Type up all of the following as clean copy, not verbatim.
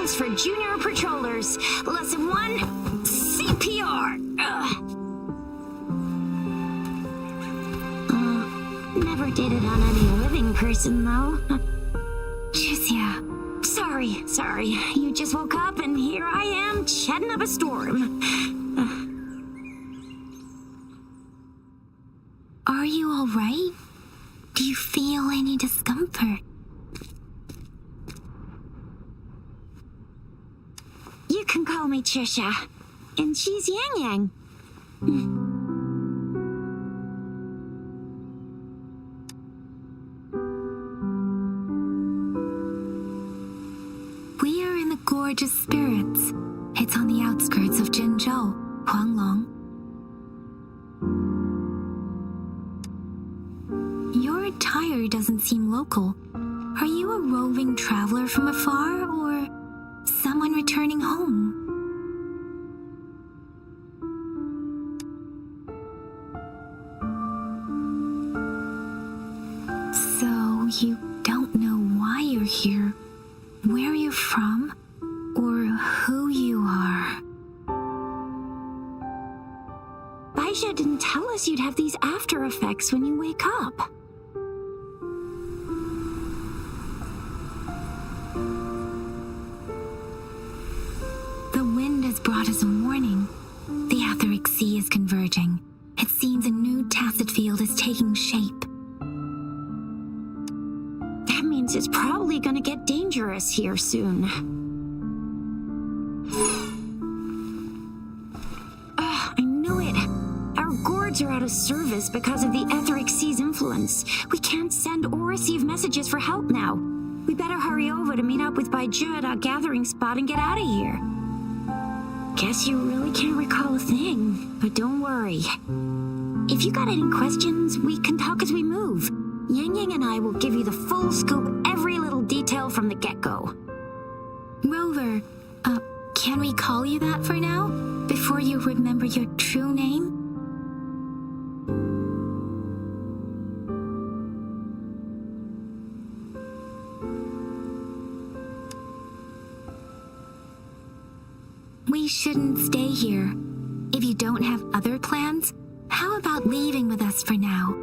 Waves for junior patrollers. Lesson 1, CPR. Never did it on any living person, though. Tricia. Sorry. You just woke up and here I am, chatting up a storm. Are you all right? Do you feel any discomfort? You can call me Trisha, and she's Yang Yang. We are in the Gorgeous Spirits. It's on the outskirts of Jinzhou, Huanglong. Your attire doesn't seem local. Are you a roving traveler from afar, or someone returning home? So you don't know why you're here, where you're from, or who you are. Baisha didn't tell us you'd have these after effects when you wake up. The wind has brought us a warning. The Etheric Sea is converging. It seems a new tacit field is taking shape. That means it's probably gonna get dangerous here soon. I knew it. Our gourds are out of service because of the Etheric Sea's influence. We can't send or receive messages for help now. We better hurry over to meet up with Baiju at our gathering spot and get out of here. Guess you really can't recall a thing, but don't worry. If you got any questions, we can talk as we move. Yang Yang and I will give you the full scoop, every little detail from the get-go. Rover, can we call you that for now? Before you remember your true name? We shouldn't stay here. If you don't have other plans, how about leaving with us for now?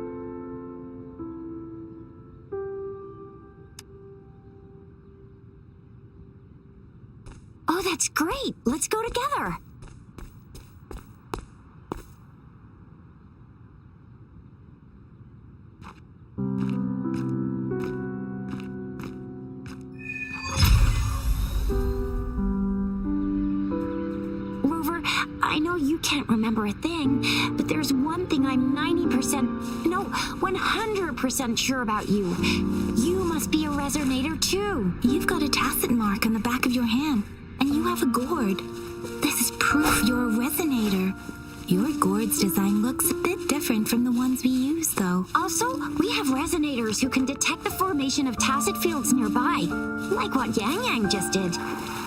Oh, that's great. Let's go together. Rover, I know you can't remember a thing, but there's one thing I'm 100% sure about you. You must be a resonator too. You've got a tacit mark on the back of your hand, and you have a gourd. This is proof you're a resonator. Your gourd's design looks a bit different from the ones we use, though. Also, we have resonators who can detect the formation of tacit fields nearby, like what Yang Yang just did.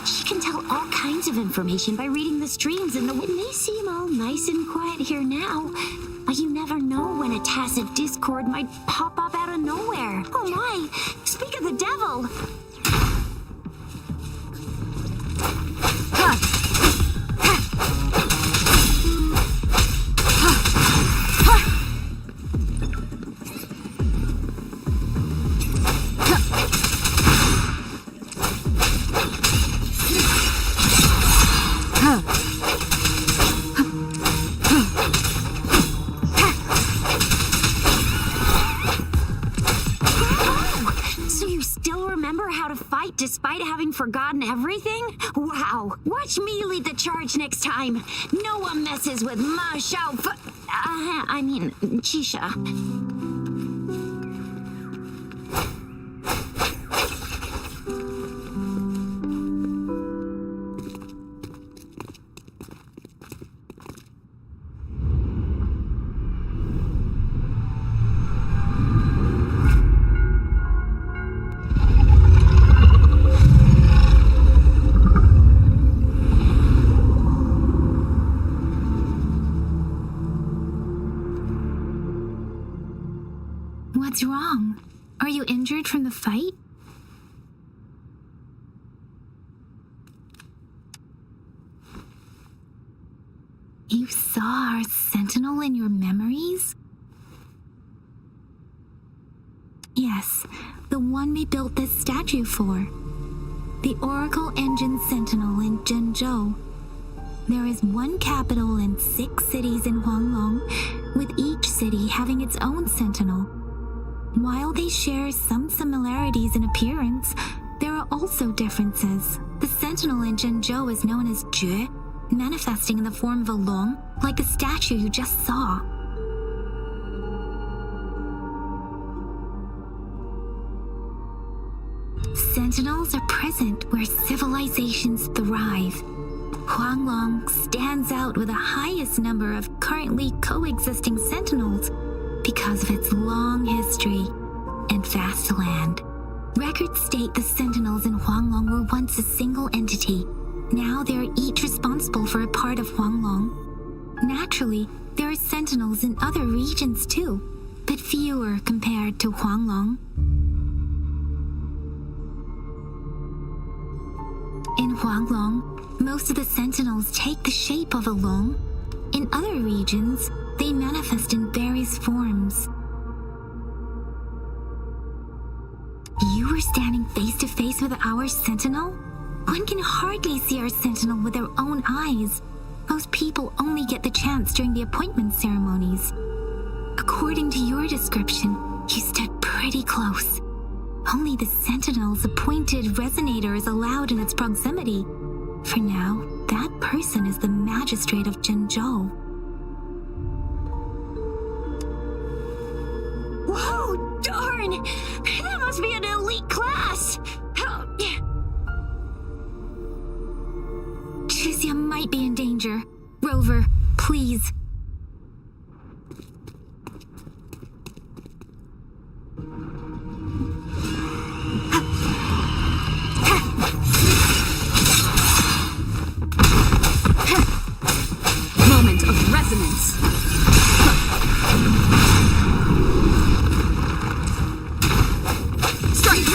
She can tell all kinds of information by reading the streams, and the wind may seem all nice and quiet here now, but you never know when a tacit discord might pop up out of nowhere. Oh my! Speak of the devil! Despite having forgotten everything? Wow! Watch me lead the charge next time! No one messes with Ma Xiao Chisha. What's wrong? Are you injured from the fight? saw our sentinel in your memories? Yes, the one we built this statue for. The Oracle Engine Sentinel in Zhenzhou. There is one capital and 6 cities in Huanglong, with each city having its own sentinel. While they share some similarities in appearance, there are also differences. The sentinel in Zhenzhou is known as Jue, manifesting in the form of a long, like the statue you just saw. Sentinels are present where civilizations thrive. Huanglong stands out with the highest number of currently coexisting sentinels because of its long history and vast land. Records state the sentinels in Huanglong were once a single entity. Now they are each responsible for a part of Huanglong. Naturally, there are sentinels in other regions too, but fewer compared to Huanglong. In Huanglong, most of the sentinels take the shape of a long. In other regions, they manifest in various forms. You were standing face to face with our sentinel? One can hardly see our sentinel with their own eyes. Most people only get the chance during the appointment ceremonies. According to your description, you stood pretty close. Only the sentinel's appointed resonator is allowed in its proximity. For now, that person is the magistrate of Zhenzhou. Whoa, darn! That must be an elite class! Chixia might be in danger. Rover, please. Moment of resonance. Strike.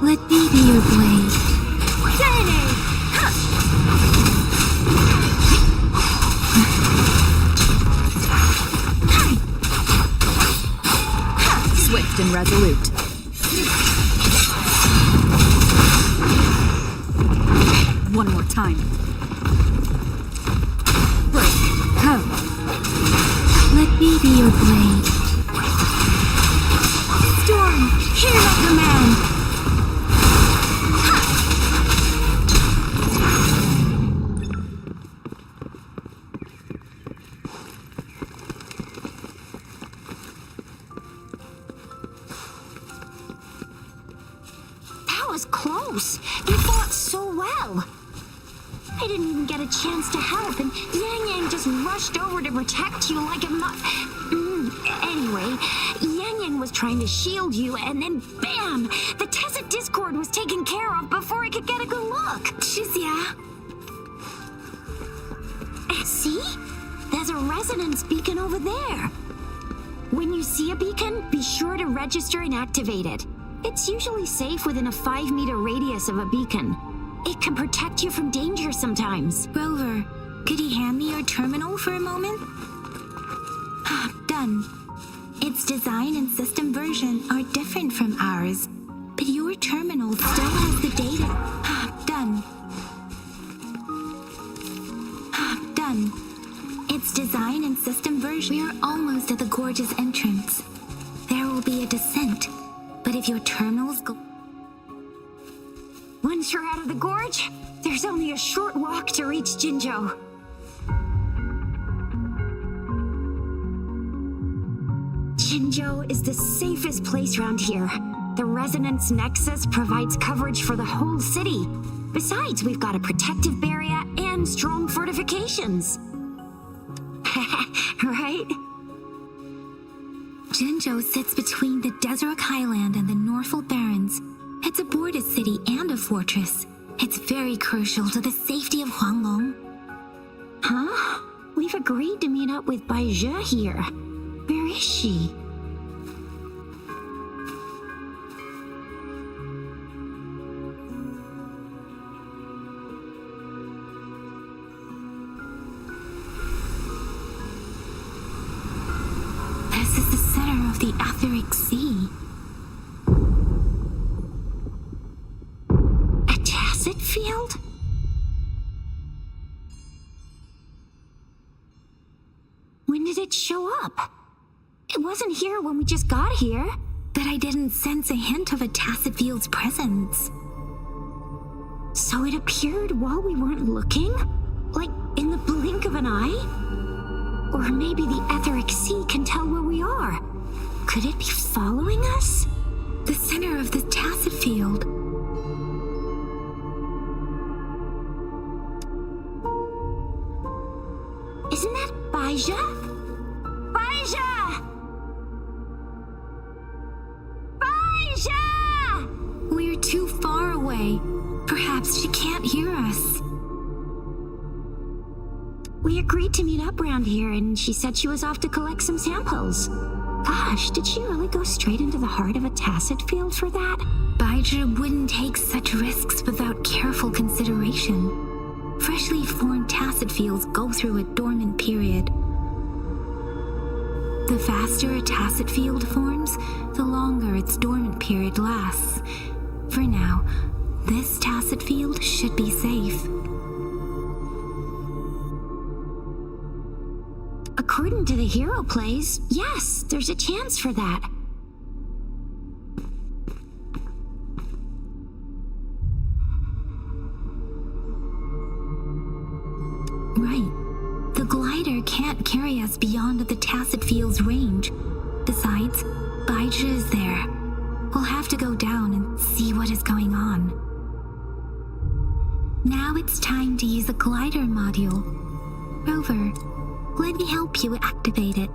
Let me be your blade. Swift and resolute. One more time. Break. Come. Let me be your blade. Storm, hear that command! That was close. You fought so well. I didn't even get a chance to help, and Yang Yang just rushed over to protect you like a Anyway, Yang Yang was trying to shield you, and then bam! The Tessa Discord was taken care of before I could get a good look. Chixia. See? There's a resonance beacon over there. When you see a beacon, be sure to register and activate it. It's usually safe within a 5-meter radius of a beacon. It can protect you from danger sometimes. Rover, could you hand me your terminal for a moment? Done. Its design and system version are different from ours, but your terminal still has the data. Done. Done. Its design and system version. We are almost at the gorge's entrance. There will be a descent, but if your terminals go... Once you're out of the gorge, there's only a short walk to reach Zhenzhou. Zhenzhou is the safest place around here. The Resonance Nexus provides coverage for the whole city. Besides, we've got a protective barrier and strong fortifications. Right? Zhenzhou sits between the Desert Highland and the Norfolk Barrens. It's a border city and a fortress. It's very crucial to the safety of Huanglong. Huh? We've agreed to meet up with Bai Zhe here. Where is she? the etheric sea. A tacit field? When did it show up? It wasn't here when we just got here. But I didn't sense a hint of a tacit field's presence. So it appeared while we weren't looking? Like in the blink of an eye? Or maybe the etheric sea can tell where we are. Could it be following us? The center of the tacit field. Isn't that Baija? Baija! Baija! We're too far away. Perhaps she can't hear us. We agreed to meet up around here, and she said she was off to collect some samples. Gosh, did she really go straight into the heart of a tacit field for that? Baija wouldn't take such risks without careful consideration. Freshly formed tacit fields go through a dormant period. The faster a tacit field forms, the longer its dormant period lasts. For now, this tacit field should be safe. According to the hero plays, yes, there's a chance for that. Right. The glider can't carry us beyond the tacit field's range. Besides, Baija is there. We'll have to go down and see what is going on. Now it's time to use a glider module. Rover, let me help you activate it.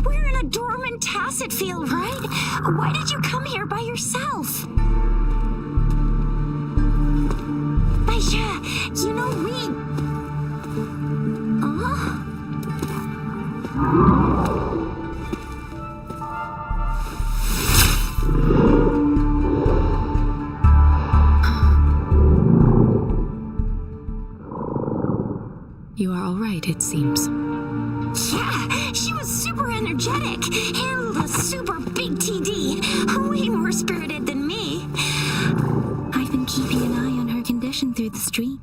We're in a dormant tacit field, right? Why did you come here by yourself? Baija, you know we... You are all right, it seems. Yeah, she was super energetic. Handled a super big TD. Way more spirited than me. I've been keeping an eye on her condition through the stream.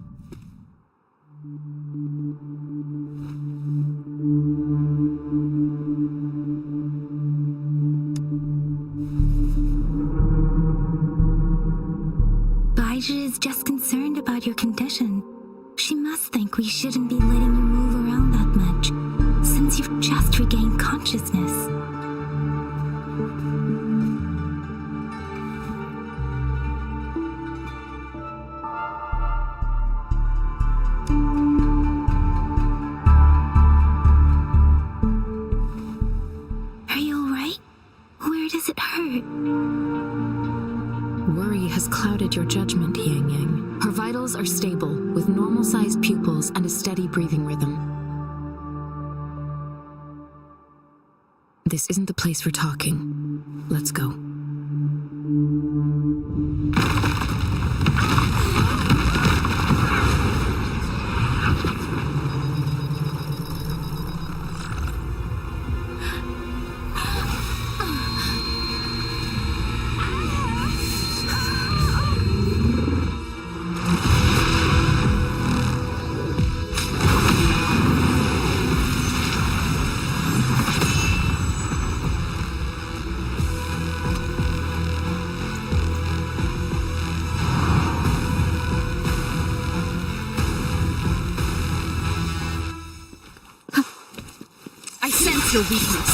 Baija is just concerned about your condition. She must think we shouldn't be letting you move around that much, since you've just regained consciousness. Are you alright? Where does it hurt? Worry has clouded your judgment, Yang Yang. Her vitals are stable, with normal-sized pupils and a steady breathing rhythm. This isn't the place for talking. Let's go. I sense your weakness.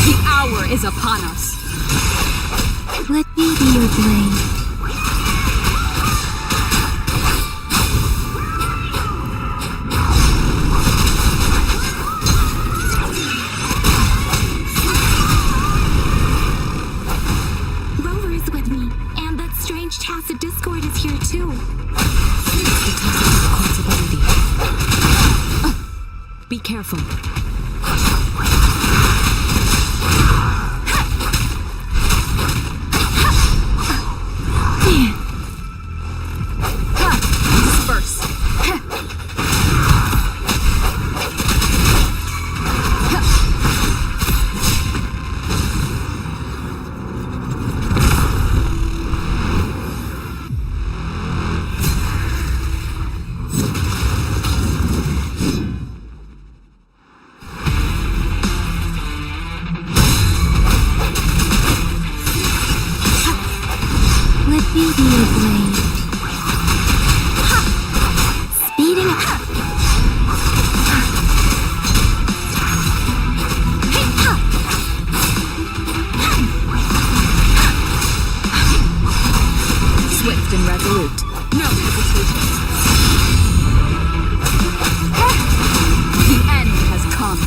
The hour is upon us. Let me be your blade. is with me, and that strange tacit discord is here too. The tacit discord's ability. Be careful. Disperse. Let me be your blade. Speeding up. Swift and resolute. No hesitation. The end has come.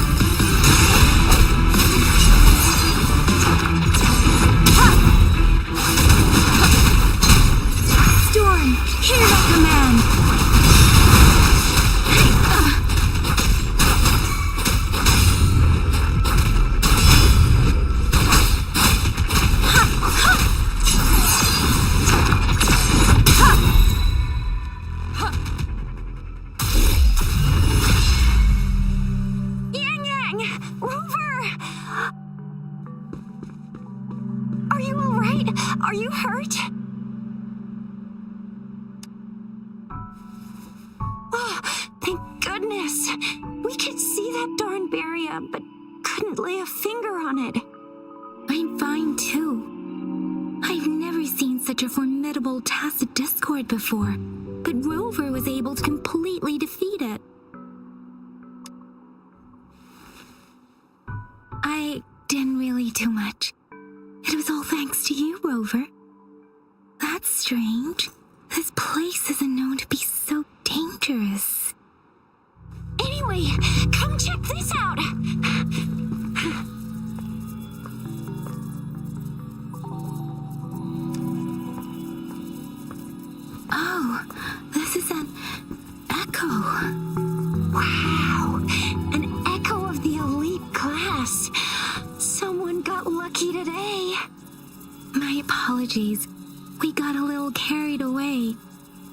Storm, hear that command. Yang Yang! Rover! Are you alright? Are you hurt? Oh, thank goodness. We could see that darn barrier, but couldn't lay a finger on it. I'm fine too. I've never seen such a formidable tacit discord before, but Rover was able to completely defeat it. I didn't really do much. It was all thanks to you, Rover. That's strange. This place isn't known to be so dangerous. Anyway, come check this out. Oh, this is an echo. Wow, an echo of the elite class. Someone got lucky today. My apologies. We got a little carried away.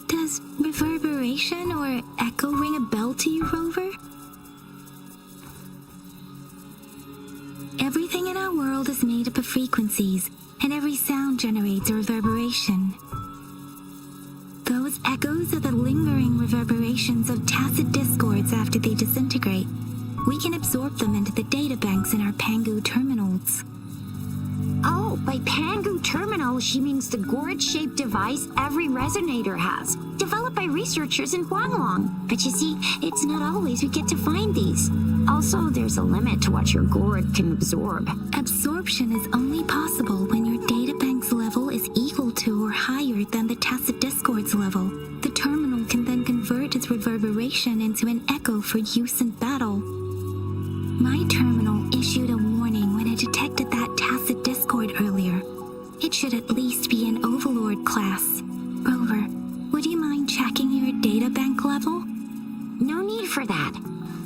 Does reverberation or echo ring a bell to you, Rover? Everything in our world is made up of frequencies, and every sound generates a reverberation. Those echoes are the lingering reverberations of tacit discords after they disintegrate. We can absorb them into the data banks in our Pangu terminals. Oh, by Pangu Terminal, she means the gourd-shaped device every resonator has, developed by researchers in Huanglong. But you see, it's not always we get to find these. Also, there's a limit to what your gourd can absorb. Absorption is only possible when your databank's level is equal to or higher than the tacit discord's level. The terminal can then convert its reverberation into an echo for use in battle. My terminal issued a warning when it detected that tacit discord earlier. It should at least be an Overlord class. Rover, would you mind checking your databank level? No need for that.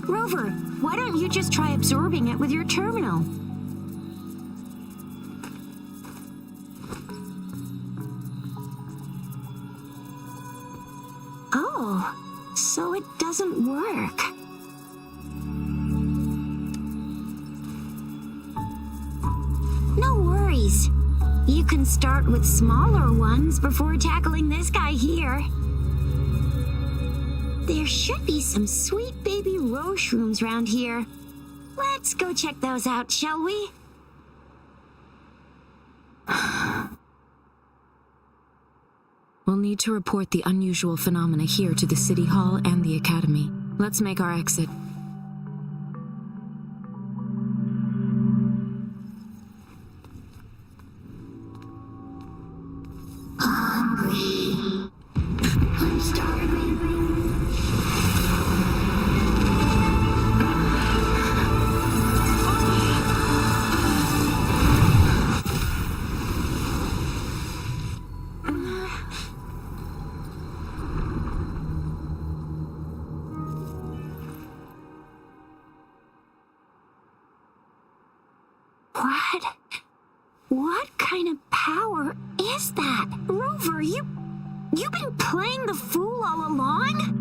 Rover, why don't you just try absorbing it with your terminal? Oh, so it doesn't work. No worries. You can start with smaller ones before tackling this guy here. There should be some sweet baby roche rooms around here. Let's go check those out, shall we? We'll need to report the unusual phenomena here to the City Hall and the Academy. Let's make our exit. I'm starving. is that? Rover, you've been playing the fool all along?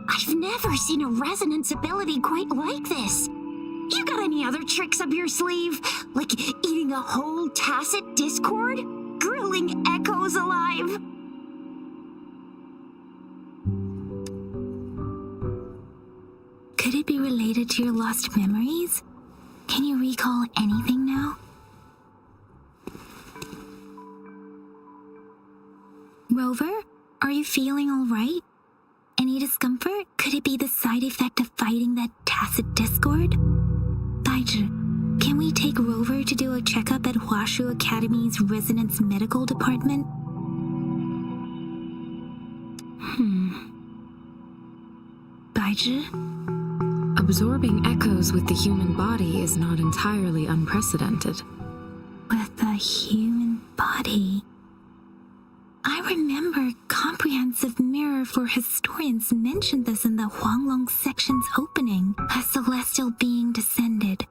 I've never seen a resonance ability quite like this. You got any other tricks up your sleeve? Like eating a whole tacit discord? Grilling echoes alive? Could it be related to your lost memories? Can you recall anything now? Rover, are you feeling all right? Any discomfort? Could it be the side effect of fighting that tacit discord? Baizhi, can we take Rover to do a checkup at Huashu Academy's Resonance Medical Department? Baizhi? Absorbing echoes with the human body is not entirely unprecedented. With the human body. I remember Comprehensive Mirror for Historians mentioned this in the Huanglong section's opening. A celestial being descended,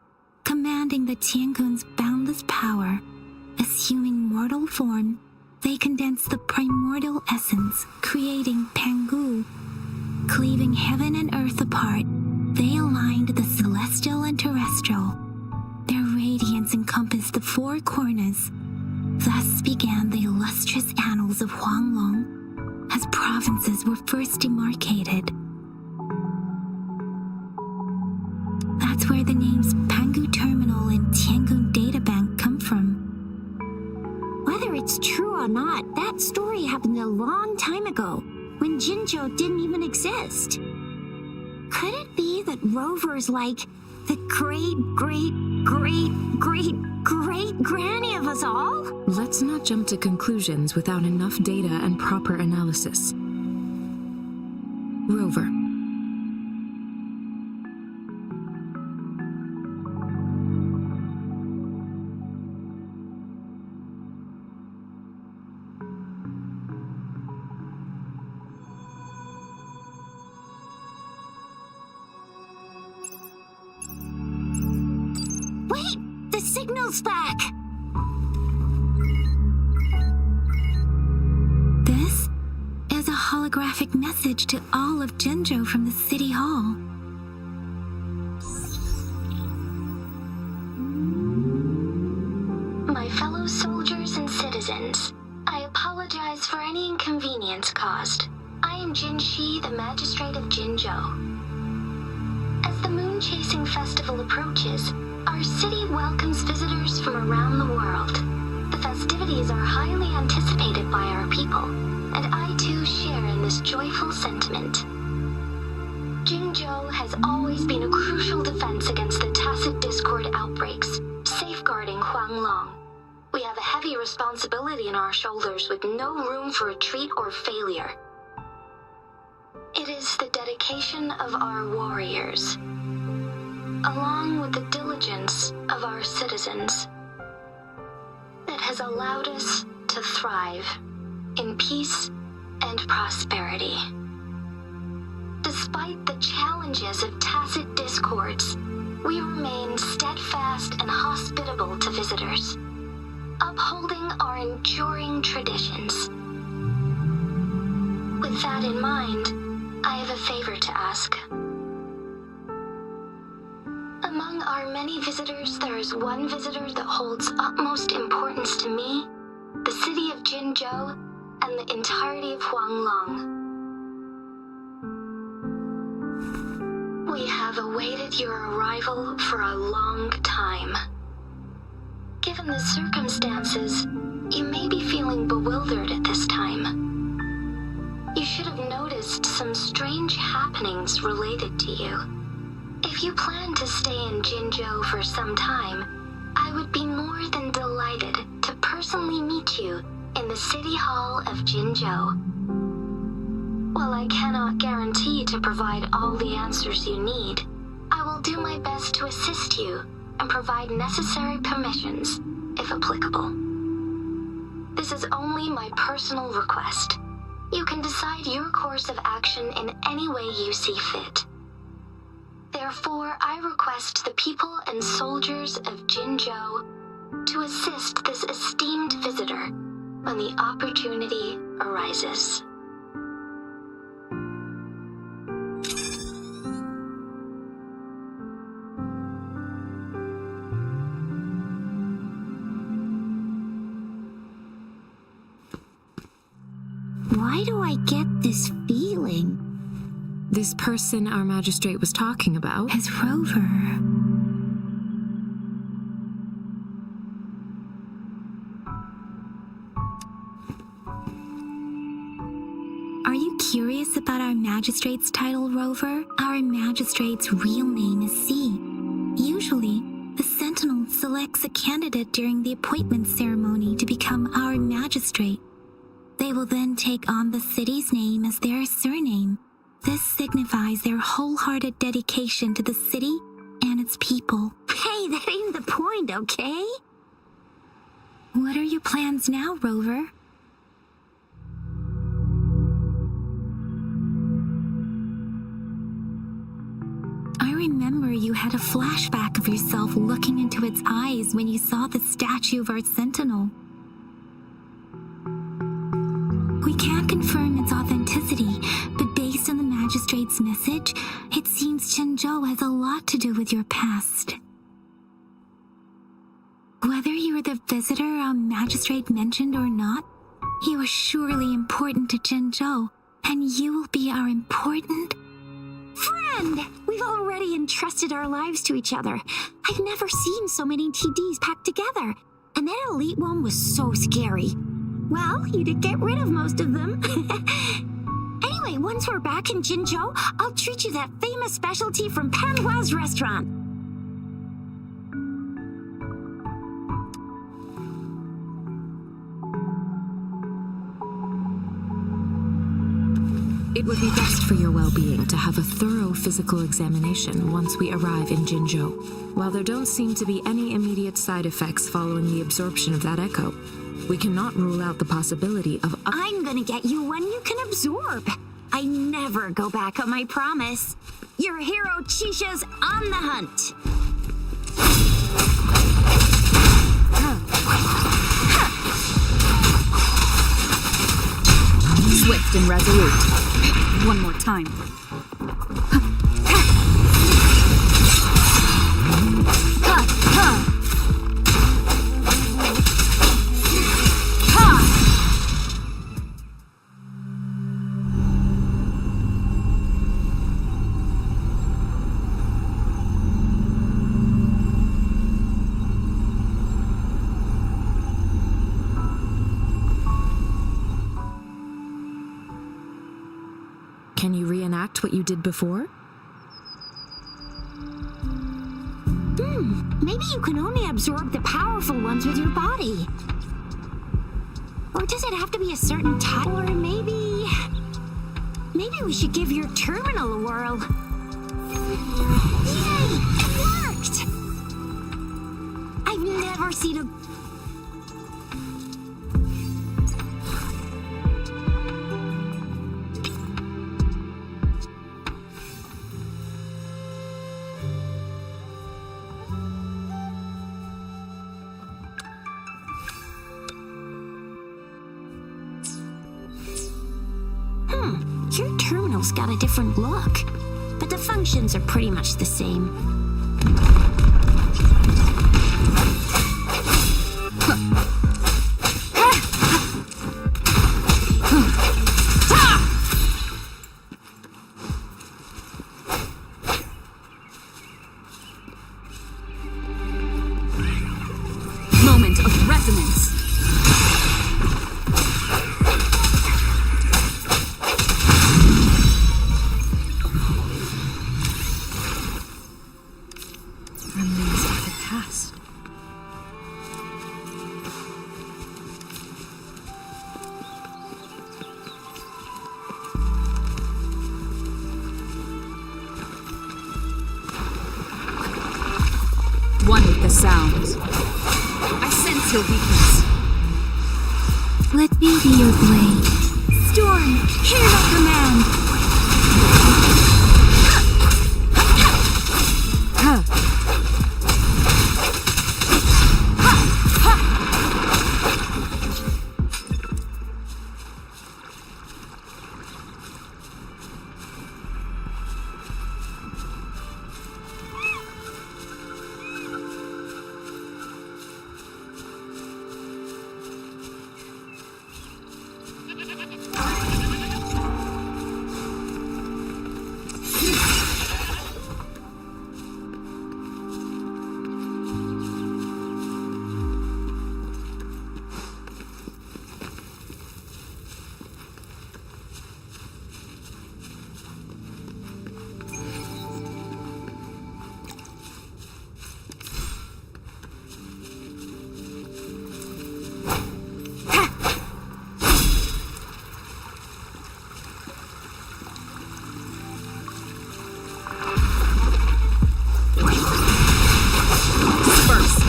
commanding the Tiangun's boundless power. Assuming mortal form, they condensed the primordial essence, creating Pangu. Cleaving heaven and earth apart, they aligned the celestial and terrestrial. Their radiance encompassed the four corners. Thus began the illustrious annals of Huanglong, as provinces were first demarcated. That's where the names Pangu Terminal and Tiangun Databank come from. Whether it's true or not, that story happened a long time ago, when Jinzhou didn't even exist. Could it be that Rover's like the great granny of us all? Let's not jump to conclusions without enough data and proper analysis. Rover. Wait! The signal's back! This is a holographic message to all of Jinzhou from the City Hall. My fellow soldiers and citizens, I apologize for any inconvenience caused. I am Jin Shi, the Magistrate of Jinzhou. As the Moon-Chasing Festival approaches, our city welcomes visitors from around the world. The festivities are highly anticipated by our people, and I too share in this joyful sentiment. Jinzhou has always been a crucial defense against the tacit discord outbreaks, safeguarding Huanglong. We have a heavy responsibility on our shoulders with no room for retreat or failure. It is the dedication of our warriors, along with the diligence of our citizens, that has allowed us to thrive in peace and prosperity. Despite the challenges of tacit discords, we remain steadfast and hospitable to visitors, upholding our enduring traditions. With that in mind, I have a favor to ask. Among our many visitors, there is one visitor that holds utmost importance to me, the city of Jinzhou, and the entirety of Huanglong. We have awaited your arrival for a long time. Given the circumstances, you may be feeling bewildered at this time. You should have noticed some strange happenings related to you. If you plan to stay in Jinzhou for some time, I would be more than delighted to personally meet you in the City Hall of Jinzhou. While I cannot guarantee to provide all the answers you need, I will do my best to assist you and provide necessary permissions, if applicable. This is only my personal request. You can decide your course of action in any way you see fit. Therefore, I request the people and soldiers of Jinzhou to assist this esteemed visitor when the opportunity arises. Why do I get this feeling? This person our magistrate was talking about? As Rover. Are you curious about our magistrate's title, Rover? Our magistrate's real name is C. Usually, the Sentinel selects a candidate during the appointment ceremony to become our magistrate. They will then take on the city's name as their surname. This signifies their wholehearted dedication to the city and its people. Hey, that ain't the point, okay? What are your plans now, Rover? I remember you had a flashback of yourself looking into its eyes when you saw the statue of our Sentinel. We can't confirm its authenticity, but based on the magistrate's message, it seems Jinzhou has a lot to do with your past. Whether you were the visitor our magistrate mentioned or not, you are surely important to Jinzhou, and you will be our important Friend! We've already entrusted our lives to each other. I've never seen so many TDs packed together. And that elite one was so scary. Well, you did get rid of most of them. Anyway, once we're back in Jinzhou, I'll treat you that famous specialty from Panhua's restaurant. It would be best for your well-being to have a thorough physical examination once we arrive in Jinzhou. While there don't seem to be any immediate side effects following the absorption of that echo, we cannot rule out the possibility of... I'm gonna get you one you can absorb. I never go back on my promise. Your hero Chisha's on the hunt. Swift and resolute. One more time. Can you reenact what you did before? Maybe you can only absorb the powerful ones with your body. Or does it have to be a certain type? Or maybe we should give your terminal a whirl. Yay! It worked! I've never seen a... Your terminal's got a different look, but the functions are pretty much the same. Moment of resonance. Remnants of the past. One with the sounds. I sense your weakness. Let me be your blade. Storm, hear my command!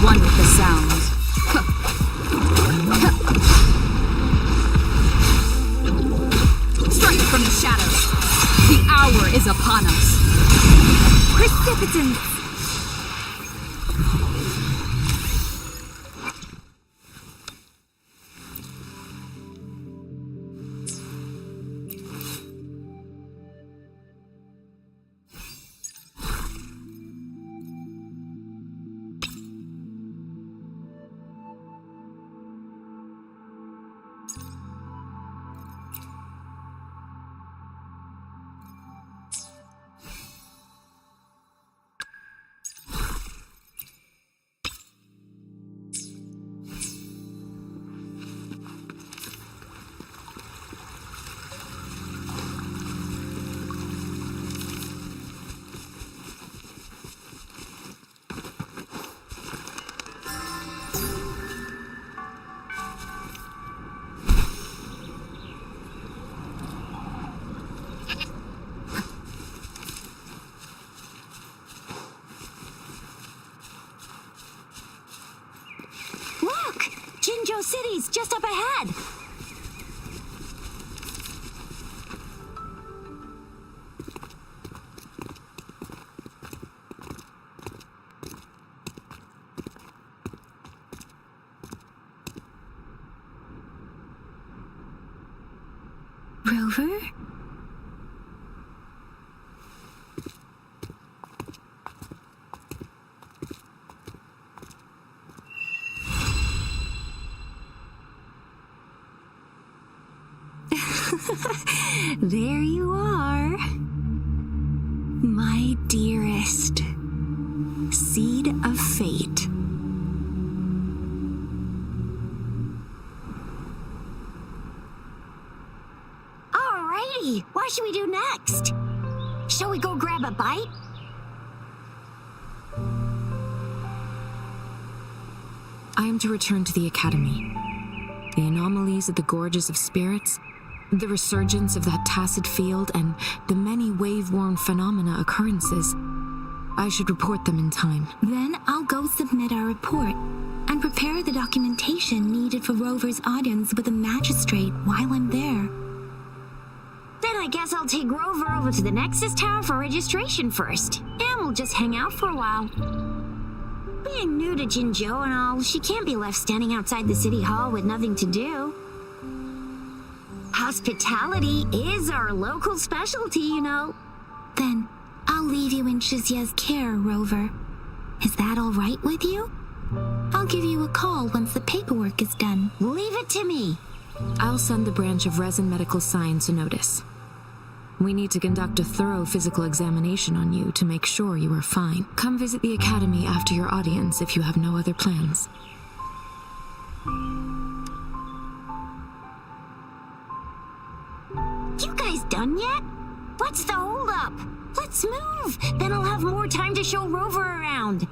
one with the sounds. Strike from the shadows. The hour is upon us. Precipitance! Look! Jinzhou City's just up ahead! Rover? There you are. My dearest. Seed of fate. Alrighty, what should we do next? Shall we go grab a bite? I am to return to the Academy. The anomalies of the Gorges of Spirits, the resurgence of that tacit field, and the many wave-worn phenomena occurrences. I should report them in time. Then I'll go submit our report and prepare the documentation needed for Rover's audience with the magistrate while I'm there. Then I guess I'll take Rover over to the Nexus Tower for registration first, and we'll just hang out for a while. Being new to Jinzhou and all, she can't be left standing outside the city hall with nothing to do. Hospitality is our local specialty, you know. Then I'll leave you in Shizia's care, Rover. Is that all right with you? I'll give you a call once the paperwork is done. Leave it to me. I'll send the branch of Resin Medical Science a notice. We need to conduct a thorough physical examination on you to make sure you are fine. Come visit the Academy after your audience if you have no other plans. You guys done yet? What's the holdup? Let's move. Then I'll have more time to show Rover around.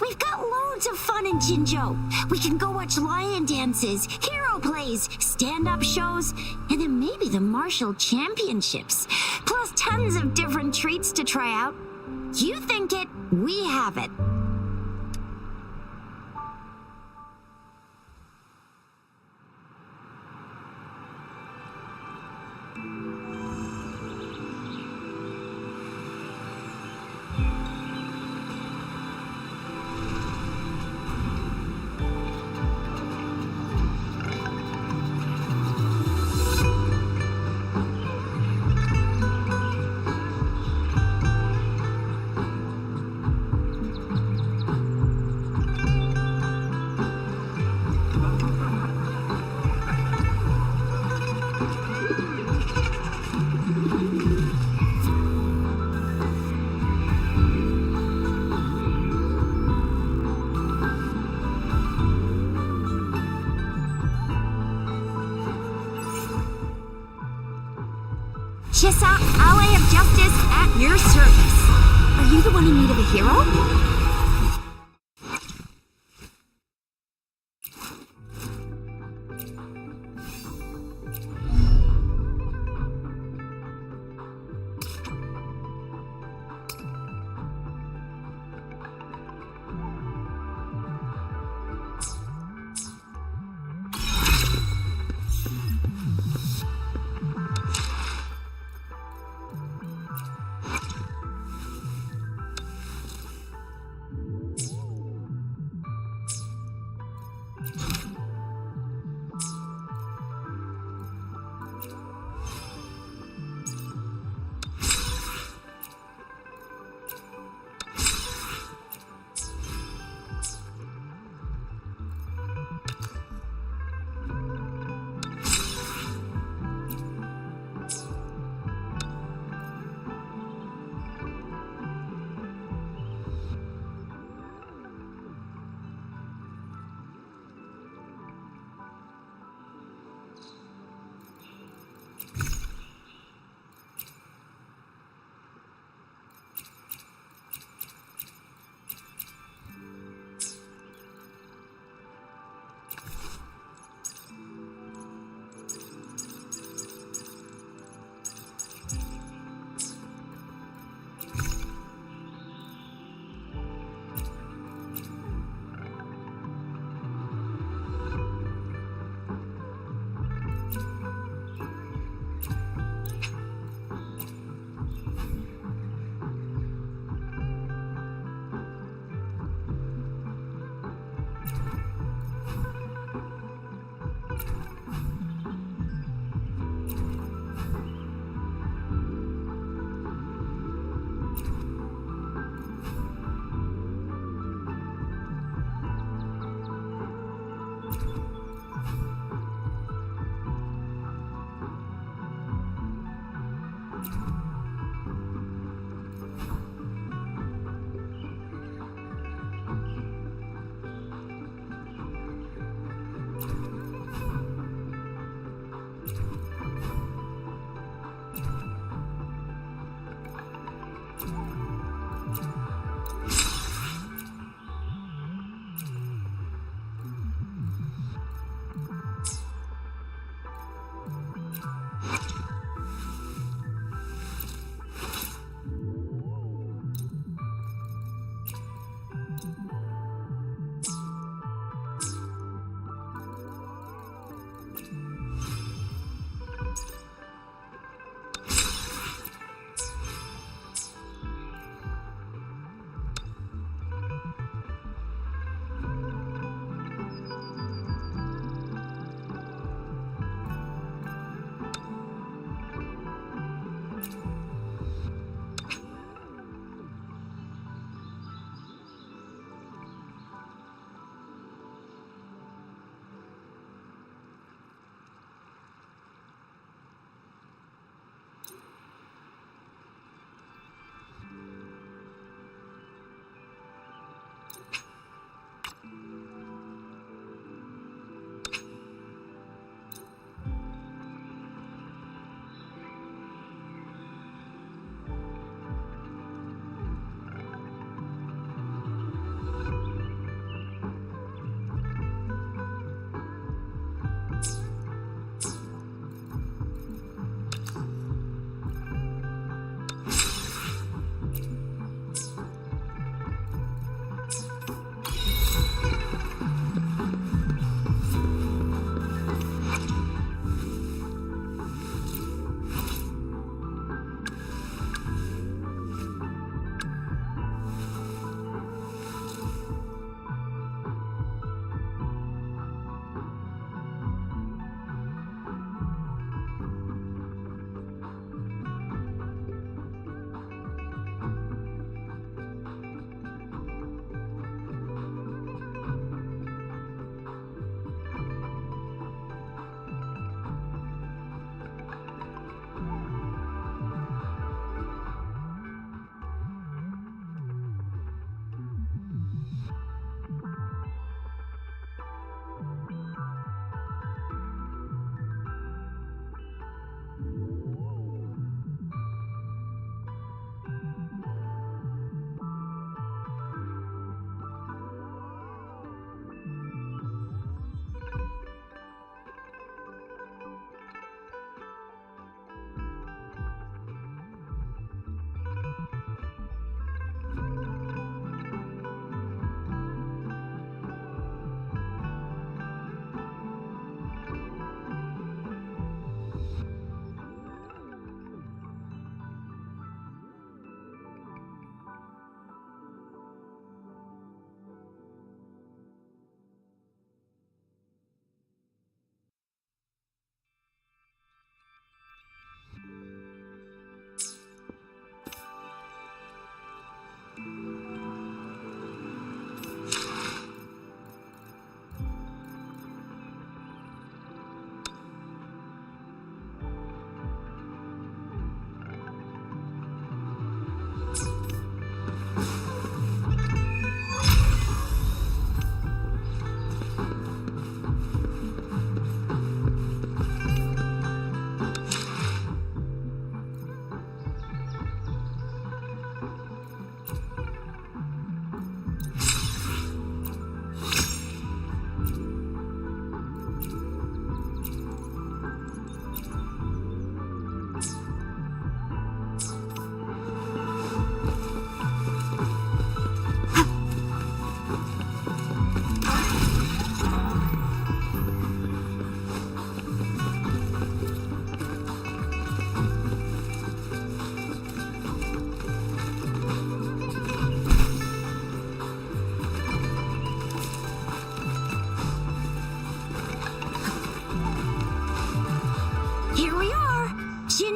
We've got loads of fun in Jinzhou. We can go watch lion dances, hero plays, stand-up shows, and then maybe the martial championships. Plus tons of different treats to try out. You think it, we have it. Shisa, ally of justice at your service. Are you the one in need of a hero?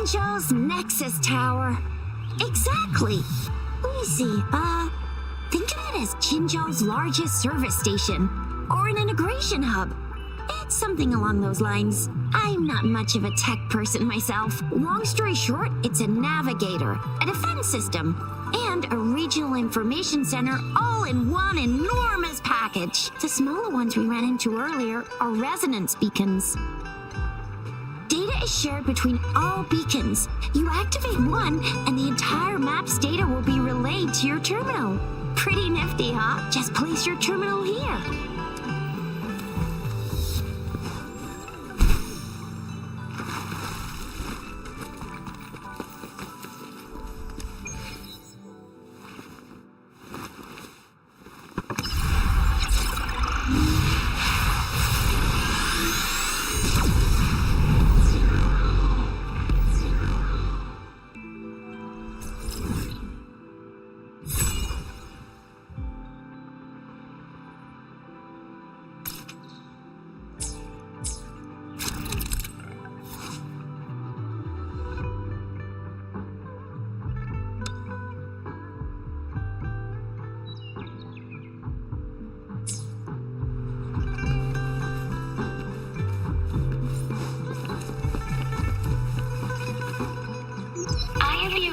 Jinzhou's Nexus Tower. Exactly. Let me see. Think of it as Jinzhou's largest service station, or an integration hub. It's something along those lines. I'm not much of a tech person myself. Long story short, it's a navigator, a defense system, and a regional information center all in one enormous package. The smaller ones we ran into earlier are resonance beacons. Data is shared between all beacons. You activate one, and the entire map's data will be relayed to your terminal. Pretty nifty, huh? Just place your terminal here.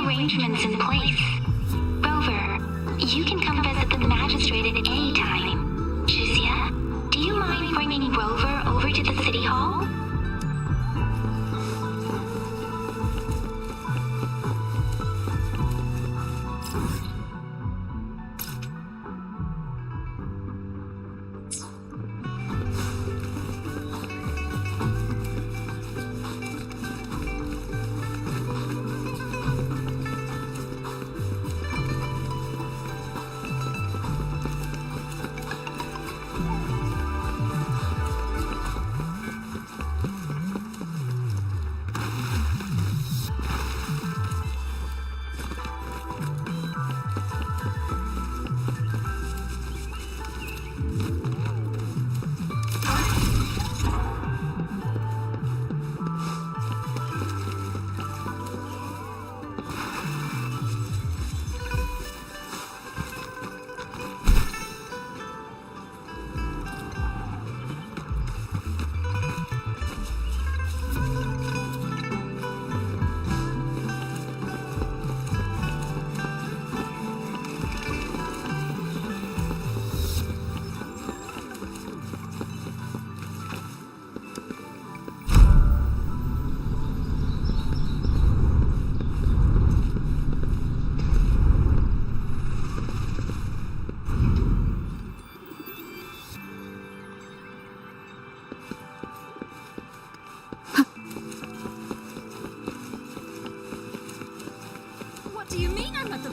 Arrangements in place. Rover, you can come visit the magistrate at any time. Shizia, do you mind bringing Rover over to the city hall?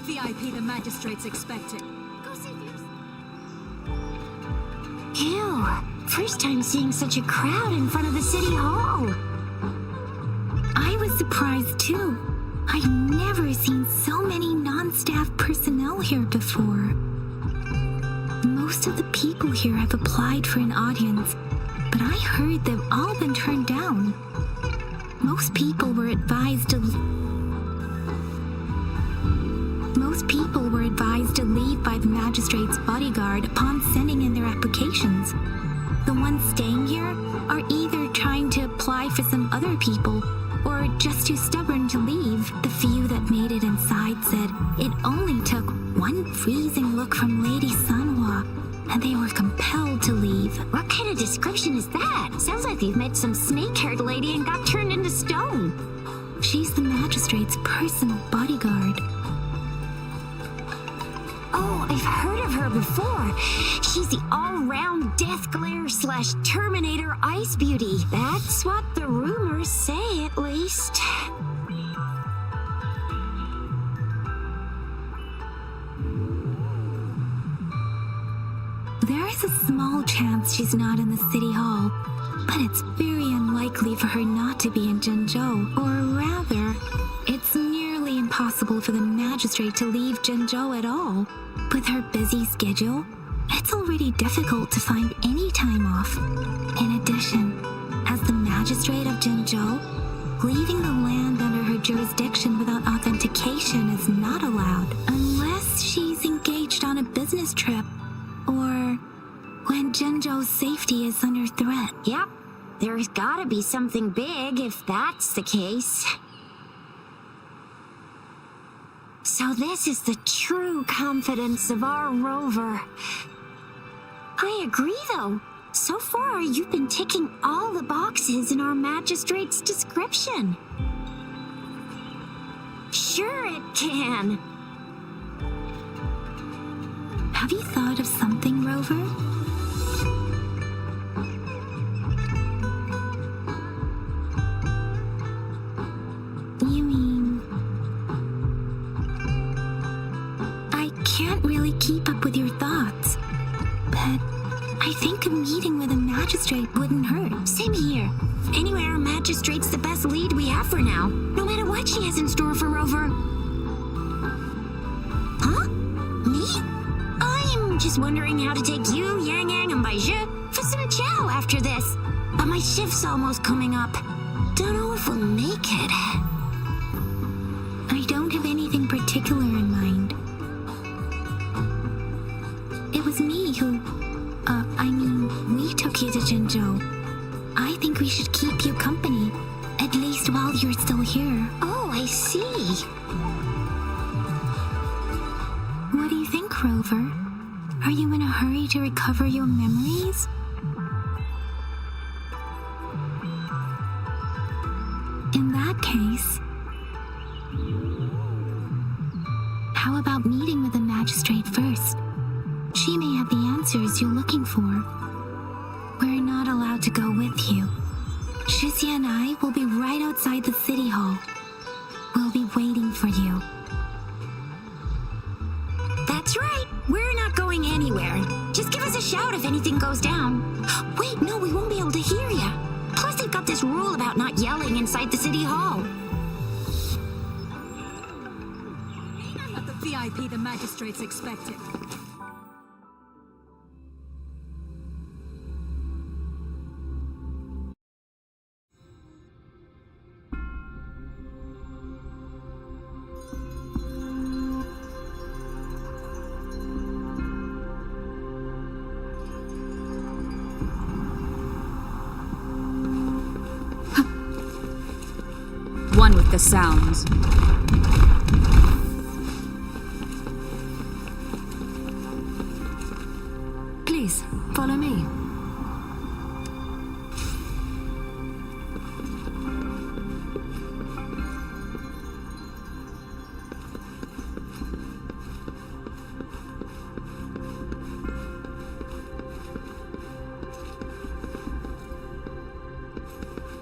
VIP the magistrate's expecting. Go see for yourself. Ew. First time seeing such a crowd in front of the city hall. I was surprised too. I've never seen so many non-staff personnel here before. Most of the people here have applied for an audience, but I heard they've all been turned down. Most people were advised to leave by the magistrate's bodyguard upon sending in their applications. The ones staying here are either trying to apply for some other people or just too stubborn to leave. The few that made it inside said it only took one freezing look from Lady Sunhua and they were compelled to leave. What kind of description is that? Sounds like you've met some snake-haired lady and got turned into stone. She's the magistrate's personal bodyguard. Oh, I've heard of her before. She's the all-round Death Glare / Terminator Ice Beauty. That's what the rumors say, at least. There is a small chance she's not in the city hall, but it's very unlikely for her not to be in Zhenzhou. Or rather, it's nearly impossible for the magistrate to leave Zhenzhou at all. With her busy schedule, it's already difficult to find any time off. In addition, as the magistrate of Zhenzhou, Leaving the land under her jurisdiction without authentication is not allowed unless she's engaged on a business trip or when Jinzhou's safety is under threat. Yep, there's gotta be something big if that's the case. So this is the true confidence of our rover. I agree, though. So far, you've been ticking all the boxes in our magistrate's description. Sure it can. Have you thought of something, Rover? You mean... I can't really keep up with your thoughts, but I think a meeting with a magistrate wouldn't hurt. Same here. Anyway, our magistrate's the best lead we have for now, no matter what she has in store for Rover. Huh? Me? I'm just wondering how to take you, Yang Yang, and Baizhi for some chow after this. But my shift's almost coming up. Don't know if we'll make it. I don't have anything particular in mind. It was me who... we took you to Jinzhou. I think we should keep you company, at least while you're still here. Oh, I see. What do you think, Rover? Are you in a hurry to recover your memories? In that case, how about meeting with the magistrate first? She may have the answers you're looking for. We're not allowed to go with you. Shixie and I will be right outside the city hall. We'll be waiting for you. That's right. We're not going anywhere. Just give us a shout if anything goes down. Wait, no, we won't be able to hear ya. Plus, they've got this rule about not yelling inside the city hall. Not the VIP the magistrates expected. One with the sounds. Please, follow me.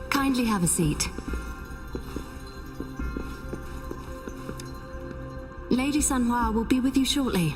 Kindly have a seat. Lady Sanhua will be with you shortly.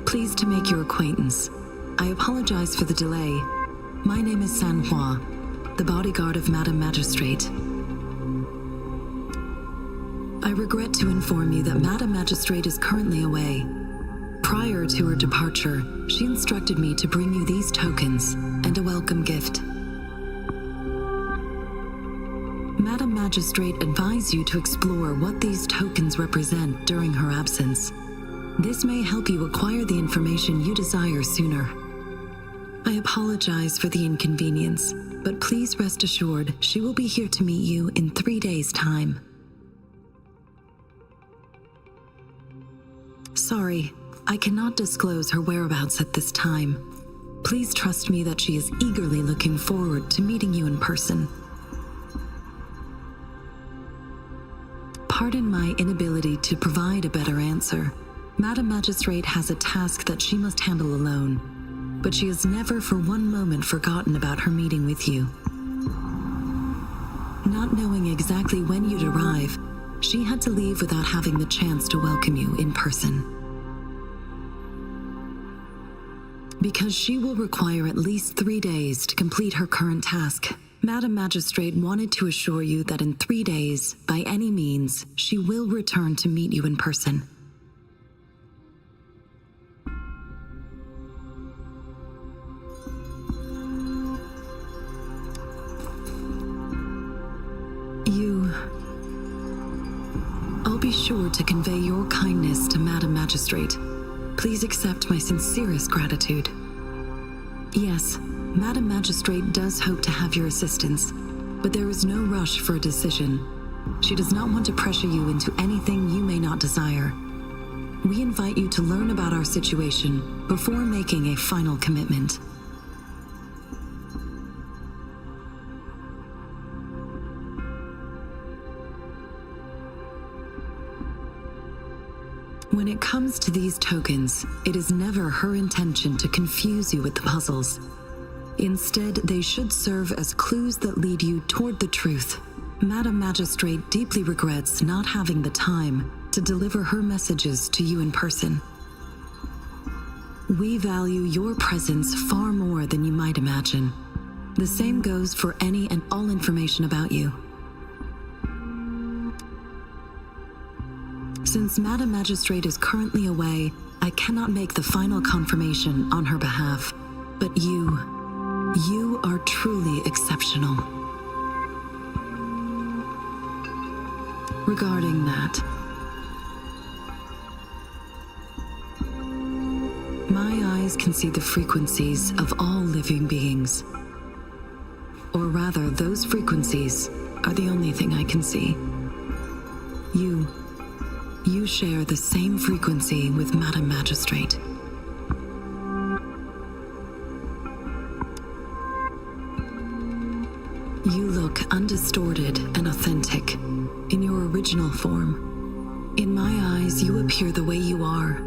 Pleased to make your acquaintance. I apologize for the delay. My name is Sanhua, the bodyguard of Madam Magistrate. I regret to inform you that Madam Magistrate is currently away. Prior to her departure, she instructed me to bring you these tokens and a welcome gift. Madam Magistrate advised you to explore what these tokens represent during her absence. This may help you acquire the information you desire sooner. I apologize for the inconvenience, but please rest assured she will be here to meet you in 3 days' time. Sorry, I cannot disclose her whereabouts at this time. Please trust me that she is eagerly looking forward to meeting you in person. Pardon my inability to provide a better answer. Madam Magistrate has a task that she must handle alone, but she has never for one moment forgotten about her meeting with you. Not knowing exactly when you'd arrive, she had to leave without having the chance to welcome you in person. Because she will require at least 3 days to complete her current task, Madam Magistrate wanted to assure you that in 3 days, by any means, she will return to meet you in person. I'll be sure to convey your kindness to Madam Magistrate. Please accept my sincerest gratitude. Yes, Madam Magistrate does hope to have your assistance, but there is no rush for a decision. She does not want to pressure you into anything you may not desire. We invite you to learn about our situation before making a final commitment. When it comes to these tokens, it is never her intention to confuse you with the puzzles. Instead, they should serve as clues that lead you toward the truth. Madam Magistrate deeply regrets not having the time to deliver her messages to you in person. We value your presence far more than you might imagine. The same goes for any and all information about you. Since Madam Magistrate is currently away, I cannot make the final confirmation on her behalf. But you are truly exceptional. Regarding that, my eyes can see the frequencies of all living beings. Or rather, those frequencies are the only thing I can see. You share the same frequency with Madam Magistrate. You look undistorted and authentic in your original form. In my eyes, you appear the way you are.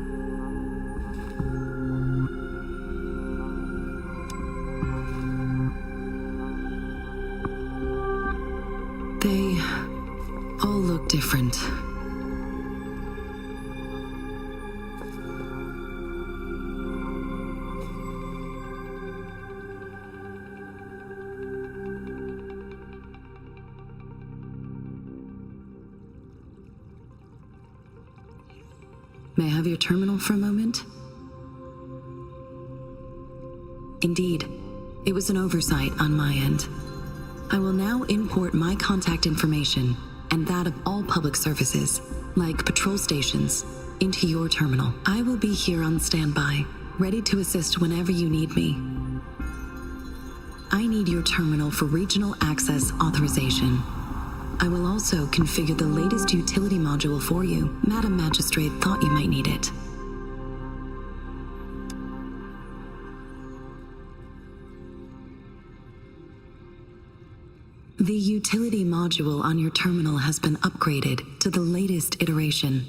They all look different. May I have your terminal for a moment? Indeed, it was an oversight on my end. I will now import my contact information and that of all public services, like patrol stations, into your terminal. I will be here on standby, ready to assist whenever you need me. I need your terminal for regional access authorization. I will also configure the latest utility module for you. Madam Magistrate thought you might need it. The utility module on your terminal has been upgraded to the latest iteration.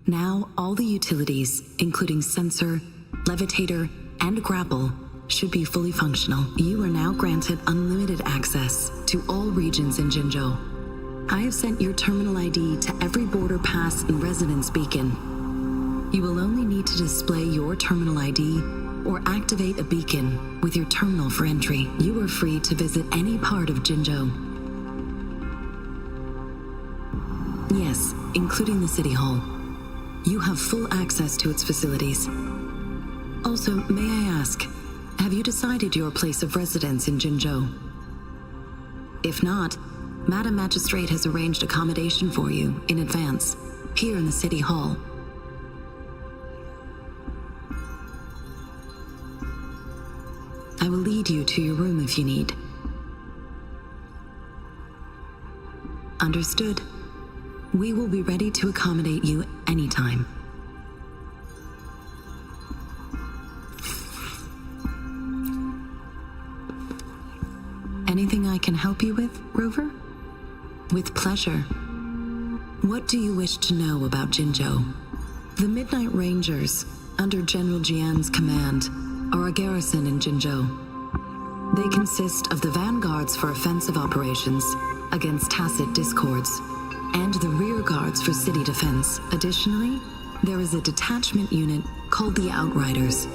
Now, all the utilities, including sensor, levitator, and grapple, should be fully functional. You are now granted unlimited access to all regions in Jinzhou. I have sent your terminal ID to every border pass and residence beacon. You will only need to display your terminal ID or activate a beacon with your terminal for entry. You are free to visit any part of Jinzhou. Yes, including the City Hall. You have full access to its facilities. Also, may I ask, have you decided your place of residence in Jinzhou? If not, Madam Magistrate has arranged accommodation for you in advance, here in the City Hall. I will lead you to your room if you need. Understood. We will be ready to accommodate you anytime. Anything I can help you with, Rover? With pleasure. What do you wish to know about Jinzhou? The Midnight Rangers, under General Jian's command, are a garrison in Jinzhou. They consist of the vanguards for offensive operations against tacit discords, and the rear guards for city defense. Additionally, there is a detachment unit called the Outriders,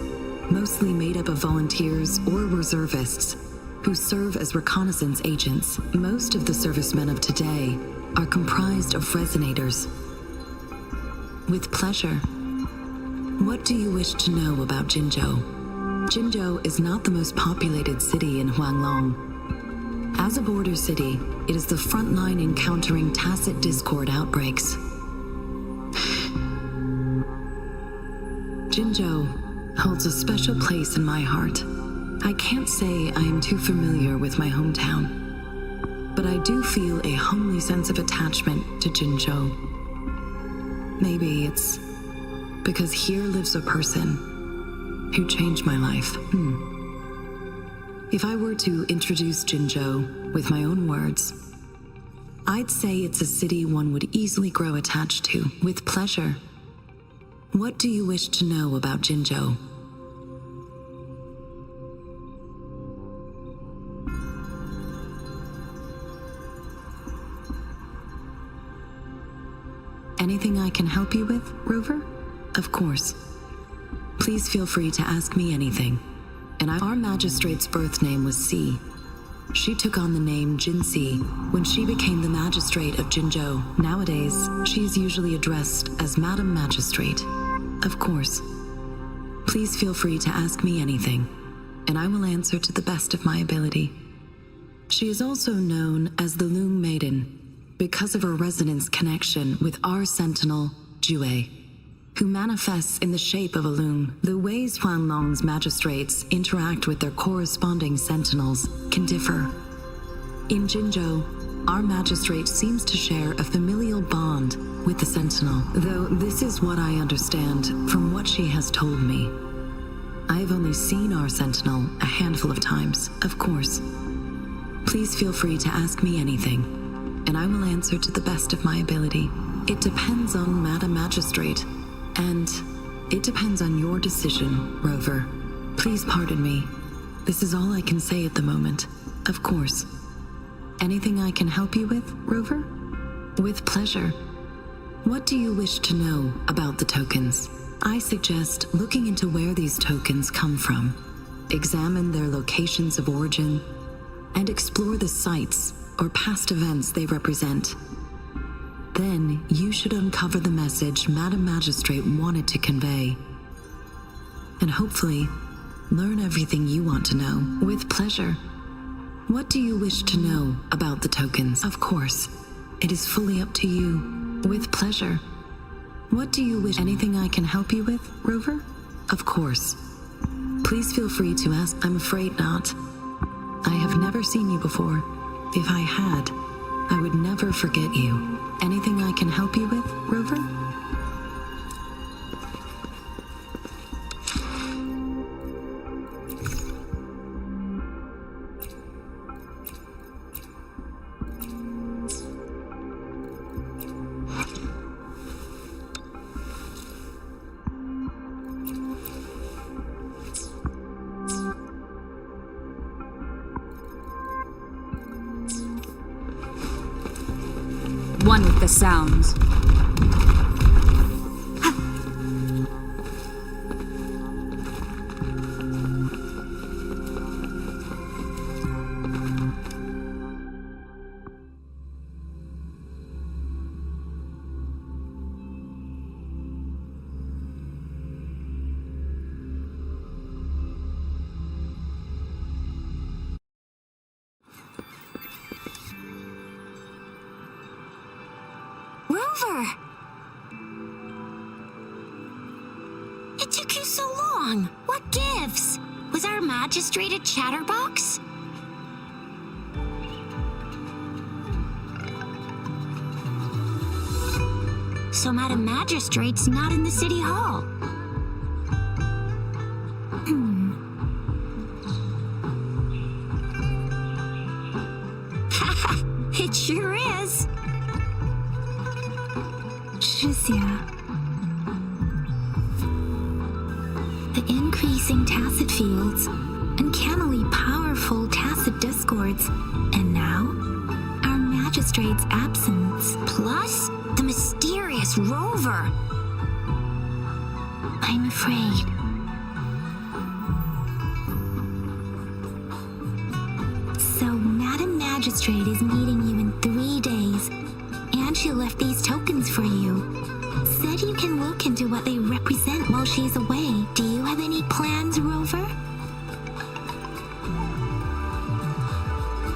mostly made up of volunteers or reservists who serve as reconnaissance agents. Most of the servicemen of today are comprised of resonators. With pleasure. What do you wish to know about Jinzhou? Jinzhou is not the most populated city in Huanglong. As a border city, it is the front line in countering tacit discord outbreaks. Jinzhou holds a special place in my heart. I can't say I am too familiar with my hometown, but I do feel a homely sense of attachment to Jinzhou. Maybe it's because here lives a person who changed my life. If I were to introduce Jinzhou with my own words, I'd say it's a city one would easily grow attached to. With pleasure. What do you wish to know about Jinzhou? Anything I can help you with, Rover? Of course. Please feel free to ask me anything. And our magistrate's birth name was Si. She took on the name Jinsi when she became the magistrate of Jinzhou. Nowadays, she is usually addressed as Madam Magistrate. Of course. Please feel free to ask me anything, and I will answer to the best of my ability. She is also known as the Loom Maiden because of her resonance connection with our sentinel, Jue, who manifests in the shape of a loom. The ways Huanglong's magistrates interact with their corresponding sentinels can differ. In Jinzhou, our magistrate seems to share a familial bond with the sentinel, though this is what I understand from what she has told me. I have only seen our sentinel a handful of times, of course. Please feel free to ask me anything, and I will answer to the best of my ability. It depends on Madam Magistrate, and it depends on your decision, Rover. Please pardon me. This is all I can say at the moment. Of course. Anything I can help you with, Rover? With pleasure. What do you wish to know about the tokens? I suggest looking into where these tokens come from. Examine their locations of origin, and explore the sites or past events they represent. Then you should uncover the message Madam Magistrate wanted to convey, and hopefully learn everything you want to know. With pleasure. What do you wish to know about the tokens? Of course, it is fully up to you. With pleasure. What do you wish? Anything I can help you with, Rover? Of course. Please feel free to ask. I'm afraid not. I have never seen you before. If I had, I would never forget you. Anything I can help you with, Rover? One with the sounds. Rover! It took you so long. What gives? Was our magistrate a chatterbox? So Madam Magistrate's not in the city hall. It sure is. Shizia. The increasing tacit fields, uncannily powerful tacit discords, and now, our magistrate's absence. Plus, the mysterious rover. I'm afraid. So, Madam Magistrate is meeting you in 3 days, and she left these tokens for you. Said you can look into what they represent while she's away. Do you have any plans, Rover?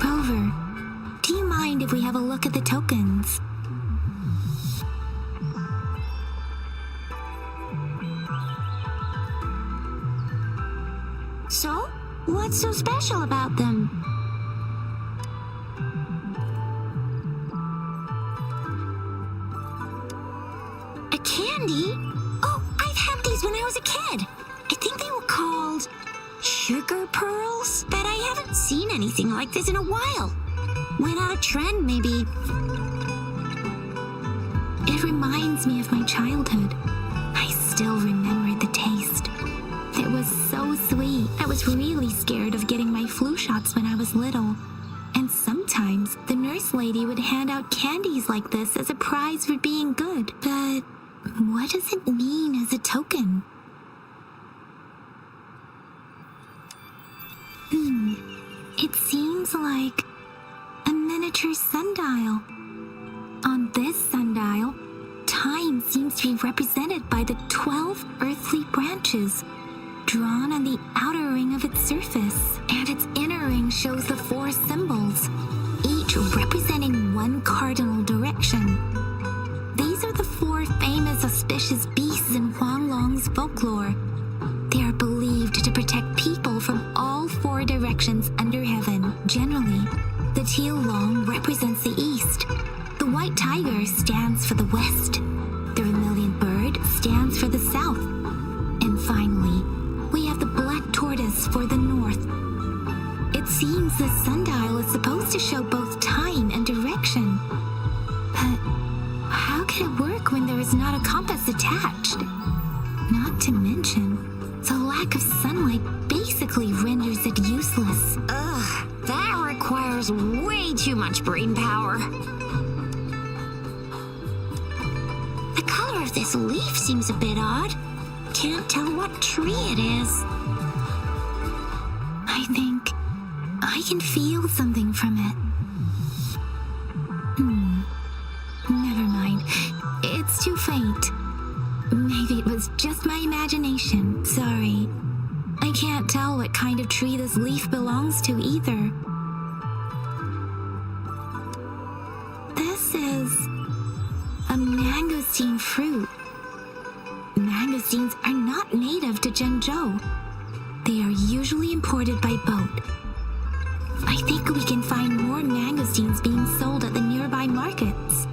Rover, do you mind if we have a look at the tokens? So, what's so special about them? A candy? Oh, I've had these when I was a kid. I think they were called sugar pearls, but I haven't seen anything like this in a while. Went out of trend, maybe. It reminds me of my childhood. I still remember the taste. It was so sweet. I was really scared of getting my flu shots when I was little. And sometimes the nurse lady would hand out candies like this as a prize for being good. But what does it mean as a token? It seems like a miniature sundial. On this sundial, time seems to be represented by the 12 earthly branches drawn on the outer ring of its surface, and its inner ring shows the 4 symbols, each representing one cardinal direction. These are the 4 famous auspicious beasts in Huanglong's folklore. They are believed to protect people from all 4 directions under heaven. Generally, the teal long represents the east, the white tiger stands for the west, the vermilion bird stands for the south, and finally, we have the black tortoise for the north. It seems the sundial is supposed to show both time and direction. But how can it work when there is not a compass attached? Not to mention, the lack of sunlight basically renders it useless. Ugh, that requires way too much brain power. The color of this leaf seems a bit odd. Can't tell what tree it is. I think I can feel something from it. Never mind. It's too faint. Maybe it was just my imagination. Sorry. I can't tell what kind of tree this leaf belongs to either. This is a mangosteen fruit. Mangosteens are not native to Zhengzhou. They are usually imported by boat. I think we can find more mangosteens being sold at the nearby markets.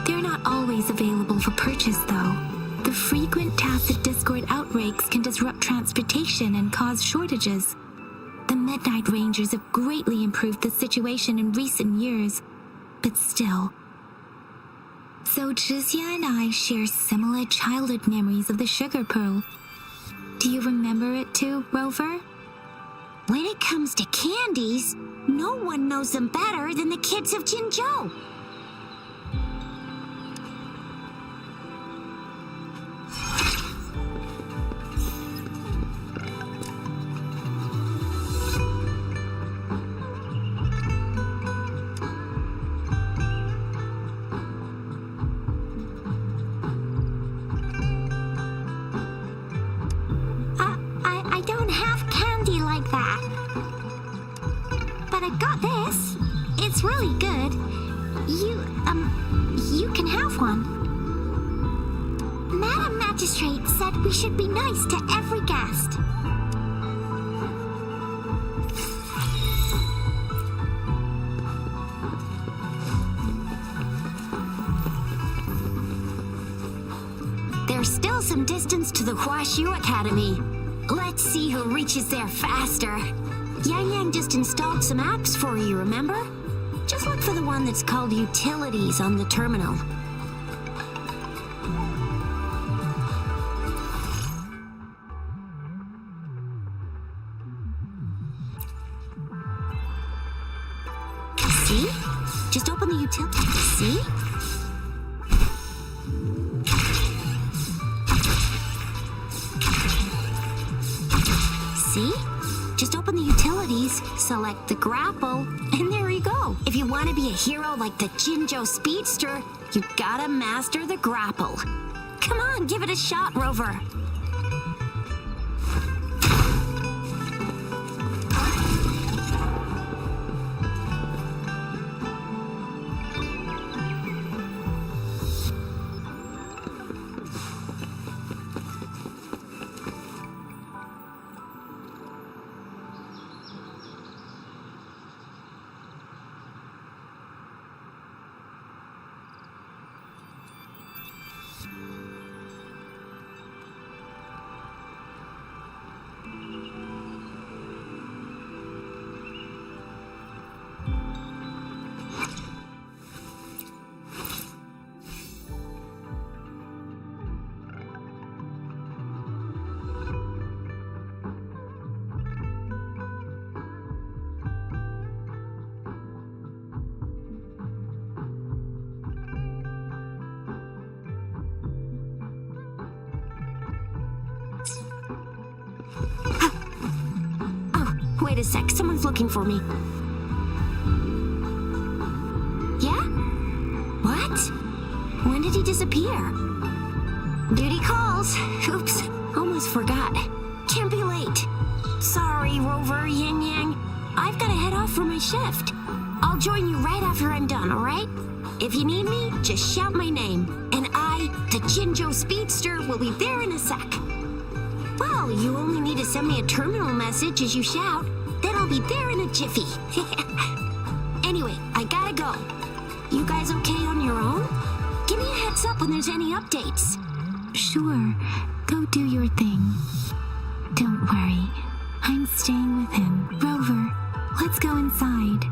They're not always available for purchase, though. The frequent tacit discord outbreaks can disrupt transportation and cause shortages. The Midnight Rangers have greatly improved the situation in recent years, but still. So Zhizia and I share similar childhood memories of the sugar pearl. Do you remember it too, Rover? When it comes to candies, no one knows them better than the kids of Jinzhou. I don't have candy like that. But I got this. It's really good. You can have one. Madam Magistrate said we should be nice to every guest. There's still some distance to the Huaxu Academy. Let's see who reaches there faster. Yang Yang just installed some apps for you, remember? Just look for the one that's called Utilities on the terminal. See? Just open the utility. See? See? Just open the utilities, select the grapple, and there you go. If you want to be a hero like the Jinjo Speedster, you gotta master the grapple. Come on, give it a shot, Rover. Wait a sec, someone's looking for me. Yeah? What? When did he disappear? Duty calls. Oops, almost forgot. Can't be late. Sorry, Rover, Yin Yang. I've gotta head off for my shift. I'll join you right after I'm done, alright? If you need me, just shout my name. And I, the Jinjo Speedster, will be there in a sec. Well, you only need to send me a terminal message as you shout. Then I'll be there in a jiffy. Anyway, I gotta go. You guys okay on your own? Give me a heads up when there's any updates. Sure, go do your thing. Don't worry, I'm staying with him. Rover, let's go inside.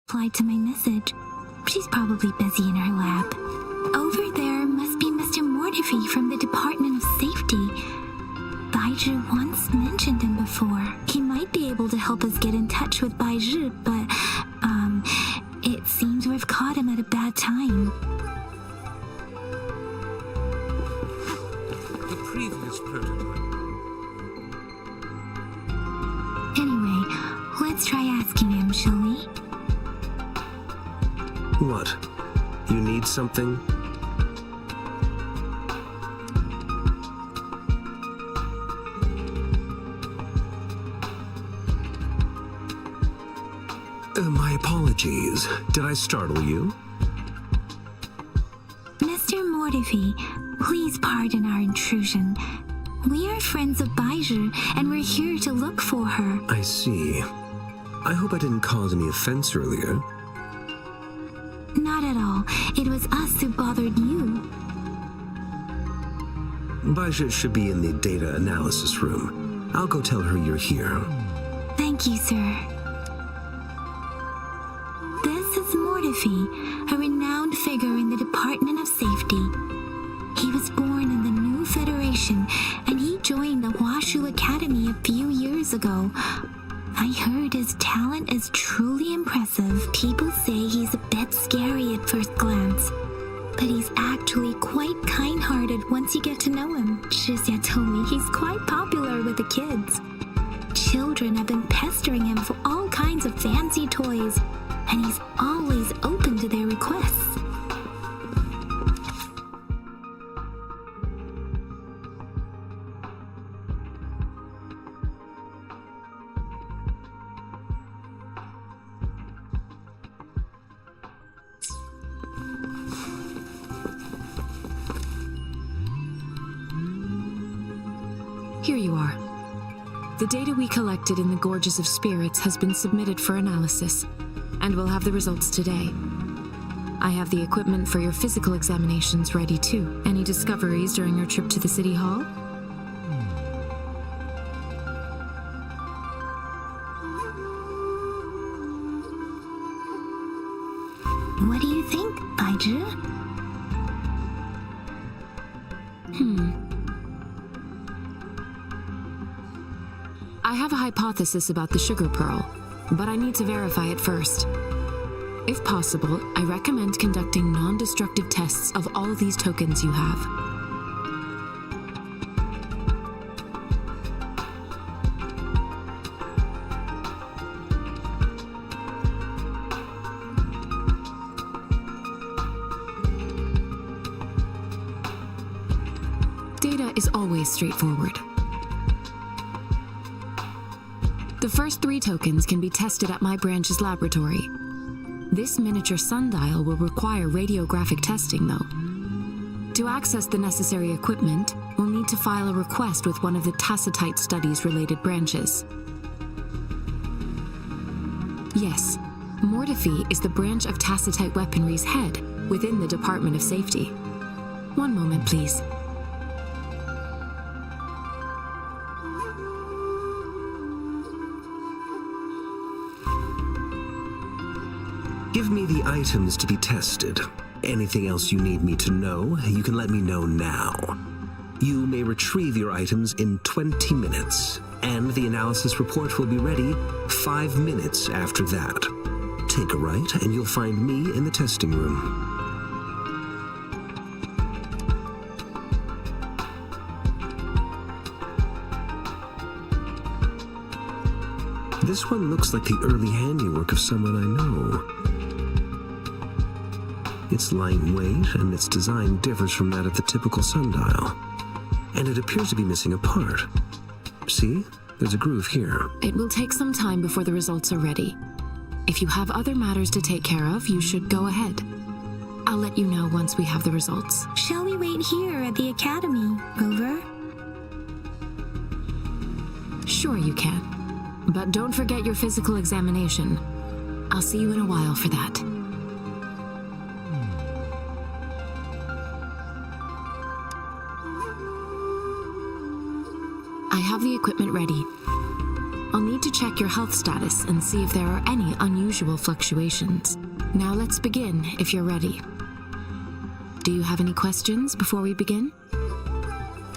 Replied to my message. She's probably busy in her lab. Over there must be Mr. Mortifi from the Department of Safety. Baizhi once mentioned him before. He might be able to help us get in touch with Baizhi, but, it seems we've caught him at a bad time. The previous prototype. Anyway, let's try asking him, shall we? What? You need something? My apologies. Did I startle you? Mr. Mortifi, please pardon our intrusion. We are friends of Baizhi, and we're here to look for her. I see. I hope I didn't cause any offense earlier. Not at all. It was us who bothered you. Baizhi should be in the data analysis room. I'll go tell her you're here. Thank you, sir. This is Mortifi, a renowned figure in the Department of Safety. He was born in the New Federation, and he joined the Washu Academy a few years ago. I heard his talent is truly impressive. People say he's a bit scary at first glance, but he's actually quite kind-hearted once you get to know him. Shizia told me he's quite popular with the kids. Children have been pestering him for all kinds of fancy toys, and he's always open to their requests. Here you are. The data we collected in the Gorges of Spirits has been submitted for analysis, and we'll have the results today. I have the equipment for your physical examinations ready too. Any discoveries during your trip to the City Hall? What do you think, Baiju? I have a hypothesis about the sugar pearl, but I need to verify it first. If possible, I recommend conducting non-destructive tests of all these tokens you have. Data is always straightforward. The first 3 tokens can be tested at my branch's laboratory. This miniature sundial will require radiographic testing, though. To access the necessary equipment, we'll need to file a request with one of the Tacitite Studies-related branches. Yes, Mortefi is the branch of Tacitite Weaponry's head within the Department of Safety. One moment, please. Give me the items to be tested. Anything else you need me to know, you can let me know now. You may retrieve your items in 20 minutes, and the analysis report will be ready 5 minutes after that. Take a right, and you'll find me in the testing room. This one looks like the early handiwork of someone I know. Its lightweight and its design differs from that of the typical sundial. And it appears to be missing a part. See? There's a groove here. It will take some time before the results are ready. If you have other matters to take care of, you should go ahead. I'll let you know once we have the results. Shall we wait here at the academy, Rover? Sure you can. But don't forget your physical examination. I'll see you in a while for that. I have the equipment ready. I'll need to check your health status and see if there are any unusual fluctuations. Now let's begin, if you're ready. Do you have any questions before we begin?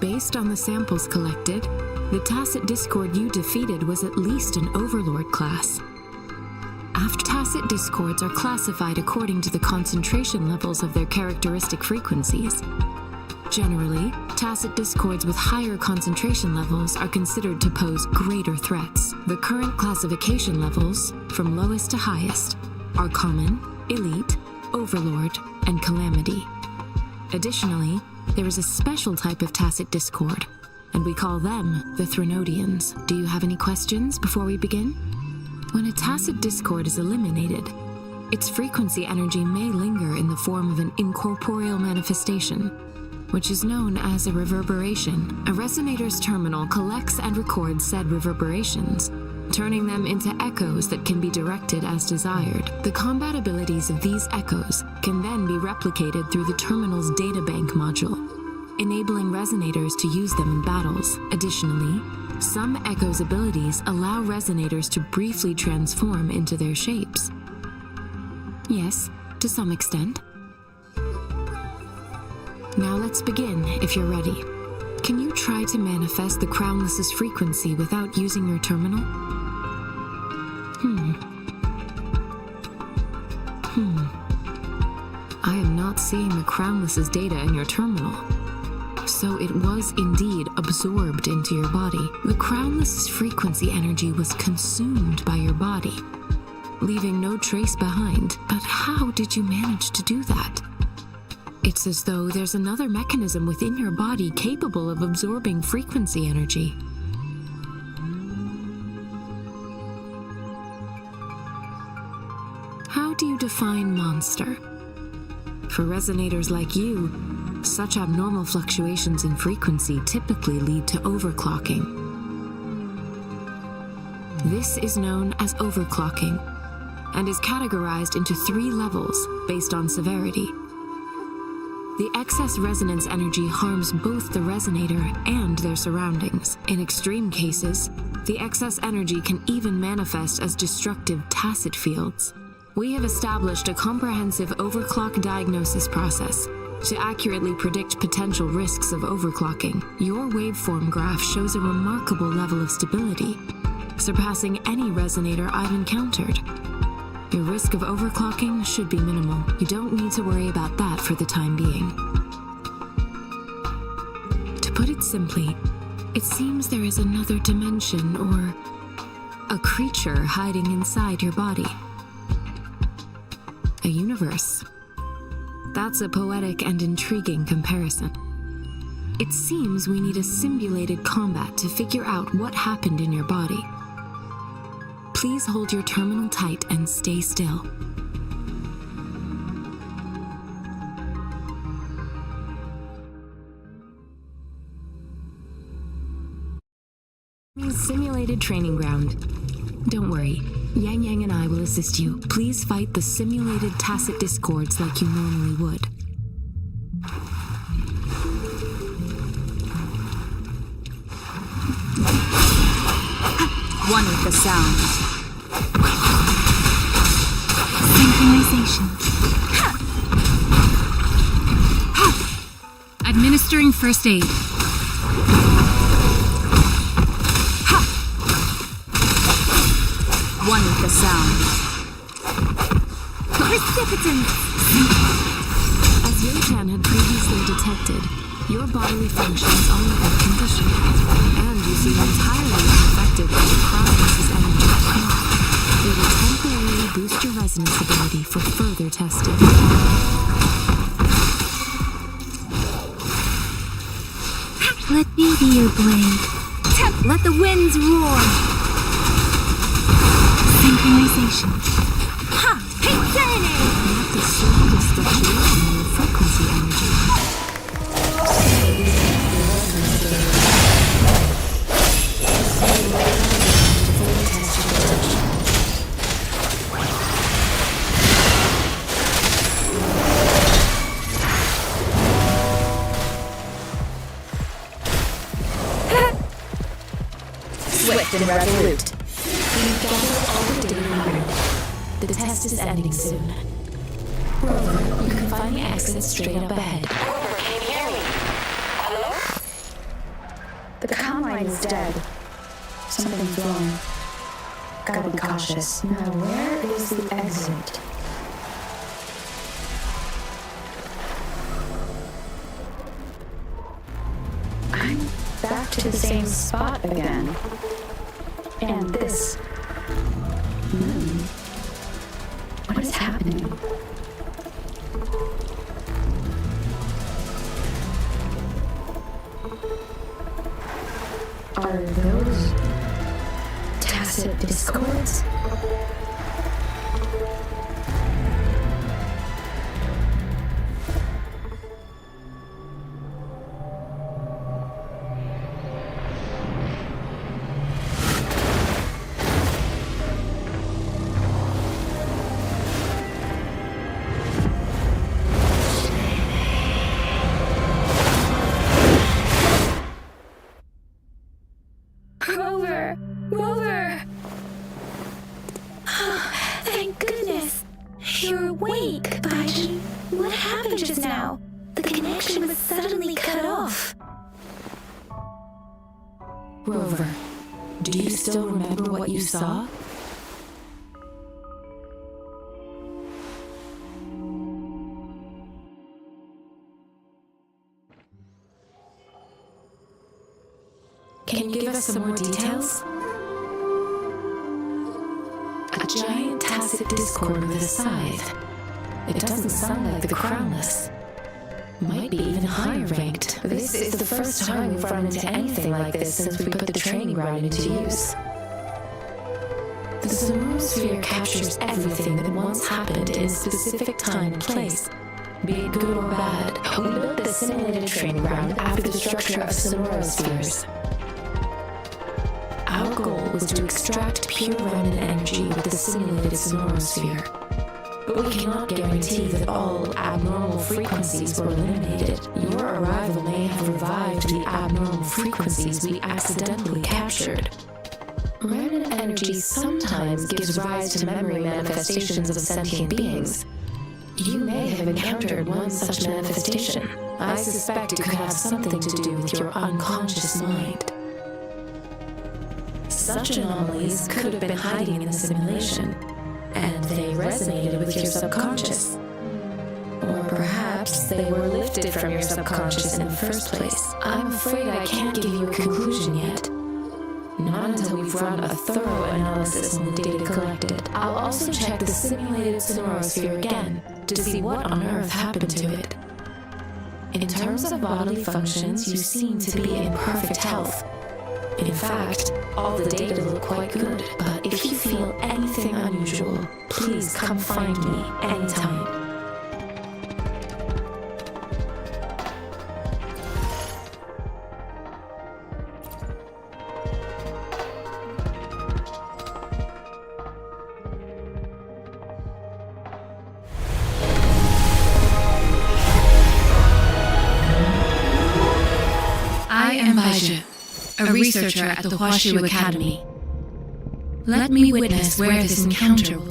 Based on the samples collected, the Tacit Discord you defeated was at least an Overlord class. Tacit Discords are classified according to the concentration levels of their characteristic frequencies. Generally, Tacit Discords with higher concentration levels are considered to pose greater threats. The current classification levels, from lowest to highest, are Common, Elite, Overlord, and Calamity. Additionally, there is a special type of Tacit Discord, and we call them the Threnodians. Do you have any questions before we begin? When a Tacit Discord is eliminated, its frequency energy may linger in the form of an incorporeal manifestation, which is known as a reverberation. A resonator's terminal collects and records said reverberations, turning them into echoes that can be directed as desired. The combat abilities of these echoes can then be replicated through the terminal's databank module, enabling resonators to use them in battles. Additionally, some echoes' abilities allow resonators to briefly transform into their shapes. Yes, to some extent. Now let's begin, if you're ready. Can you try to manifest the Crownless's frequency without using your terminal? I am not seeing the Crownless's data in your terminal. So it was indeed absorbed into your body. The Crownless's frequency energy was consumed by your body, leaving no trace behind. But how did you manage to do that? It's as though there's another mechanism within your body capable of absorbing frequency energy. How do you define monster? For resonators like you, Such abnormal fluctuations in frequency typically lead to overclocking. This is known as overclocking and is categorized into 3 levels based on severity. The excess resonance energy harms both the resonator and their surroundings. In extreme cases, the excess energy can even manifest as destructive tacit fields. We have established a comprehensive overclock diagnosis process to accurately predict potential risks of overclocking. Your waveform graph shows a remarkable level of stability, surpassing any resonator I've encountered. Your risk of overclocking should be minimal. You don't need to worry about that for the time being. To put it simply, it seems there is another dimension or a creature hiding inside your body. A universe. That's a poetic and intriguing comparison. It seems we need a simulated combat to figure out what happened in your body. Please hold your terminal tight and stay still. Simulated training ground. Don't worry, Yang Yang and I will assist you. Please fight the simulated tacit discords like you normally would. One with the sound. Synchronization. Administering first aid. One with the sound. Precipitance. As Yotan had previously detected, your bodily functions are in good condition, and you seem entirely unaffected by the Cross's energy. It will temporarily boost your resonance ability for further testing. Let me be your blade. Let the winds roar. Synchronization. Ha! Hey, Not the slightest fluctuation in your frequency energy. Swift and resolute. We've gathered all the data we need. The test is ending soon. Rover, you can find the exit straight up ahead. Can you hear me? Hello? The comm line is dead. Something's wrong. Gotta be cautious. Now, where is the exit? I'm back to the same spot again. And this moon. What is happening? Are those tacit discords? Rover! Thank goodness! You're awake, Baiji. What happened just now? The connection was suddenly cut off. Rover, do you still remember what you saw? Can you give us some more details? A giant tacit discord with a scythe. It doesn't sound like the Crownless. Might be even higher ranked. This is the first time we've run into anything like this since we put the training ground into use. The Zorosphere captures everything that once happened in a specific time and place, Be it good or bad, we built this simulated training ground after the structure of sonorospheres. Our goal was to extract pure remnant energy with the simulated sonorosphere. But we cannot guarantee that all abnormal frequencies were eliminated. Your arrival may have revived the abnormal frequencies we accidentally captured. Remnant energy sometimes gives rise to memory manifestations of sentient beings. You may have encountered one such manifestation. I suspect it could have something to do with your unconscious mind. Such anomalies could have been hiding in the simulation, and they resonated with your subconscious. Or perhaps they were lifted from your subconscious in the first place. I'm afraid I can't give you a conclusion yet. Not until we've run a thorough analysis on the data collected. I'll also check the simulated sonorosphere again to see what on earth happened to it. In terms of bodily functions, you seem to be in perfect health. In fact, all the data look quite good, but if you feel anything unusual, please come find me anytime. I am Baija, a researcher at the Huashu Academy. Let me witness where this encounter will.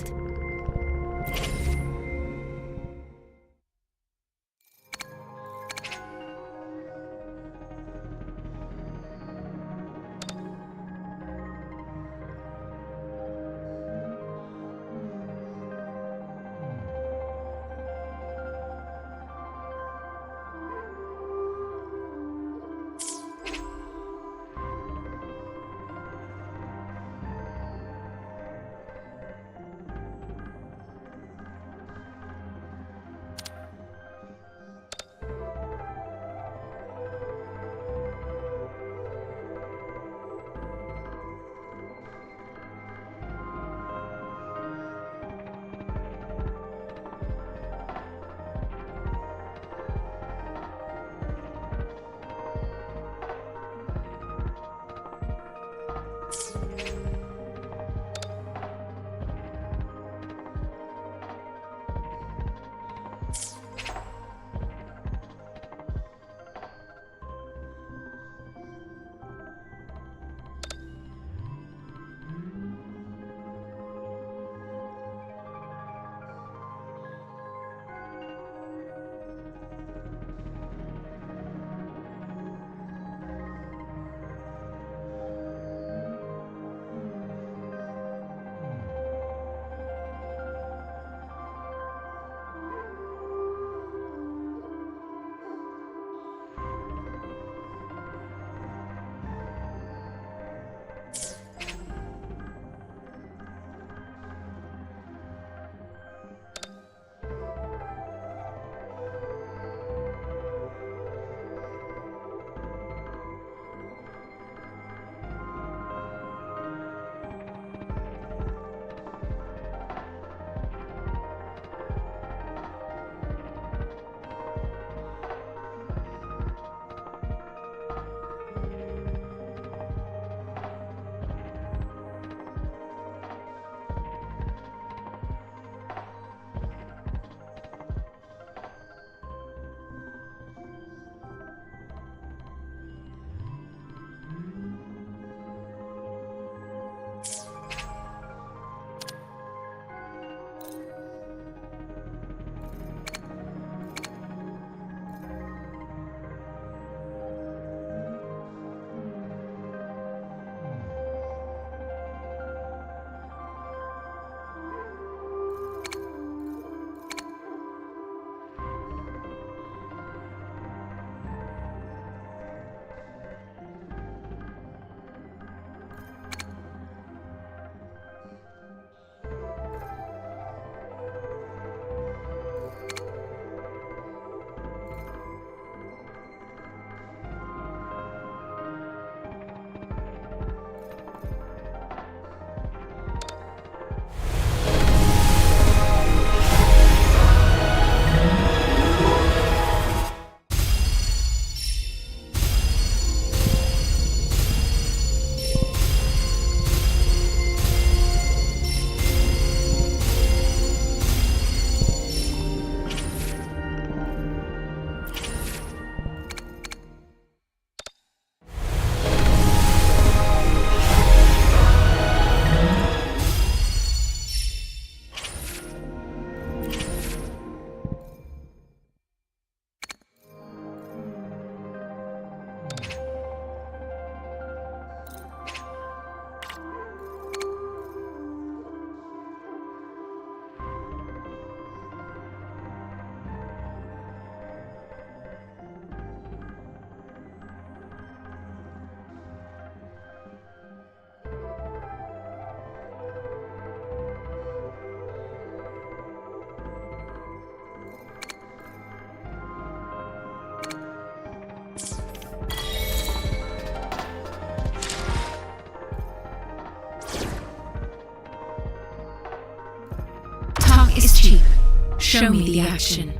Show me the action.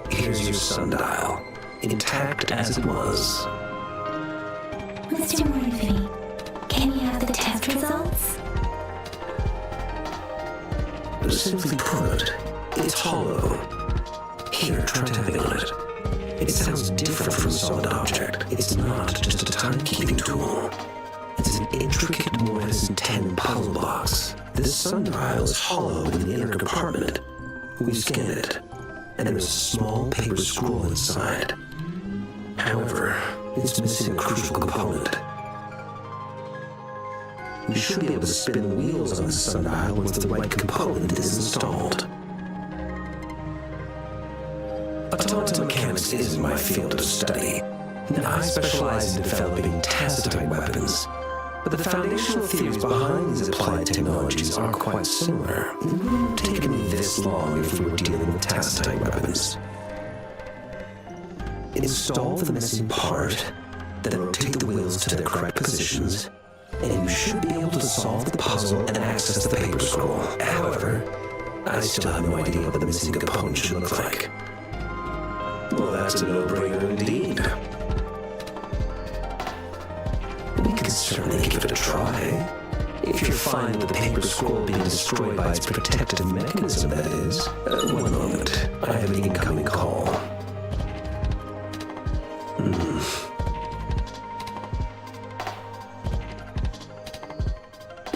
Here's your sundial, intact as it was. Mr. Murphy, can you have the test results? Simply put, it's hollow. Here, try tapping on it. It sounds different from a solid object. It's not just a timekeeping tool. It's an intricate Morse 10 puzzle box. This sundial is hollow in the inner compartment. We scan it, and there's a small paper scroll inside. However, it's missing a crucial component. We should be able to spin the wheels on the sundial once the right component is installed. Automaton mechanics is my field of study. Now, I specialize in developing tacitite weapons, but the foundational theories behind these applied technologies are quite similar. It wouldn't have taken me this long if we were dealing with tacitite weapons. Install the missing part, then rotate the wheels to their correct positions, and you should be able to solve the puzzle and access the paper scroll. However, I still have no idea what the missing component should look like. Well, that's a no-brainer indeed. We can certainly give it a try. If you're fine with the paper scroll being destroyed by its protective mechanism, that is. One moment. I have an incoming call.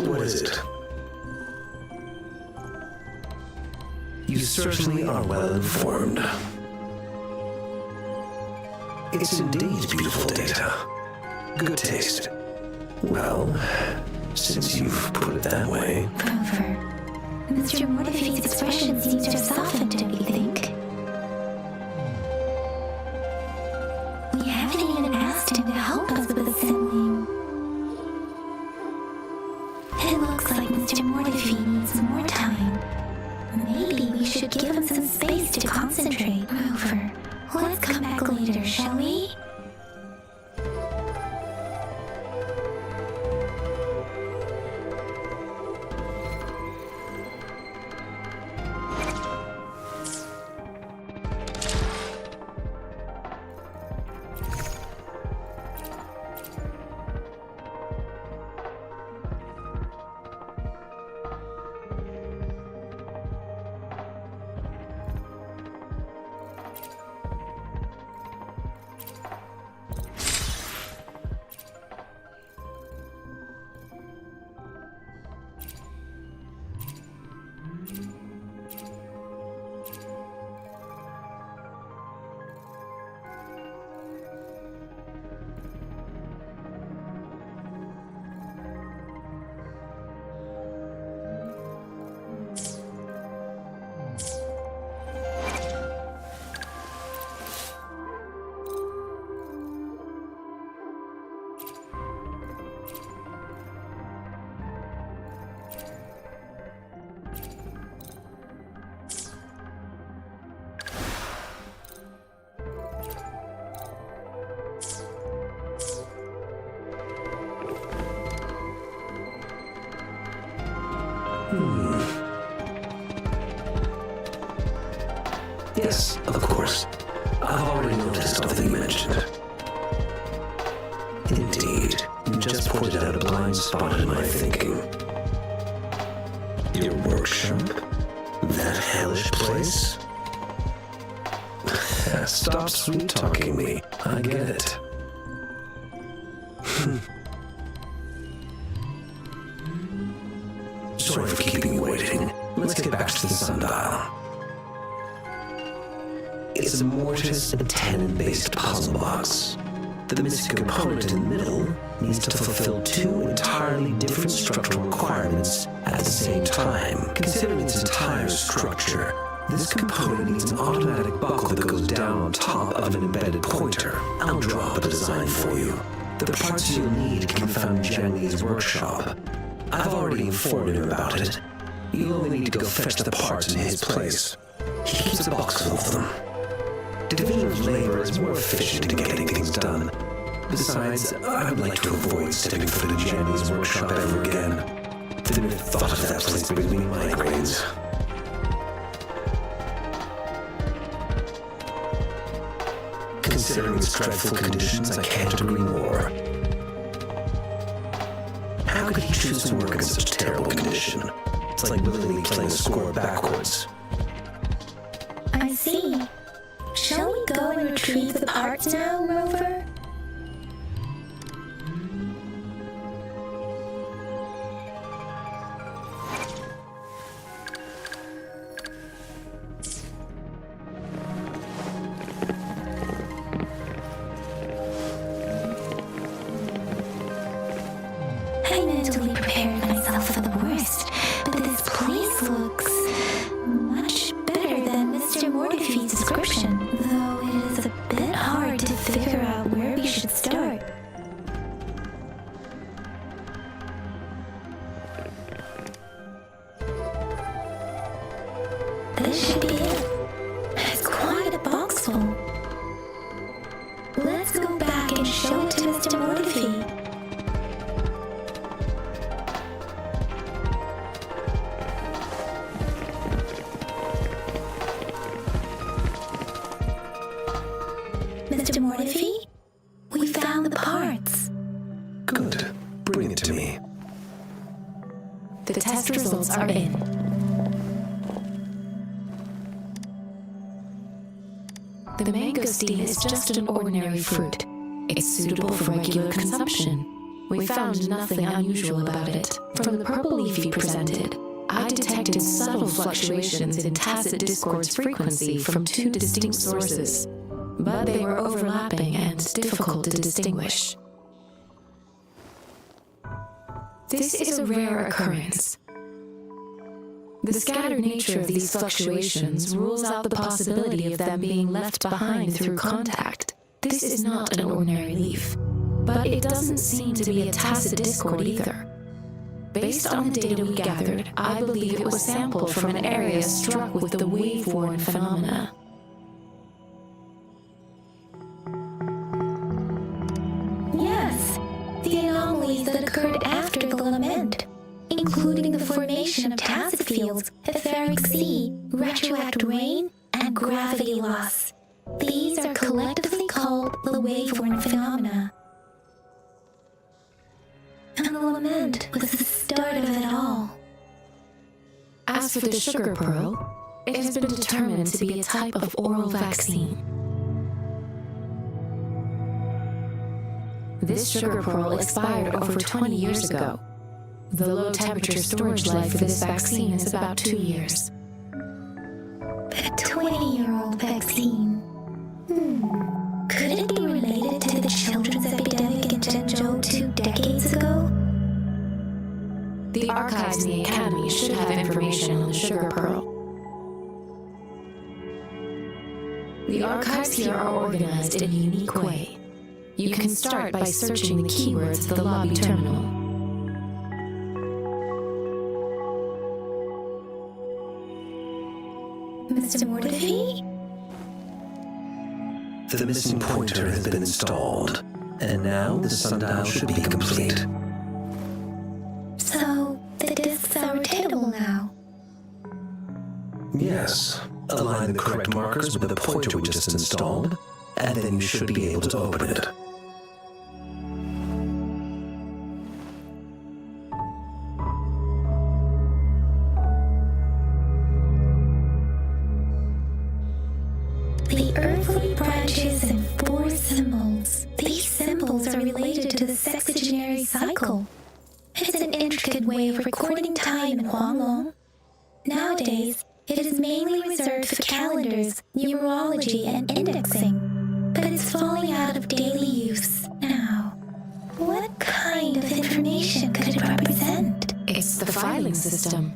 What is it? You certainly are well informed. It's indeed beautiful data. Good taste. Well, since you've put it that way. Rover, Mr. Morphy's expression seems to have softened, don't you think? We haven't even asked him to help us with assembling. It looks like Mr. Morphy needs more time. Maybe we should give him some space to concentrate. Rover, let's come back later, shall we? Yes, of course. I've already noticed all that you mentioned. Indeed, you just pointed out a blind spot in my thinking. Your workshop? That hellish place? Stop sweet-talking me. I get it. Sorry for keeping you waiting. Let's get back to the sundial. It's a mortise and tenon-based puzzle box. The missing component in the middle needs to fulfill two entirely different structural requirements at the same time. Considering its entire structure, this component needs an automatic buckle that goes down on top of an embedded pointer. I'll draw up a design for you. The parts you'll need can be found in Jiang Li's workshop. I've already informed him about it. You'll only need to go fetch the parts in his place. He keeps a box full of them. Division of labor is more efficient in getting things done. Besides, I would like to avoid stepping foot in Jiang Li's workshop ever again. The mere thought of that place brings me migraines. Considering its dreadful conditions, I can't agree more. How could he choose to work in such terrible condition? It's like willingly playing a score backwards. I see. Shall we go and retrieve the parts now, Rover? I mentally prepared myself for the worst, but this place looks much better than Mr. Mortifee's description, though it is a bit hard to figure out where we should start. This should be it. It's quite a box full. Let's go back and show it to Mr. Mortifee. Mr. Mortifee, we found the parts. Good. Bring it to me. The test results are in. The mangosteen is just an ordinary fruit. It's suitable for regular consumption. We found nothing unusual about it. From the purple leaf you presented, I detected subtle fluctuations in tacit discord's frequency from two distinct sources, but they were overlapping and difficult to distinguish. This is a rare occurrence. The scattered nature of these fluctuations rules out the possibility of them being left behind through contact. This is not an ordinary leaf, but it doesn't seem to be a tacit discord either. Based on the data we gathered, I believe it was sampled from an area struck with the wave-worn phenomena. Yes, the anomalies that occurred after the lament, including the formation of tacit fields, etheric sea, retroact rain, and gravity loss. These are collectively called the wave-worn phenomena. And the lament was the start of it all. As for the sugar pearl, it has been determined to be a type of oral vaccine. This sugar pearl expired over 20 years ago. The low-temperature storage life for this vaccine is about 2 years. A 20-year-old vaccine. Could it be related to the children's epidemic in Zhengzhou 2 decades ago? The archives in the Academy should have information on the sugar pearl. The archives here are organized in a unique way. You can start by searching the keywords of the lobby terminal. Mr. Mortifee? The missing pointer has been installed, and now the sundial should be complete. So, the discs are rotatable now. Yes. Align the correct markers with the pointer we just installed, and then you should be able to open it. The earthly branches and 4 symbols. These symbols are related to the sexagenary cycle. It's an intricate way of recording time in Huanglong. Nowadays, it is mainly reserved for calendars, numerology, and indexing, but it's falling out of daily use now. What kind of information could it represent? It's the filing system.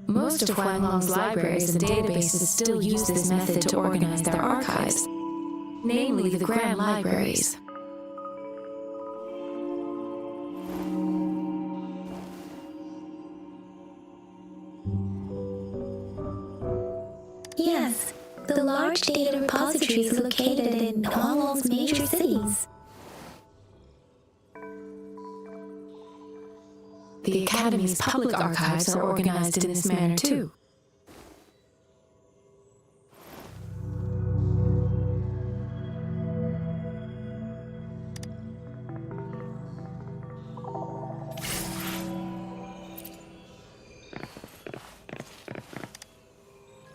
Most of Huanglong's libraries and databases still use this method to organize their archives, namely the Grand Libraries. Yes, the large data repositories located in Huanglong's major cities. The Academy's public archives are organized in this manner too.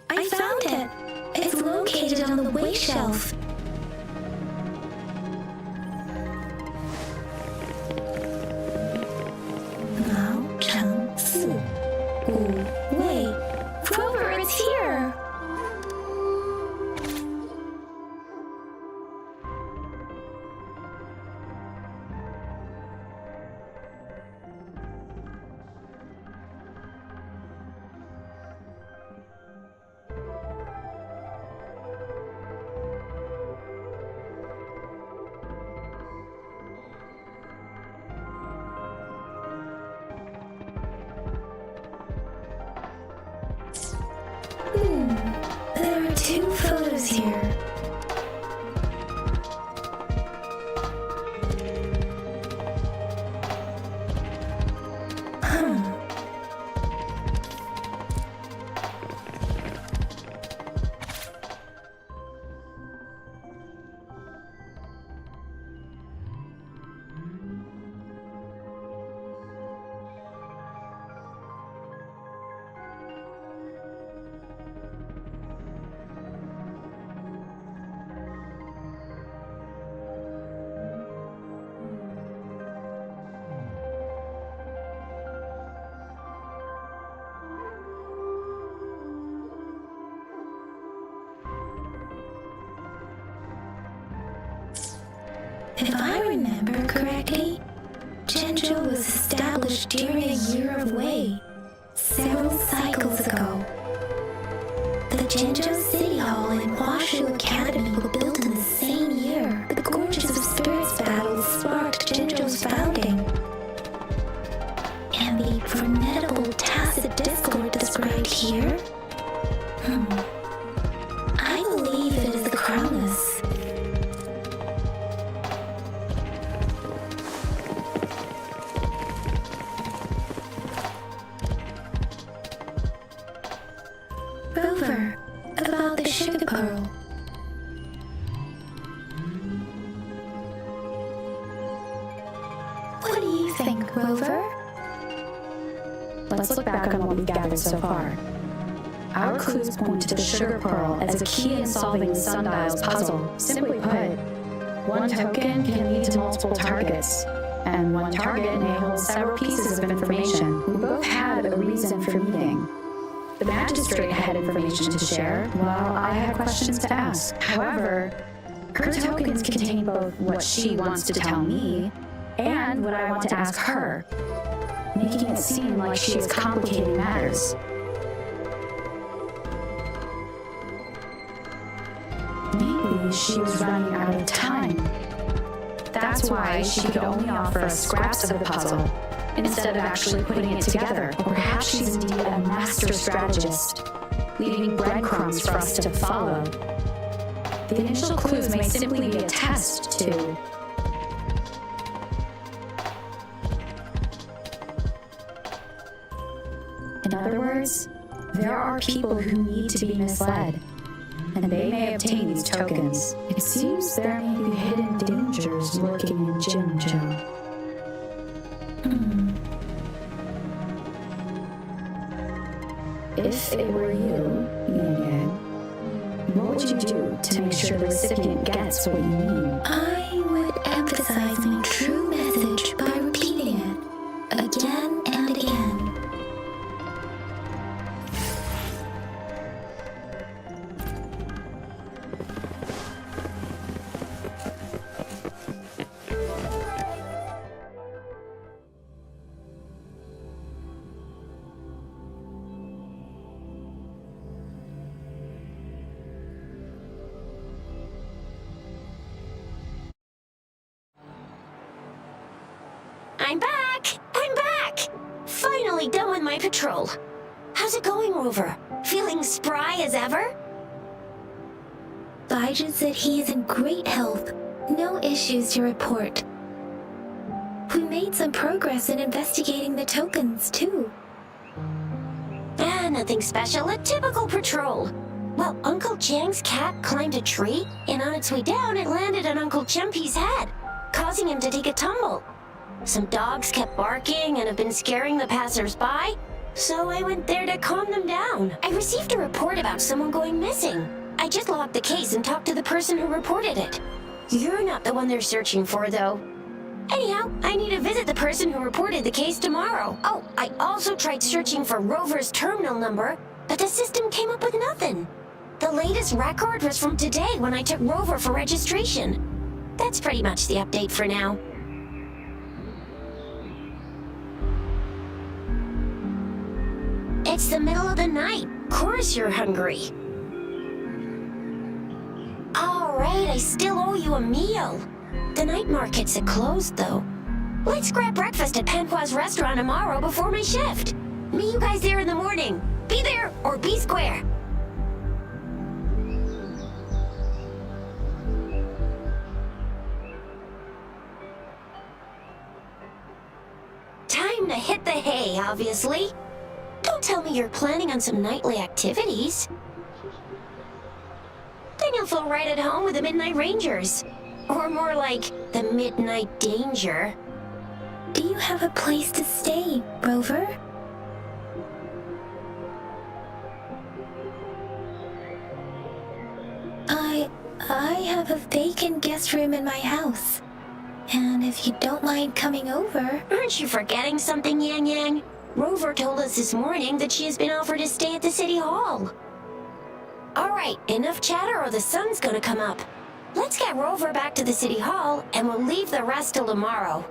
I found it! It's located on the way shelf. Wait, Rover, it's here! There are 2 photos here. If I remember correctly, Zhenzhou was established during a year of Wei, several cycles ago. The Zhenzhou City Hall and Huashu Academy were built in the same year. The Gorges of Spirits battles sparked Zhenzhou's founding. And the formidable tacit discord described here? I believe it is the Crownless. Rover, about the sugar pearl. What do you think, Rover? Let's look back on what we've gathered so far. Our clues point to the sugar pearl as a key in solving the sundial's puzzle. Simply put, one token can lead to multiple targets, and one target may hold several pieces of information. We both had a reason for meeting. The magistrate had information to share, while I had questions to ask. However, her tokens contain both what she wants to tell me and what I want to ask her, making it seem like she is complicating matters. Maybe she was running out of time. That's why she could only offer us scraps of the puzzle, instead of actually putting it together. Or perhaps she's indeed a master strategist, leaving breadcrumbs for us to follow. The initial clues may simply be a test to... In other words, There are people who need to be misled, and they may obtain these tokens. It seems there may be hidden dangers lurking in Jinzhou. If it were you, Yang Yang, what would you do to make sure the recipient gets what you need? I would emphasize my true message by repeating it again and again. I'm back! I'm back! Finally done with my patrol. How's it going, Rover? Feeling spry as ever? Baizhi said he is in great health. No issues to report. We made some progress in investigating the tokens, too. Nothing special. A typical patrol. Well, Uncle Chang's cat climbed a tree, and on its way down, it landed on Uncle Chumpi's head, causing him to take a tumble. Some dogs kept barking and have been scaring the passers-by, so I went there to calm them down. I received a report about someone going missing. I just logged the case and talked to the person who reported it. You're not the one they're searching for, though. Anyhow, I need to visit the person who reported the case tomorrow. Oh, I also tried searching for Rover's terminal number, but the system came up with nothing. The latest record was from today when I took Rover for registration. That's pretty much the update for now. It's the middle of the night. Of course you're hungry. All right, I still owe you a meal. The night market's closed, though. Let's grab breakfast at Panhua's restaurant tomorrow before my shift. Meet you guys there in the morning. Be there or be square. Time to hit the hay, obviously. Don't tell me you're planning on some nightly activities. Then you'll feel right at home with the Midnight Rangers. Or more like, the Midnight Danger. Do you have a place to stay, Rover? I have a vacant guest room in my house. And if you don't mind coming over... Aren't you forgetting something, Yang Yang? Rover told us this morning that she has been offered to stay at the City Hall. Alright, enough chatter or the sun's gonna come up. Let's get Rover back to the City Hall, and we'll leave the rest till tomorrow.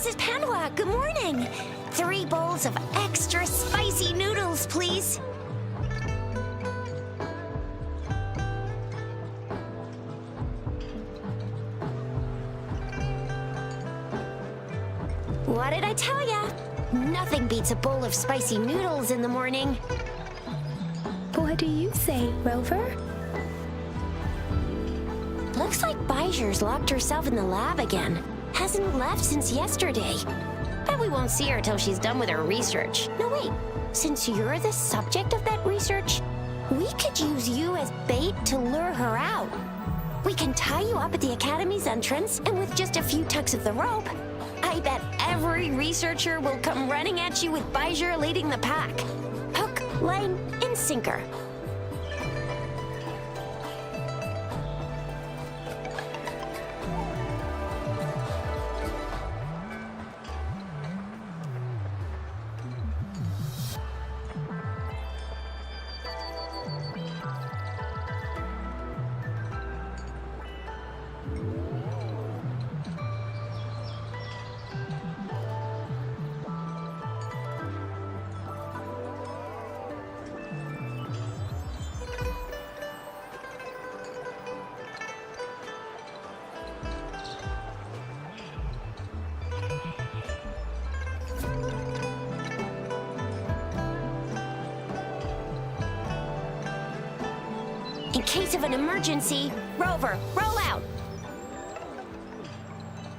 Mrs. Panhua, good morning. 3 bowls of extra spicy noodles, please. What did I tell ya? Nothing beats a bowl of spicy noodles in the morning. What do you say, Rover? Looks like Bijur's locked herself in the lab again. Hasn't left since yesterday. Bet we won't see her till she's done with her research. No, wait. Since you're the subject of that research, we could use you as bait to lure her out. We can tie you up at the Academy's entrance, and with just a few tugs of the rope, I bet every researcher will come running at you with Bijur leading the pack. Hook, line, and sinker. In case of an emergency, Rover, roll out!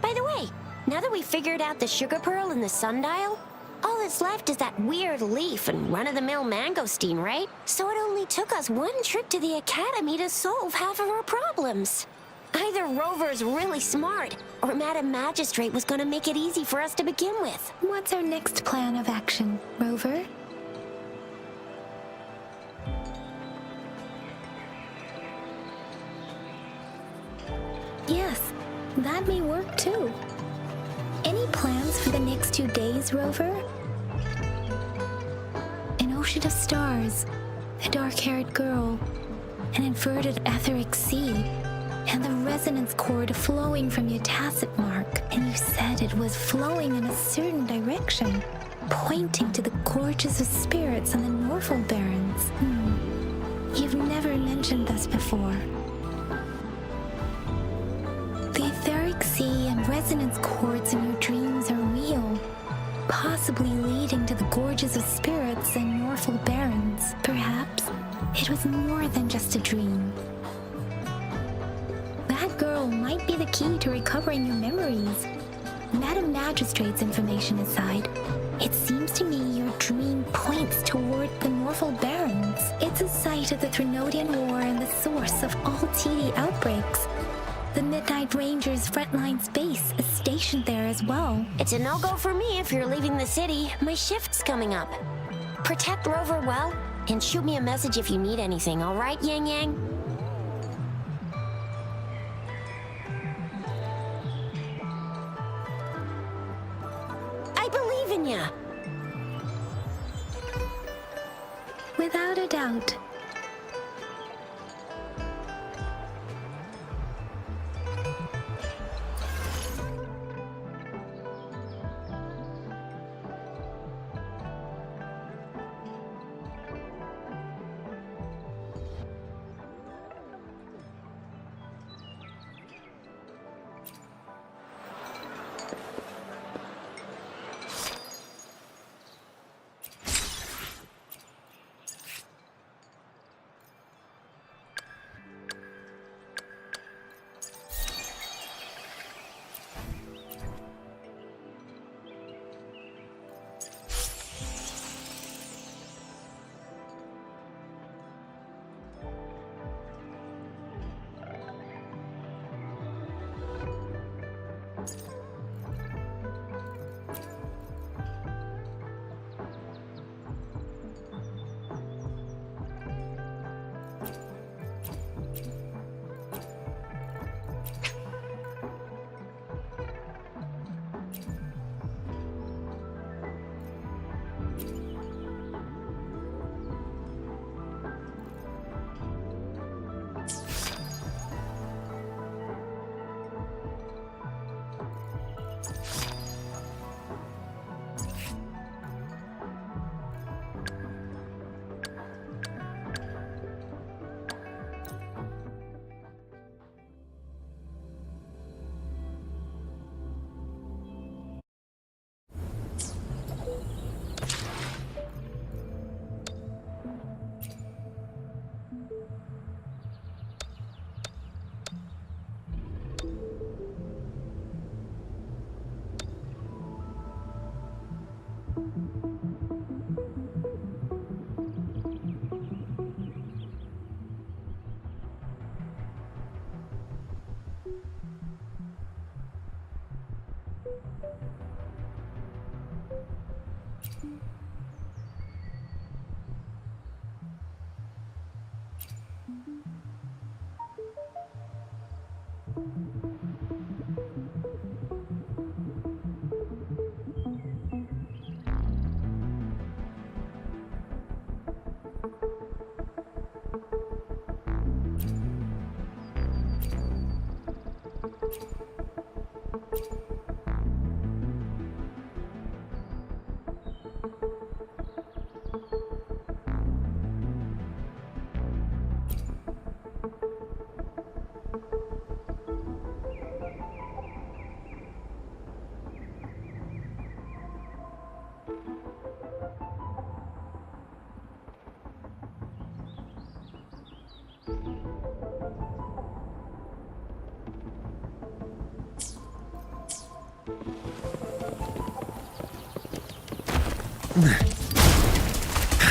By the way, now that we've figured out the sugar pearl and the sundial, all that's left is that weird leaf and run-of-the-mill mangosteen, right? So it only took us 1 trip to the Academy to solve half of our problems. Either Rover's really smart, or Madam Magistrate was gonna make it easy for us to begin with. What's our next plan of action, Rover? Yes, that may work too. Any plans for the next 2 days, Rover? An ocean of stars, a dark-haired girl, an inverted etheric sea, and the resonance cord flowing from your tacit mark. And you said it was flowing in a certain direction, pointing to the gorges of spirits on the Norfolk Barrens. You've never mentioned this before. The etheric sea and resonance cords in your dreams are real, possibly leading to the gorges of spirits and Norfolk Barrens. Perhaps it was more than just a dream. That girl might be the key to recovering your memories. Madam Magistrate's information aside, it seems to me your dream points toward the Norfolk Barrens. It's a site of the Trinodian War and the source of all TD outbreaks. The Midnight Ranger's frontline base is stationed there as well. It's a no-go for me if you're leaving the city. My shift's coming up. Protect Rover well, and shoot me a message if you need anything, all right, Yang Yang? I believe in ya! Without a doubt.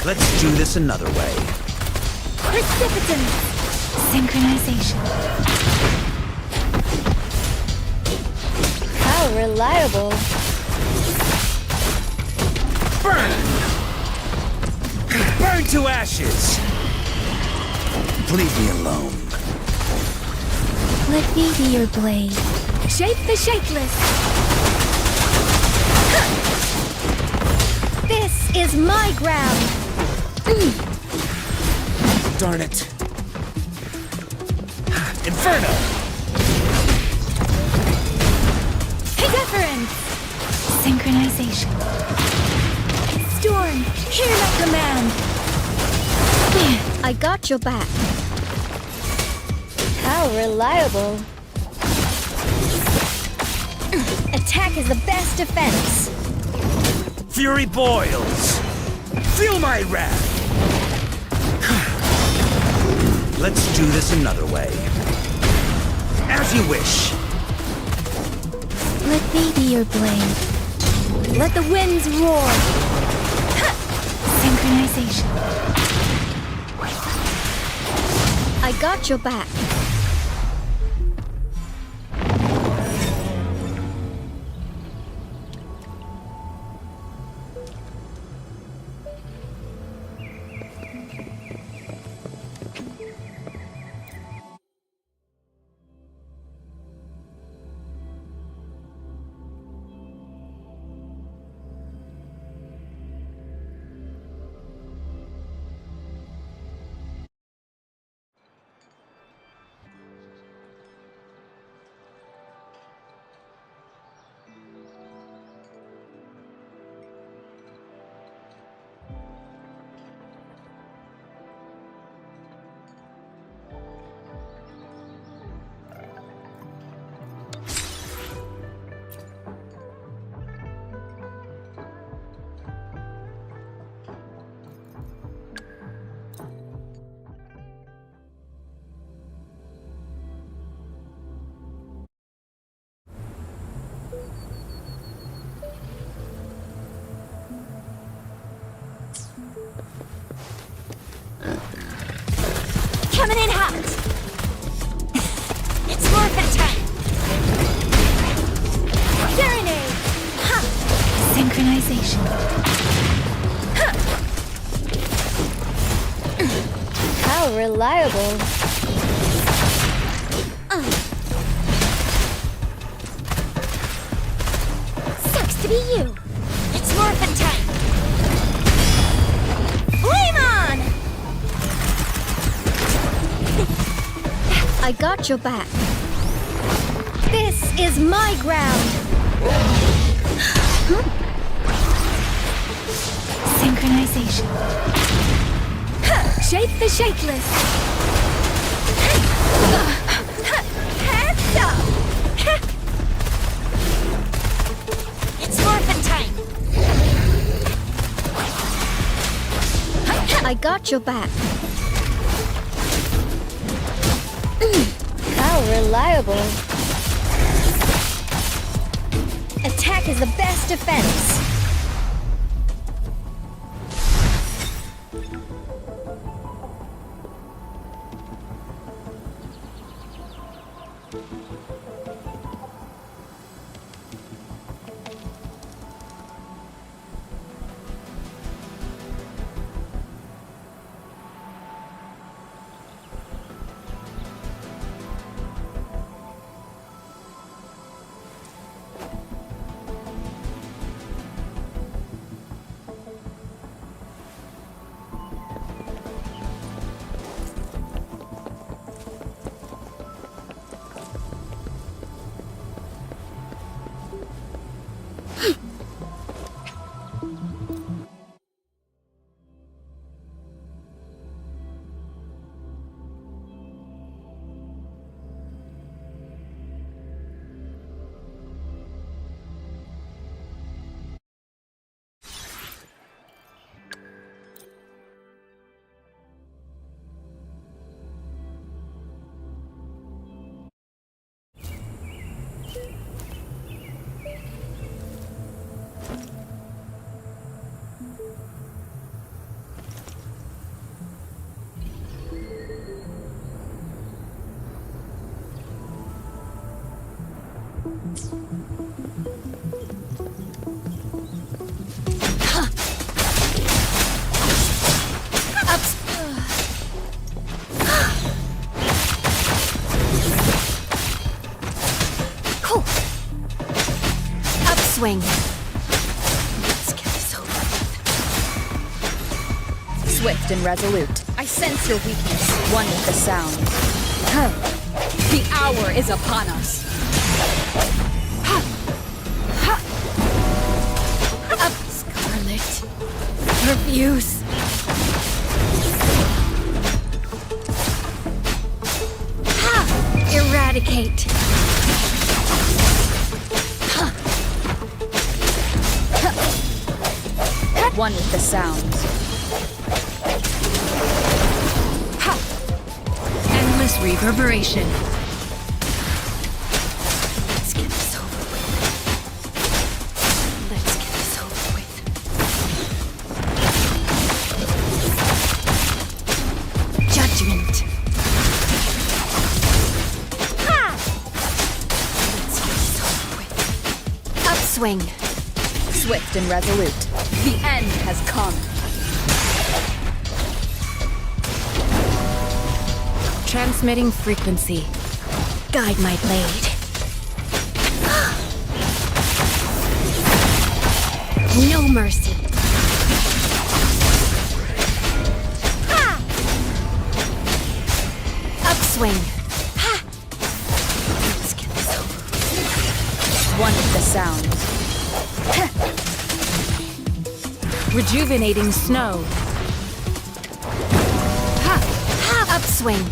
Let's do this another way. Precipitance! Synchronization. How reliable. Burn! Burn to ashes! Leave me alone. Let me be your blade. Shape the shapeless! This is my ground! Darn it. Inferno! Deference! Synchronization. Storm, hear my command! I got your back. How reliable. Attack is the best defense. Fury boils! Feel my wrath! Let's do this another way. As you wish. Let me be your blade. Let the winds roar. Synchronization. I got your back. Coming in hot! It's morphin' time! Serenade! Ha! Synchronization. Ha! How reliable. Sucks to be you! It's morphin' time! Flame on! I got your back. This is my ground. Synchronization. Shape the shapeless. Hands up. It's morphin' time. I got your back. How reliable. Attack is the best defense. Upswing. Let's get this over with. Swift and resolute. I sense your weakness. One with the sound. The hour is upon us. Up, Scarlet. Refuse. Eradicate. One with the sound. Endless reverberation. Let's get this over with. Let's get this over with. Judgment. Let's get this over with. Upswing. Swift and resolute. The end has come. Transmitting frequency. Guide my blade. No mercy. Upswing. Let's get this over with. One with the sound. Rejuvenating snow. Upswing.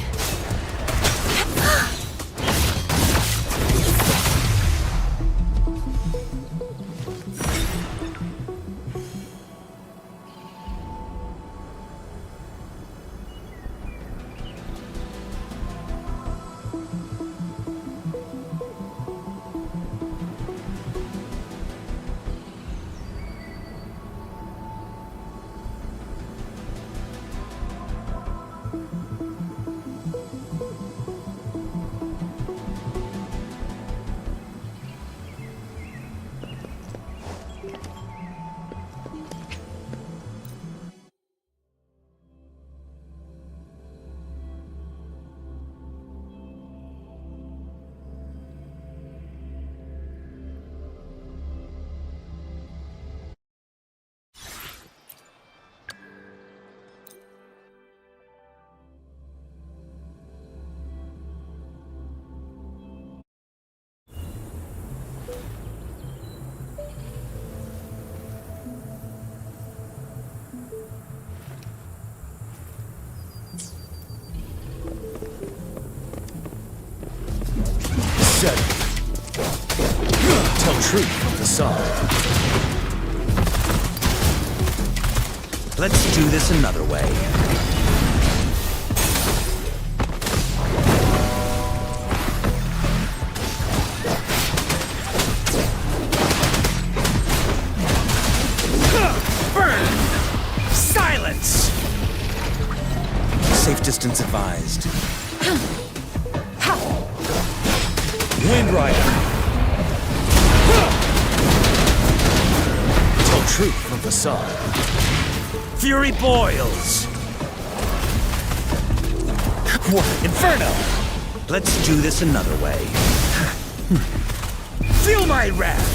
Set it. Tell truth from the side. Let's do this another way. Burn! Silence! Safe distance advised. Wind Rider! Tell truth from facade. Fury boils! Inferno! Let's do this another way. Feel my wrath!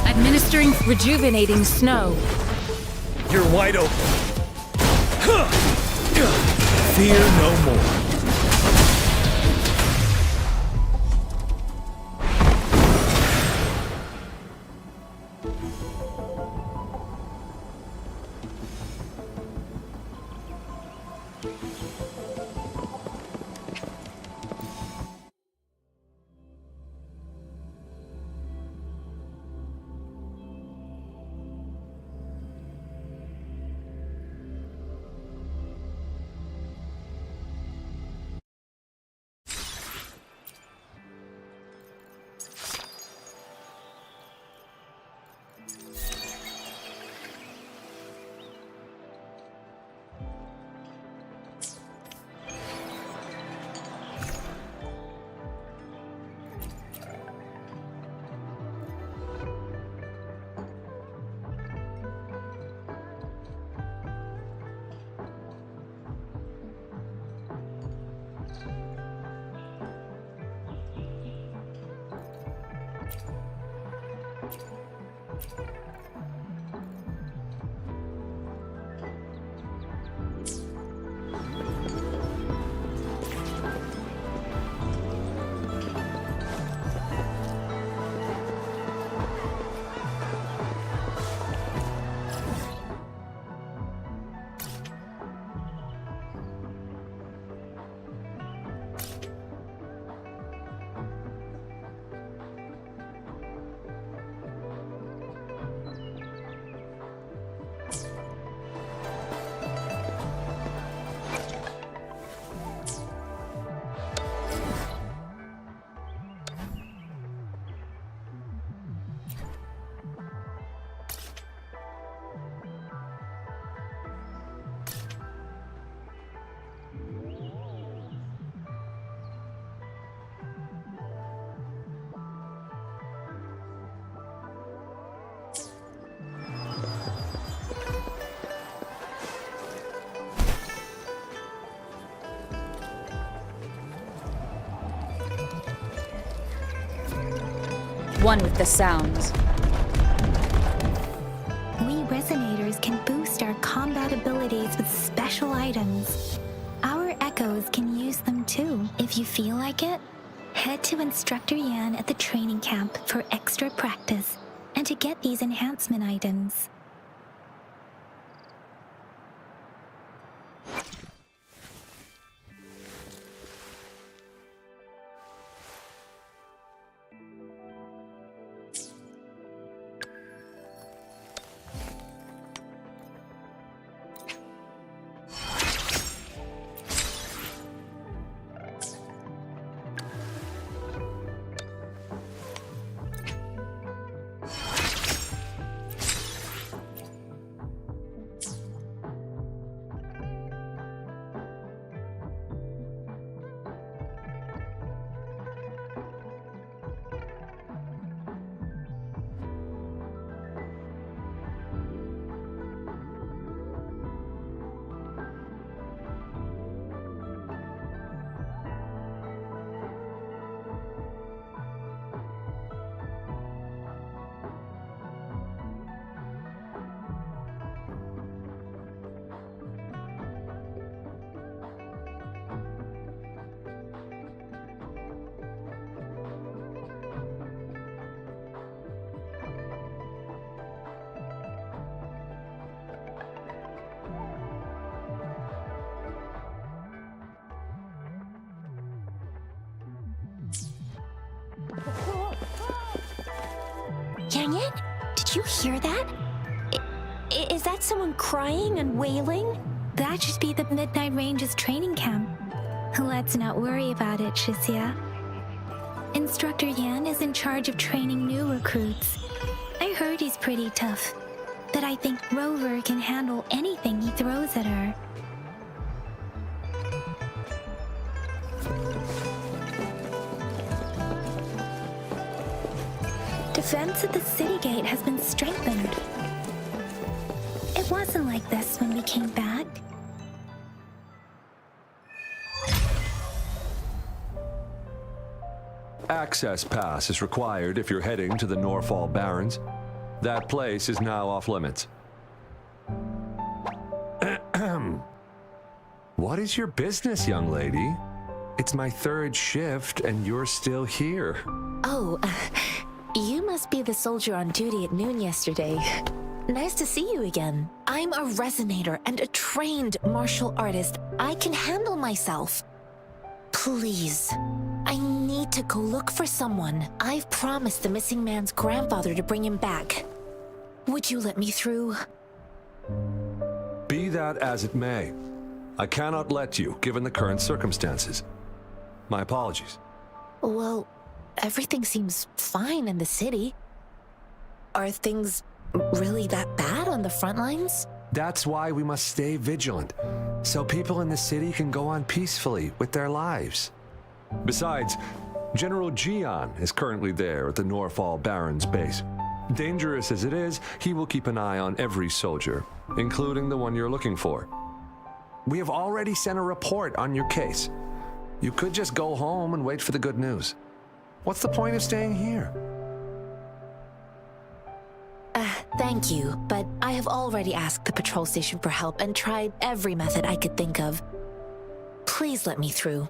Administering rejuvenating snow. You're wide open. Fear no more. one with the sounds. We resonators can boost our combat abilities with special items. Our echoes can use them too. If you feel like it, head to Instructor Yan at the training camp for extra practice and to get these enhancement items. Yang Yang, did you hear that? Is that someone crying and wailing? That should be the Midnight Ranges training camp. Let's not worry about it, Shixia. Instructor Yan is in charge of training new recruits. I heard he's pretty tough, but I think Rover can handle anything he throws at her. Defense at the city gate has been strengthened. It wasn't like this when we came back. Access pass is required if you're heading to the Norfall Barrens. That place is now off limits. What is your business, young lady? It's my third shift and you're still here. Oh, you must be the soldier on duty at noon yesterday. Nice to see you again. I'm a resonator and a trained martial artist. I can handle myself. Please, I need to go look for someone. I've promised the missing man's grandfather to bring him back. Would you let me through? Be that as it may, I cannot let you, given the current circumstances. My apologies. Well, everything seems fine in the city. Are things really that bad on the front lines? That's why we must stay vigilant, so people in the city can go on peacefully with their lives. Besides, General Jian is currently there at the Norfall Barrens base. Dangerous as it is, he will keep an eye on every soldier, including the one you're looking for. We have already sent a report on your case. You could just go home and wait for the good news. What's the point of staying here? Thank you, but I have already asked the patrol station for help and tried every method I could think of. Please let me through.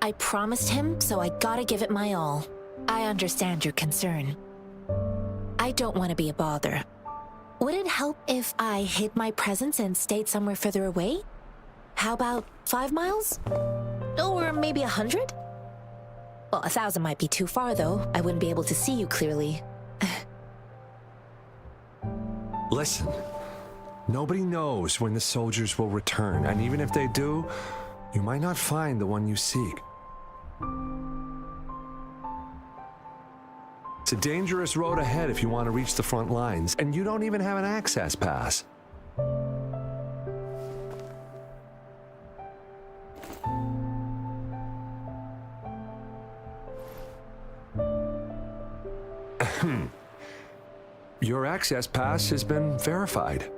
I promised him, so I gotta give it my all. I understand your concern. I don't want to be a bother. Would it help if I hid my presence and stayed somewhere further away? How about 5 miles? Or maybe 100? Well, 1,000 might be too far, though. I wouldn't be able to see you clearly. Listen, nobody knows when the soldiers will return, and even if they do, you might not find the one you seek. It's a dangerous road ahead if you want to reach the front lines, and you don't even have an access pass. Your access pass has been verified.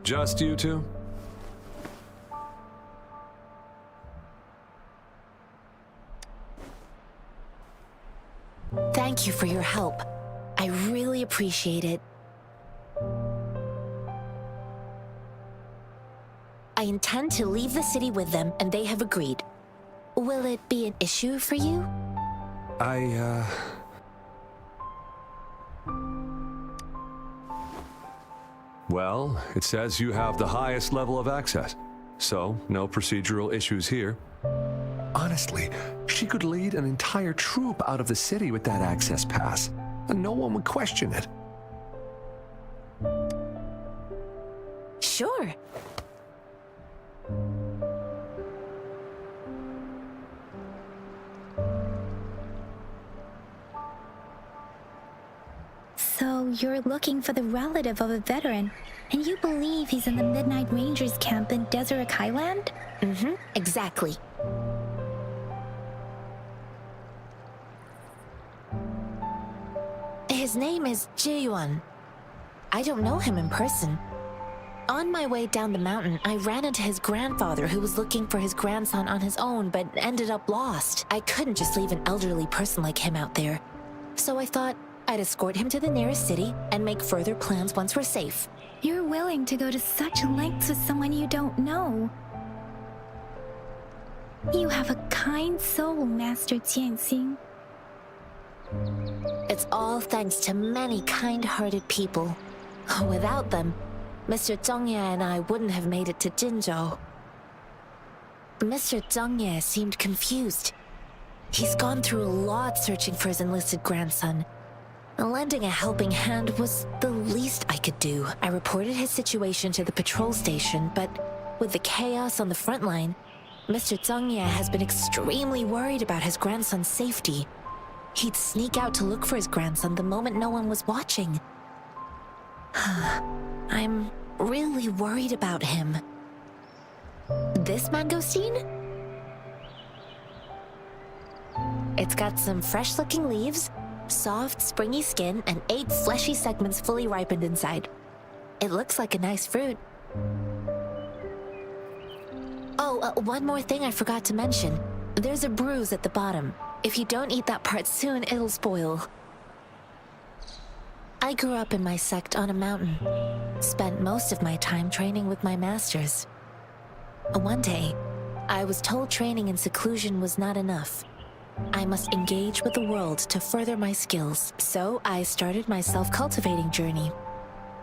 Just you two? thank you for your help. I really appreciate it. I intend to leave the city with them, and they have agreed. Will it be an issue for you? Well, it says you have the highest level of access, so no procedural issues here. Honestly, she could lead an entire troop out of the city with that access pass, and no one would question it. Sure. So you're looking for the relative of a veteran, and you believe he's in the Midnight Rangers camp in Deseret Highland? Mm-hmm, exactly. His name is Ji-yuan. I don't know him in person. On my way down the mountain, I ran into his grandfather who was looking for his grandson on his own but ended up lost. I couldn't just leave an elderly person like him out there. So I thought I'd escort him to the nearest city and make further plans once we're safe. You're willing to go to such lengths with someone you don't know. You have a kind soul, Master Jianxing. It's all thanks to many kind-hearted people. Without them, Mr. Zhang Ye and I wouldn't have made it to Jinzhou. Mr. Zhang Ye seemed confused. He's gone through a lot searching for his enlisted grandson. Lending a helping hand was the least I could do. I reported his situation to the patrol station, but with the chaos on the front line, Mr. Zhang Ye has been extremely worried about his grandson's safety. He'd sneak out to look for his grandson the moment no one was watching. I'm really worried about him. This mangosteen? It's got some fresh-looking leaves, soft, springy skin, and 8 fleshy segments fully ripened inside. It looks like a nice fruit. Oh, one more thing I forgot to mention. There's a bruise at the bottom. If you don't eat that part soon, it'll spoil. I grew up in my sect on a mountain. Spent most of my time training with my masters. One day, I was told training in seclusion was not enough. I must engage with the world to further my skills, so I started my self-cultivating journey.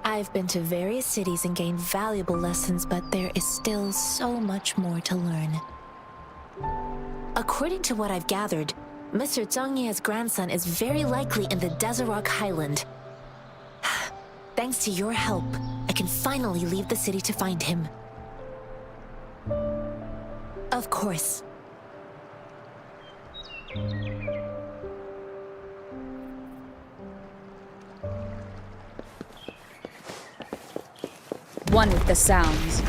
I've been to various cities and gained valuable lessons, but there is still so much more to learn. According to what I've gathered, Mr. Zhang Ye's grandson is very likely in the Deseret Highland. Thanks to your help, I can finally leave the city to find him. Of course. One with the sounds.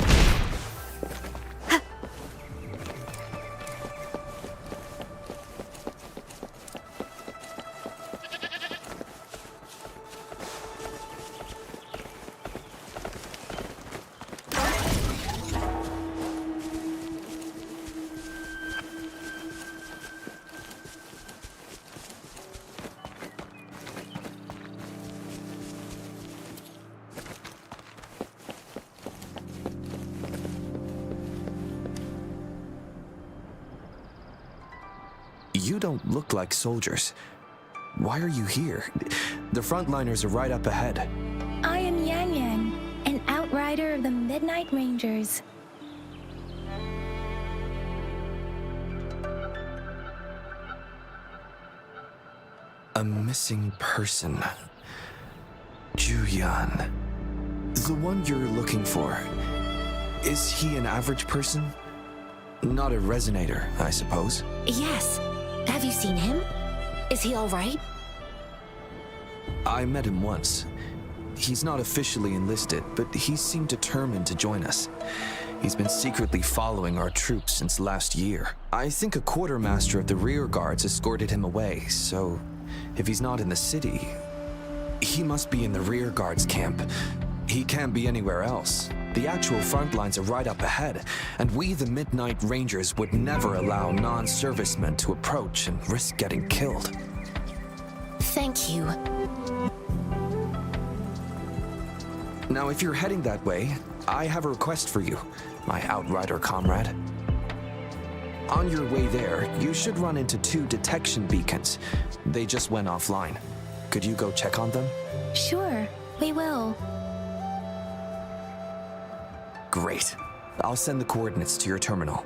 You don't look like soldiers. Why are you here? The frontliners are right up ahead. I am Yang Yang, an outrider of the Midnight Rangers. A missing person. Juyan. The one you're looking for. Is he an average person? Not a resonator, I suppose. Yes. Have you seen him? Is he all right? I met him once. He's not officially enlisted, but he seemed determined to join us. He's been secretly following our troops since last year. I think a quartermaster of the rear guards escorted him away, so if he's not in the city, he must be in the rear guards camp. He can't be anywhere else. The actual front lines are right up ahead, and we, the Midnight Rangers, would never allow non-servicemen to approach and risk getting killed. Thank you. Now, if you're heading that way, I have a request for you, my outrider comrade. On your way there, you should run into 2 detection beacons. They just went offline. Could you go check on them? Sure, we will. Great. I'll send the coordinates to your terminal.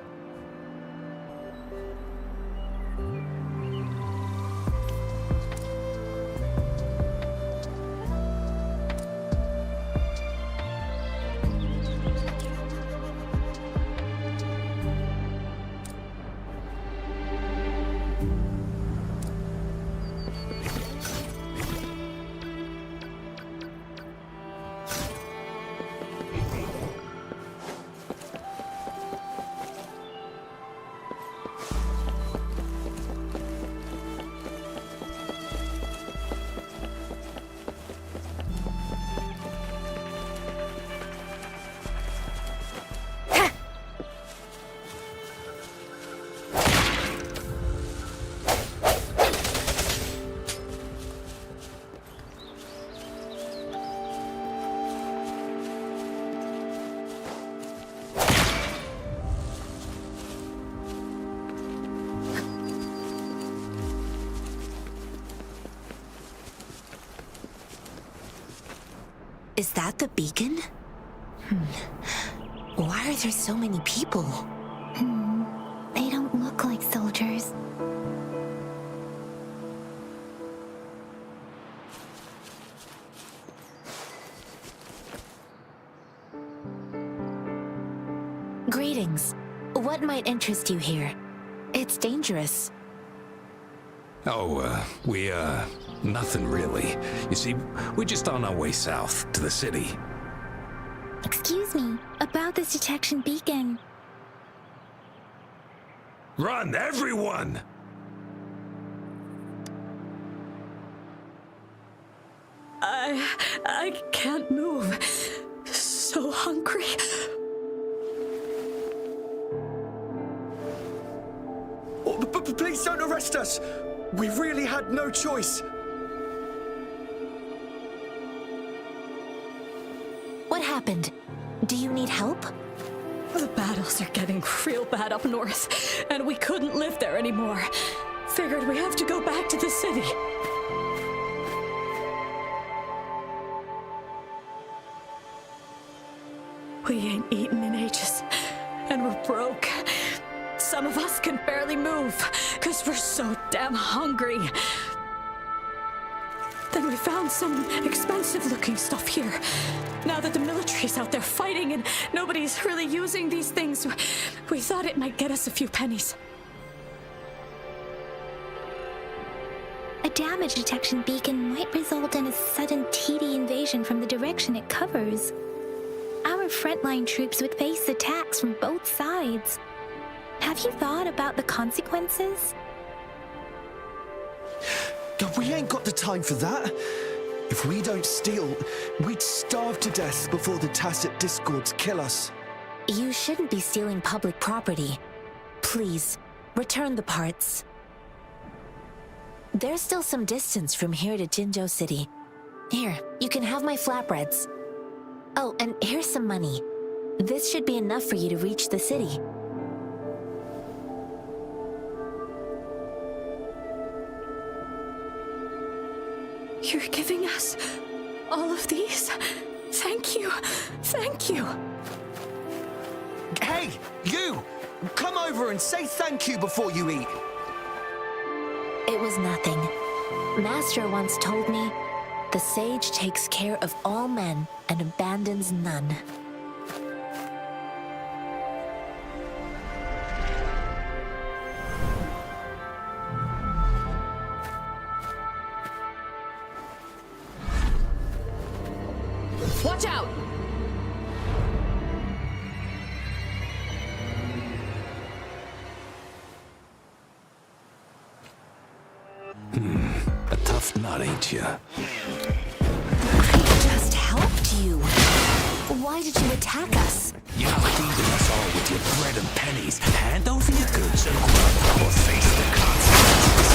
Is that the beacon? Why are there so many people? They don't look like soldiers. Greetings. What might interest you here? It's dangerous. Oh, nothing really. You see, we're just on our way south to the city. Excuse me, about this detection beacon. Run, everyone! I can't move. So hungry. Please don't arrest us! We really had no choice. What happened? Do you need help? The battles are getting real bad up north, and we couldn't live there anymore. Figured we have to go back to the city. We ain't eaten in ages, and we're broke. Some of us can barely move, because we're so damn hungry. Then we found some expensive-looking stuff here. Now that the military's out there fighting and nobody's really using these things, we thought it might get us a few pennies. A damage detection beacon might result in a sudden TD invasion from the direction it covers. Our frontline troops would face attacks from both sides. Have you thought about the consequences? We ain't got the time for that. If we don't steal, we'd starve to death before the tacit discords kill us. You shouldn't be stealing public property. Please, return the parts. There's still some distance from here to Jinzhou City. Here, you can have my flatbreads. Oh, and here's some money. This should be enough for you to reach the city. You're giving us all of these? Thank you. Thank you. Hey, you! Come over and say thank you before you eat. It was nothing. Master once told me, the sage takes care of all men and abandons none. Watch out! A tough nut, ain't ya? I just helped you. Why did you attack us? You're feeding us all with your bread and pennies. Hand over your goods and grub, or face the consequences.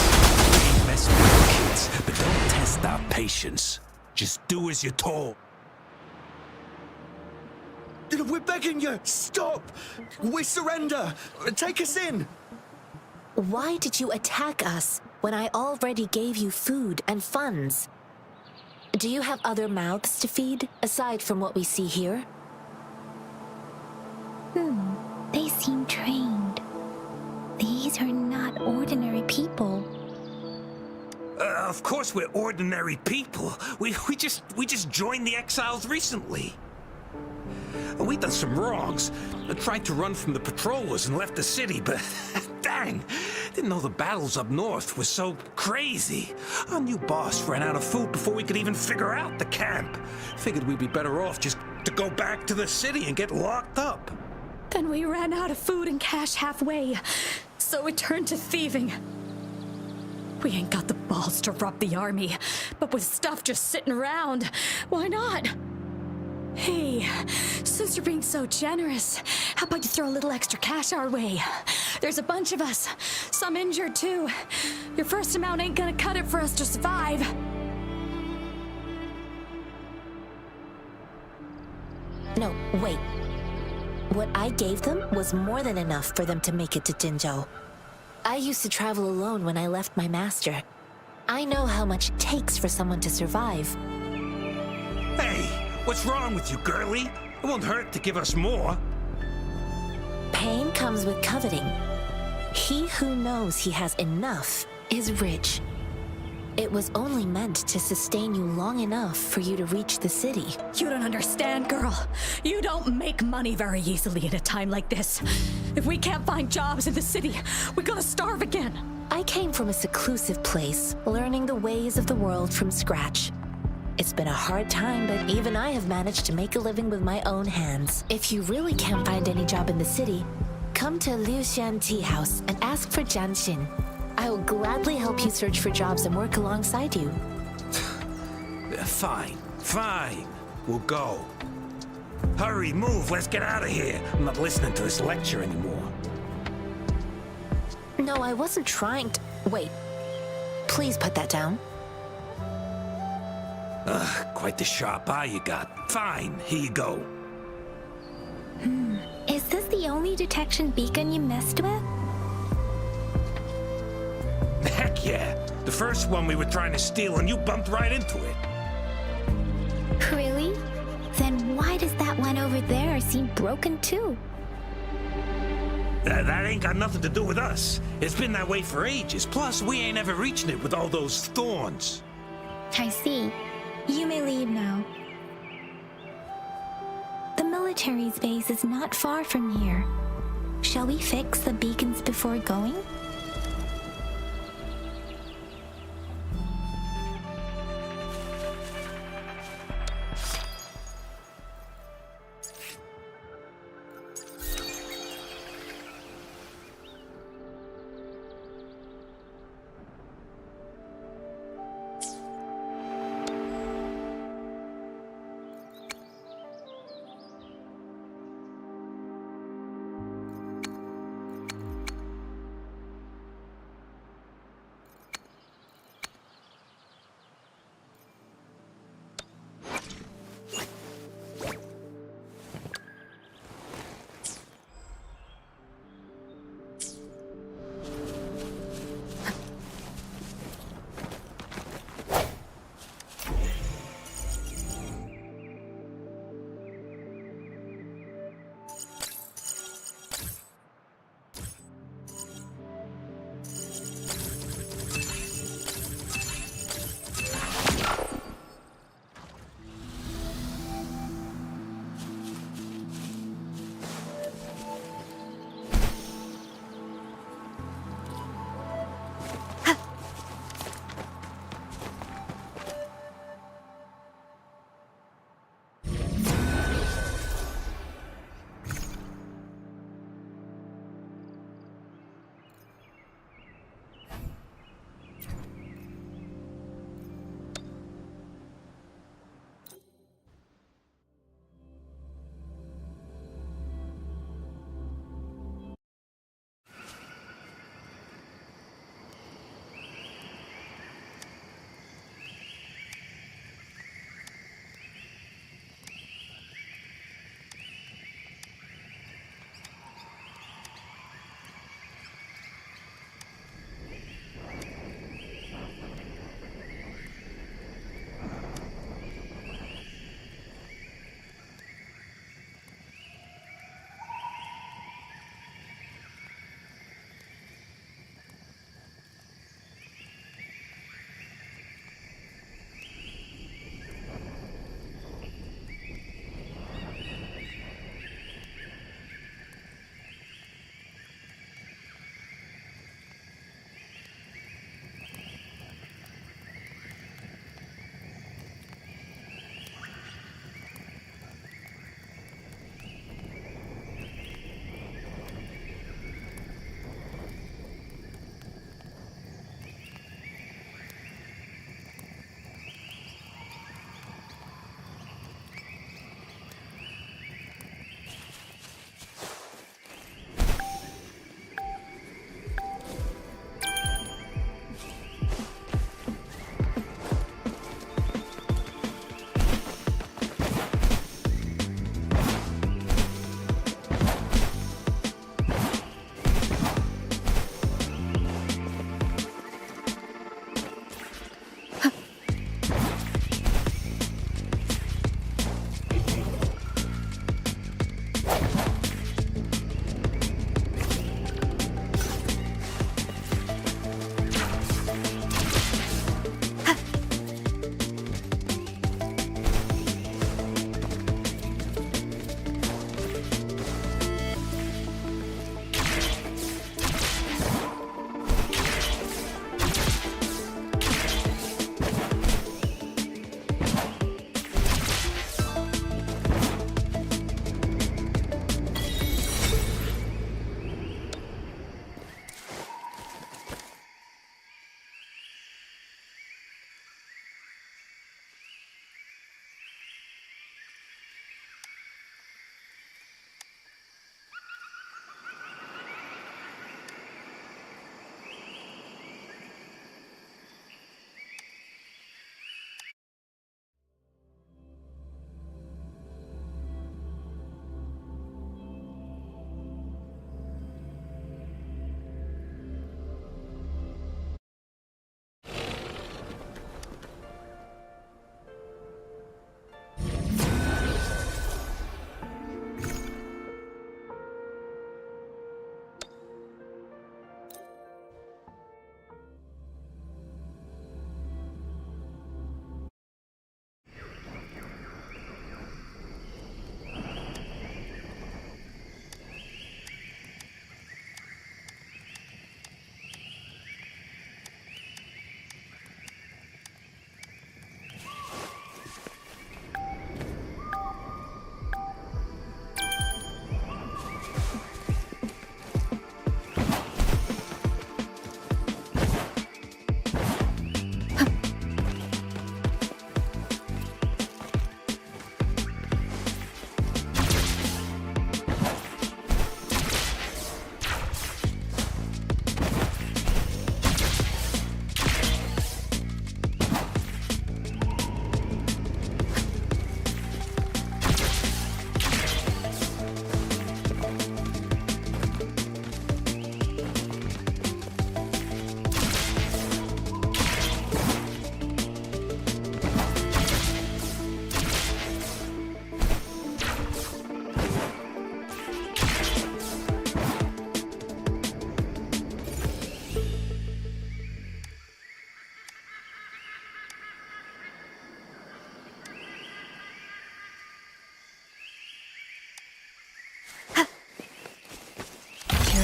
We ain't messing with the kids, but don't patience. Just do as you're told. We're begging you! Stop! We surrender! Take us in! Why did you attack us when I already gave you food and funds? Do you have other mouths to feed, aside from what we see here? They seem trained. These are not ordinary people. Of course we're ordinary people. We just joined the exiles recently. We done some wrongs. Tried to run from the patrollers and left the city, but dang, didn't know the battles up north were so crazy. Our new boss ran out of food before we could even figure out the camp. Figured we'd be better off just to go back to the city and get locked up. Then we ran out of food and cash halfway, so we turned to thieving. We ain't got the balls to rob the army, but with stuff just sitting around, why not? Hey, since you're being so generous, how about you throw a little extra cash our way? There's a bunch of us, some injured too. Your first amount ain't gonna cut it for us to survive. No, wait. What I gave them was more than enough for them to make it to Jinzhou. I used to travel alone when I left my master. I know how much it takes for someone to survive. Hey, what's wrong with you, girlie? It won't hurt to give us more. Pain comes with coveting. He who knows he has enough is rich. It was only meant to sustain you long enough for you to reach the city. You don't understand, girl. You don't make money very easily in a time like this. If we can't find jobs in the city, we're gonna starve again. I came from a seclusive place, learning the ways of the world from scratch. It's been a hard time, but even I have managed to make a living with my own hands. If you really can't find any job in the city, come to Liu Xian Tea House and ask for Jian Xin. I will gladly help you search for jobs and work alongside you. Fine. We'll go. Hurry, move, let's get out of here. I'm not listening to this lecture anymore. No, I wasn't trying to... Wait. Please put that down. Quite the sharp eye you got. Fine, here you go. Is this the only detection beacon you messed with? Heck yeah. The first one we were trying to steal and you bumped right into it. Really? Then why does that one over there seem broken too? That ain't got nothing to do with us. It's been that way for ages. Plus, we ain't ever reaching it with all those thorns. I see. You may leave now. The military's base is not far from here. Shall we fix the beacons before going?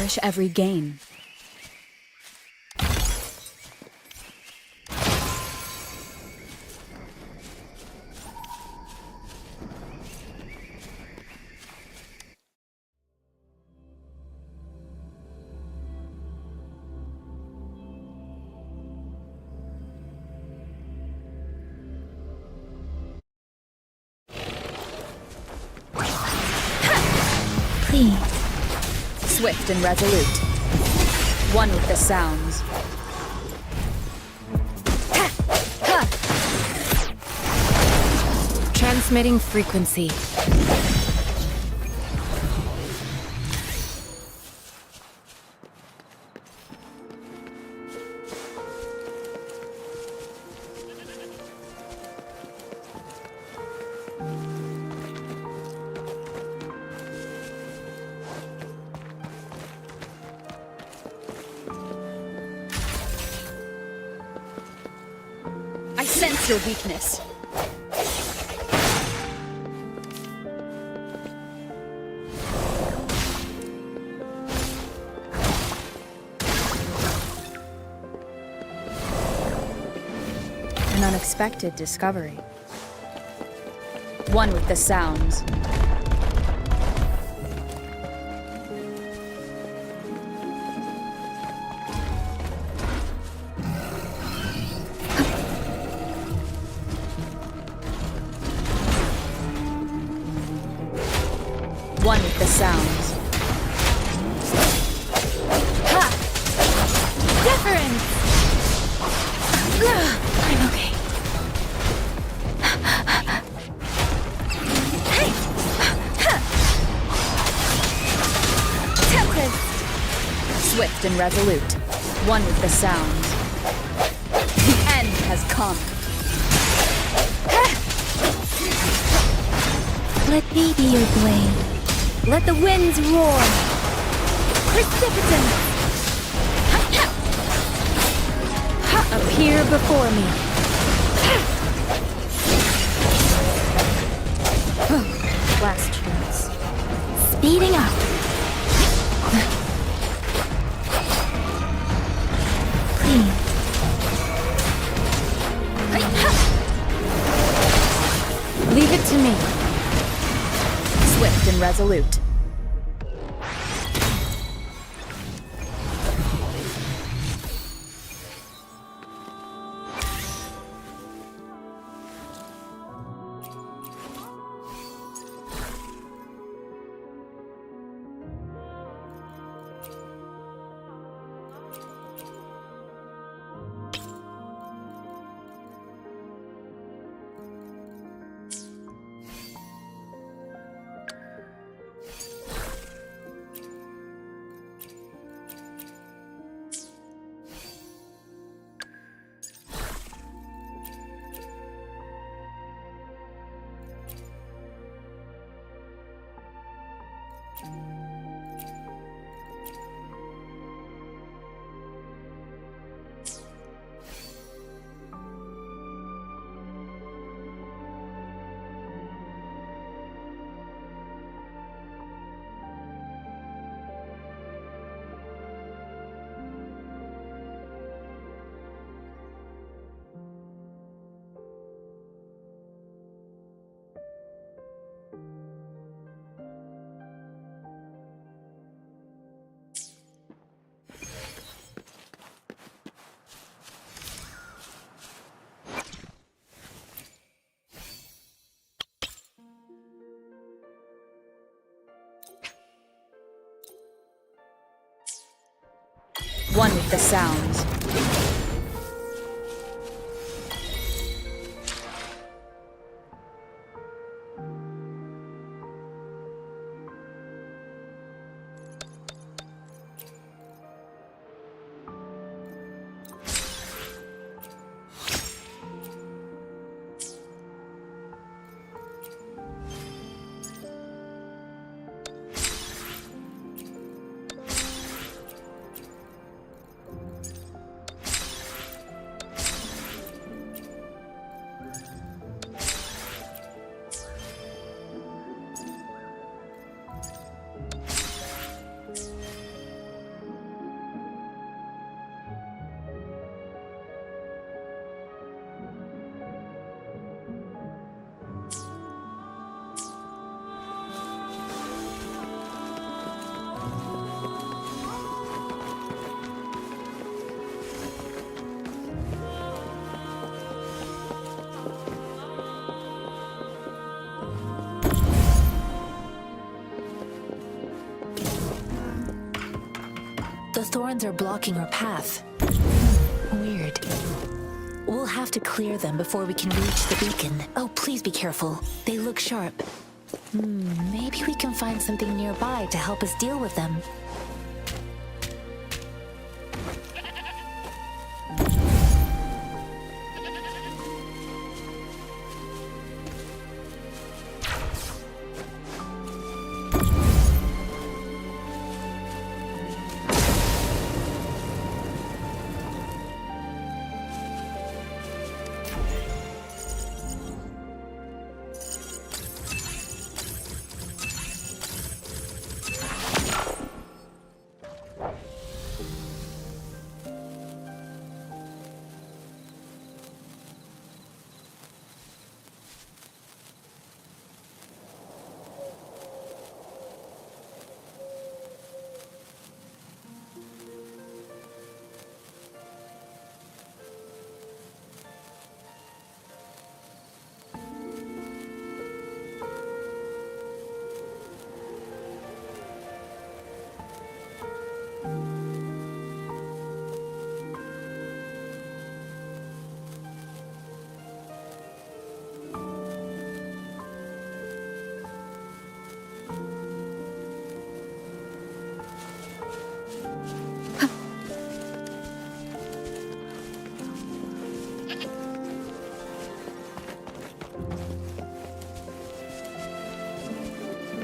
cherish every gain. Please. Swift and resolute. One with the sounds. Transmitting frequency. I sense your weakness. An unexpected discovery. One with the sounds. One with the sounds. Ha! Difference! I'm okay. Hey! Tempest! Swift and resolute. One with the sounds. The end has come. Let me be your blade. Let the winds roar. Precipitance! Appear before me. Last chance. Speeding up. Please. Leave it to me. Swift and resolute. One with the sounds. thorns are blocking our path. Weird. We'll have to clear them before we can reach the beacon. Oh, please be careful. They look sharp. Maybe we can find something nearby to help us deal with them.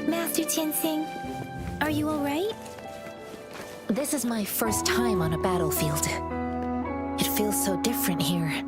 Master Tianxing, are you alright? This is my first time on a battlefield. It feels so different here.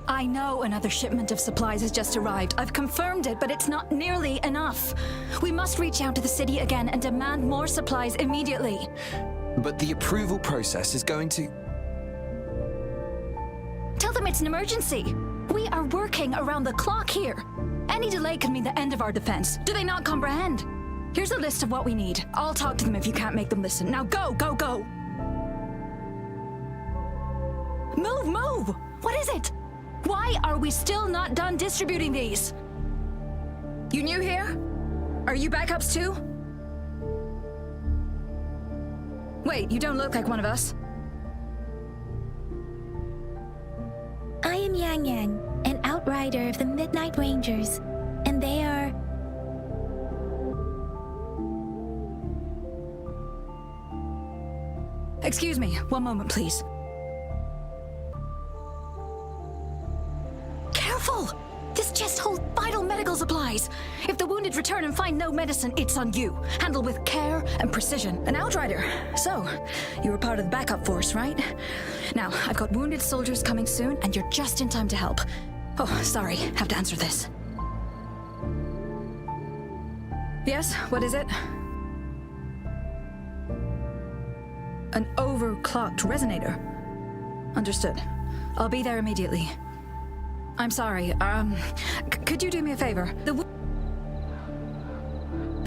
I know another shipment of supplies has just arrived. I've confirmed it, but it's not nearly enough. We must reach out to the city again and demand more supplies immediately. But the approval process is going to... Tell them it's an emergency. We are working around the clock here. Any delay could mean the end of our defense. Do they not comprehend? Here's a list of what we need. I'll talk to them if you can't make them listen. Now go, go, go! Move, move! What is it? Why are we still not done distributing these? You new here? Are you backups too? Wait, you don't look like one of us. I am Yang Yang, an outrider of the Midnight Rangers, and they are... Excuse me, one moment, please. Careful! This chest holds vital medical supplies. If the wounded return and find no medicine, it's on you. Handle with care and precision. An outrider. So, you were part of the backup force, right? Now, I've got wounded soldiers coming soon, and you're just in time to help. Oh, sorry, have to answer this. Yes, what is it? An overclocked resonator. Understood. I'll be there immediately. I'm sorry, could you do me a favor? The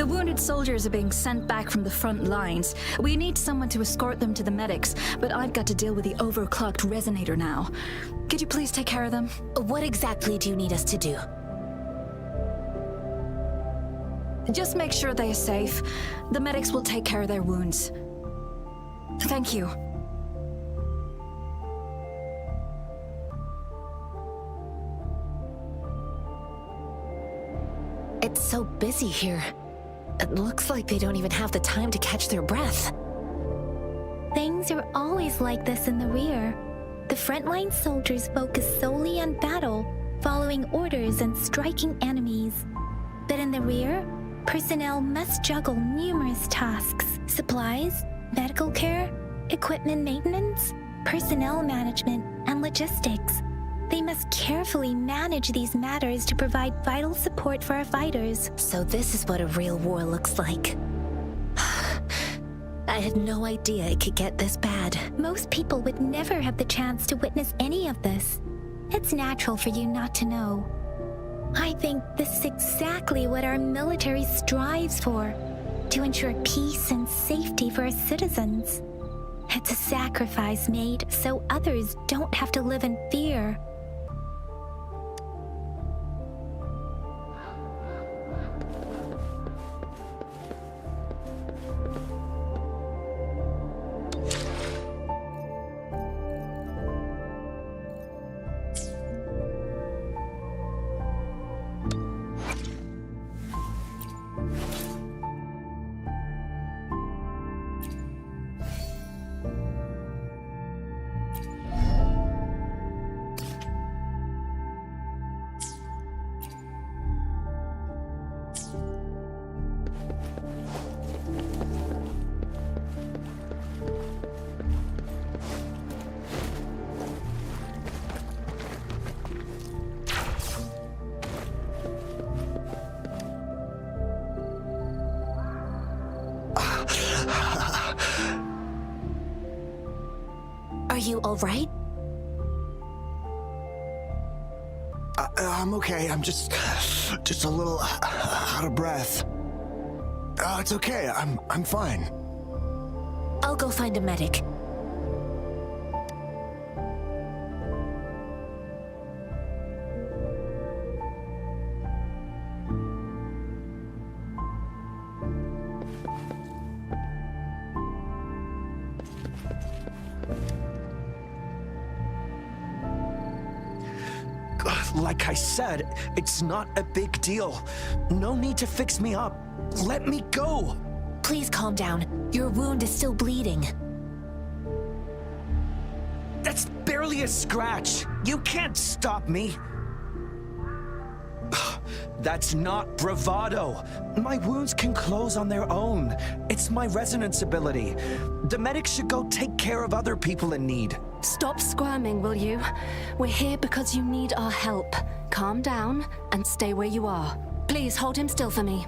wounded soldiers are being sent back from the front lines. We need someone to escort them to the medics, but I've got to deal with the overclocked resonator now. Could you please take care of them? What exactly do you need us to do? Just make sure they are safe. The medics will take care of their wounds. Thank you. It's so busy here. It looks like they don't even have the time to catch their breath. Things are always like this in the rear. The frontline soldiers focus solely on battle, following orders and striking enemies. But in the rear, personnel must juggle numerous tasks: supplies, medical care, equipment maintenance, personnel management, and logistics. They must carefully manage these matters to provide vital support for our fighters. So this is what a real war looks like. I had no idea it could get this bad. Most people would never have the chance to witness any of this. It's natural for you not to know. I think this is exactly what our military strives for, to ensure peace and safety for our citizens. It's a sacrifice made so others don't have to live in fear. Are you all right? I'm okay. I'm just a little out of breath. It's okay. I'm fine. I'll go find a medic. Like I said, it's not a big deal. No need to fix me up. Let me go. Please calm down. Your wound is still bleeding. That's barely a scratch. You can't stop me. That's not bravado. My wounds can close on their own. It's my resonance ability. The medics should go take care of other people in need. Stop squirming, will you? We're here because you need our help. Calm down and stay where you are. Please hold him still for me.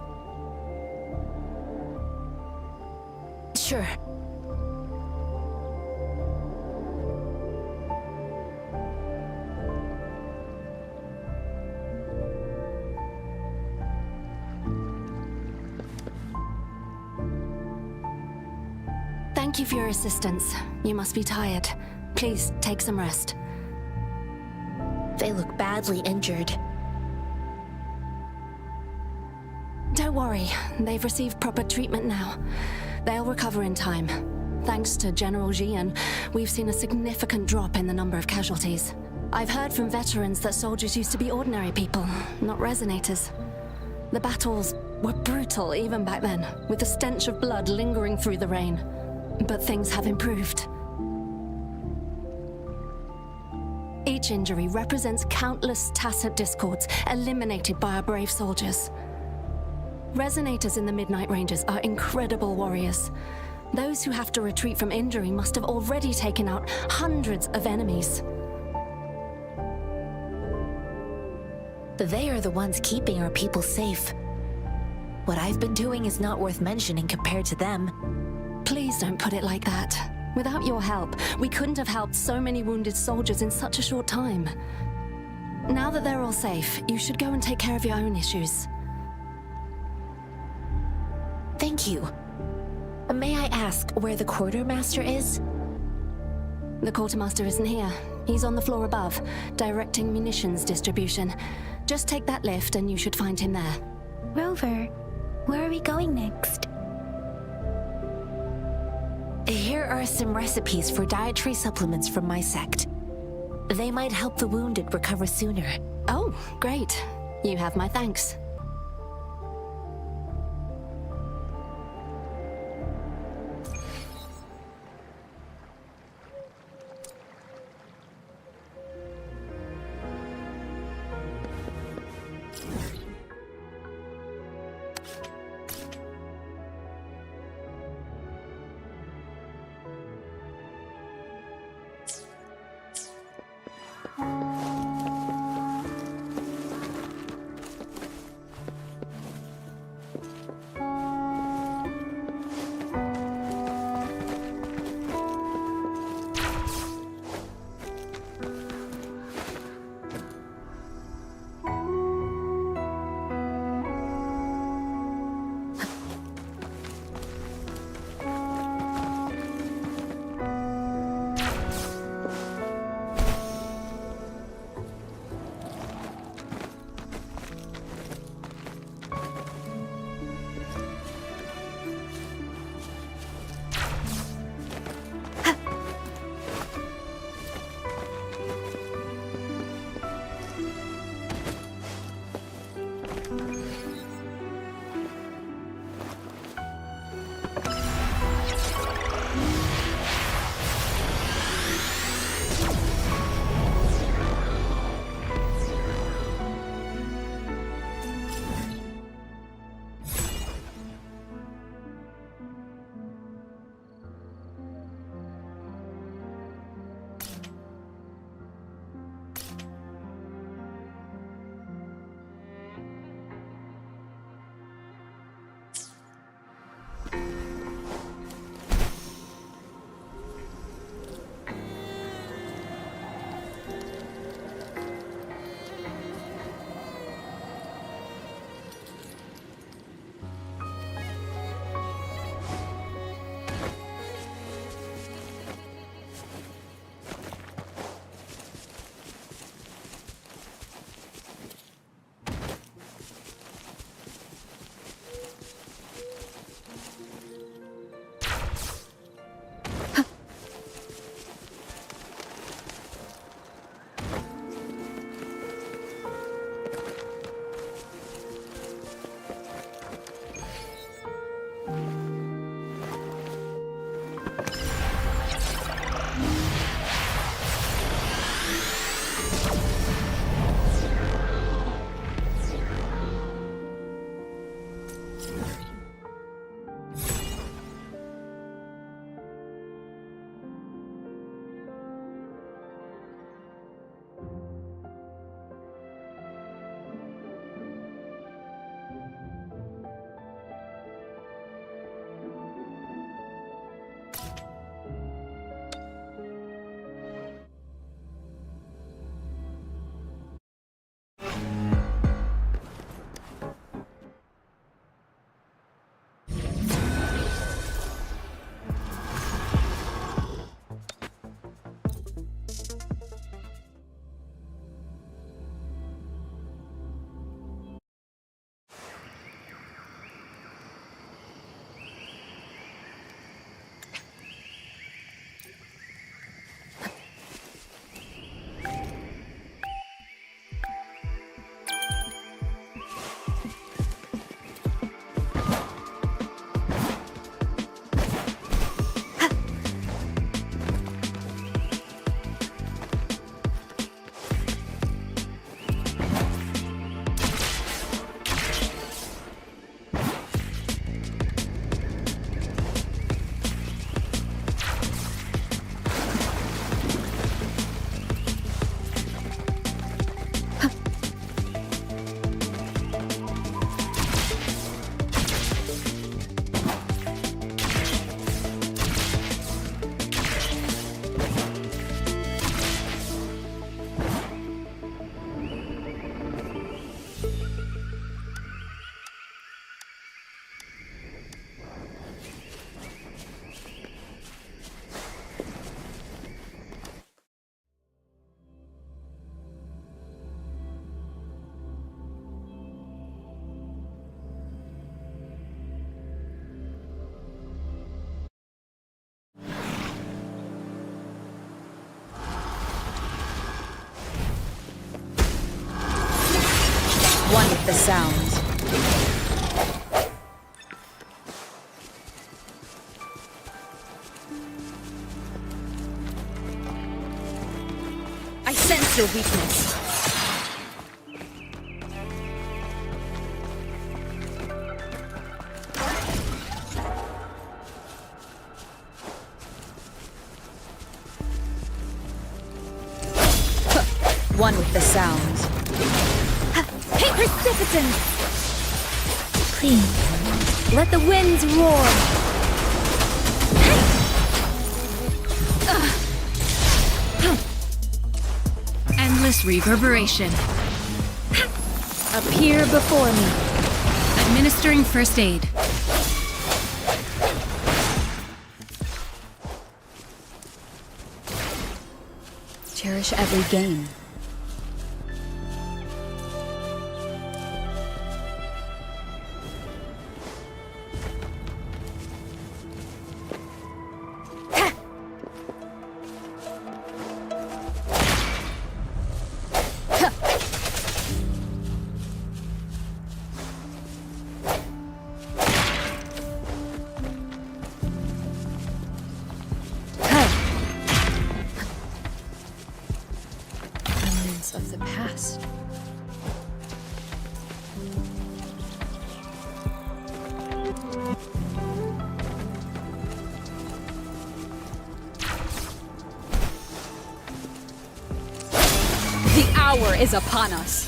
Sure. Thank you for your assistance. You must be tired. Please take some rest. They look badly injured. Don't worry, they've received proper treatment now. They'll recover in time. Thanks to General Jian, we've seen a significant drop in the number of casualties. I've heard from veterans that soldiers used to be ordinary people, not resonators. The battles were brutal even back then, with the stench of blood lingering through the rain. But things have improved. Each injury represents countless tacit discords eliminated by our brave soldiers. Resonators in the Midnight Rangers are incredible warriors. Those who have to retreat from injury must have already taken out hundreds of enemies. They are the ones keeping our people safe. What I've been doing is not worth mentioning compared to them. Please don't put it like that. Without your help, we couldn't have helped so many wounded soldiers in such a short time. Now that they're all safe, you should go and take care of your own issues. Thank you. May I ask where the quartermaster is? The quartermaster isn't here. He's on the floor above, directing munitions distribution. Just take that lift and you should find him there. Rover, where are we going next? Here are some recipes for dietary supplements from my sect. They might help the wounded recover sooner. Oh, great. You have my thanks. the sounds. I sense your weakness. One with the sounds. Hey, precipitants! Please, let the winds roar. Endless reverberation. Appear before me. Administering first aid. Cherish every gain. Of the past. The hour is upon us.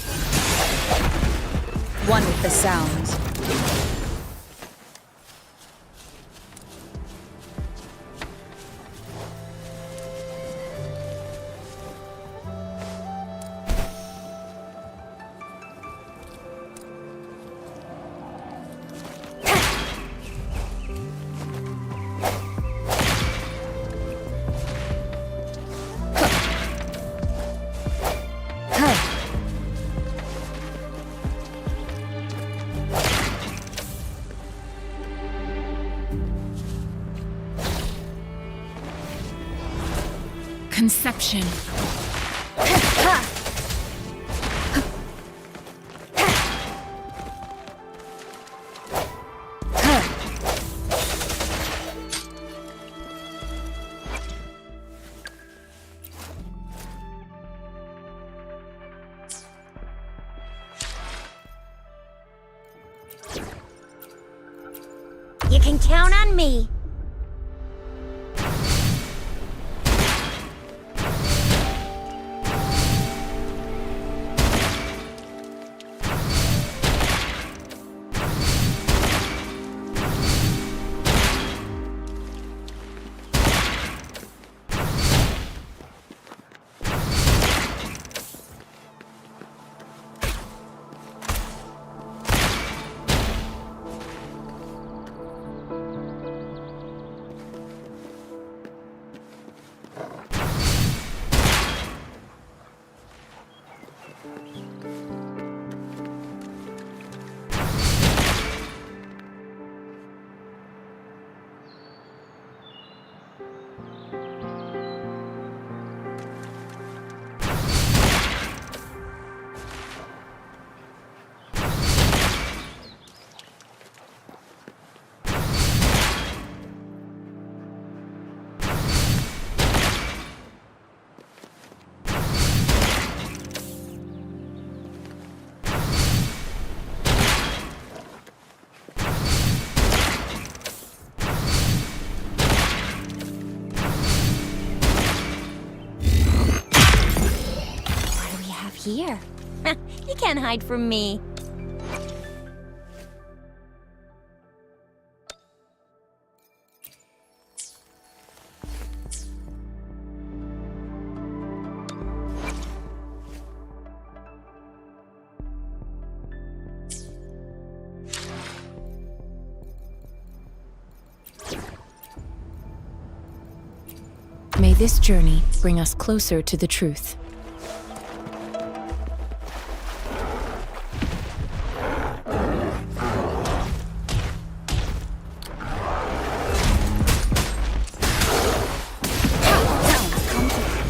One with the sounds. Conception. You can count on me. Here. You can't hide from me. May this journey bring us closer to the truth.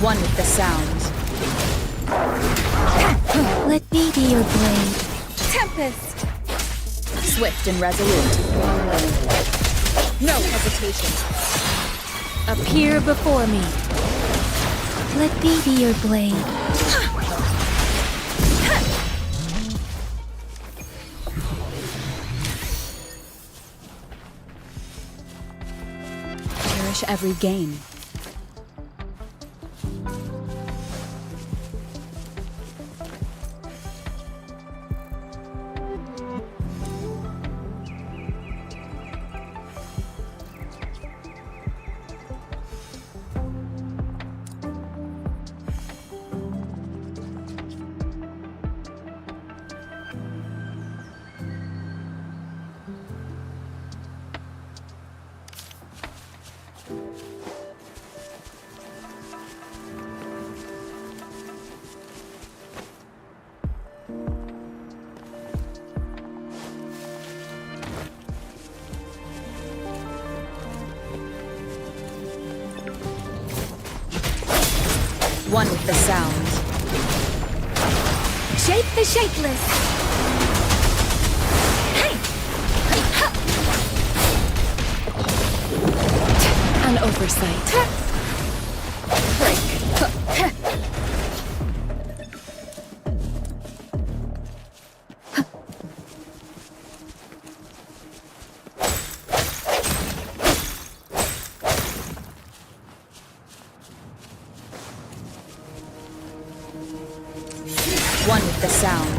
One with the sounds. Let me be your blade. Tempest! Swift and resolute. No hesitation. Appear before me. Let me be your blade. Cherish every gain. One with the sound. Shape the shapeless. Hey! An oversight. Break. One with the sound.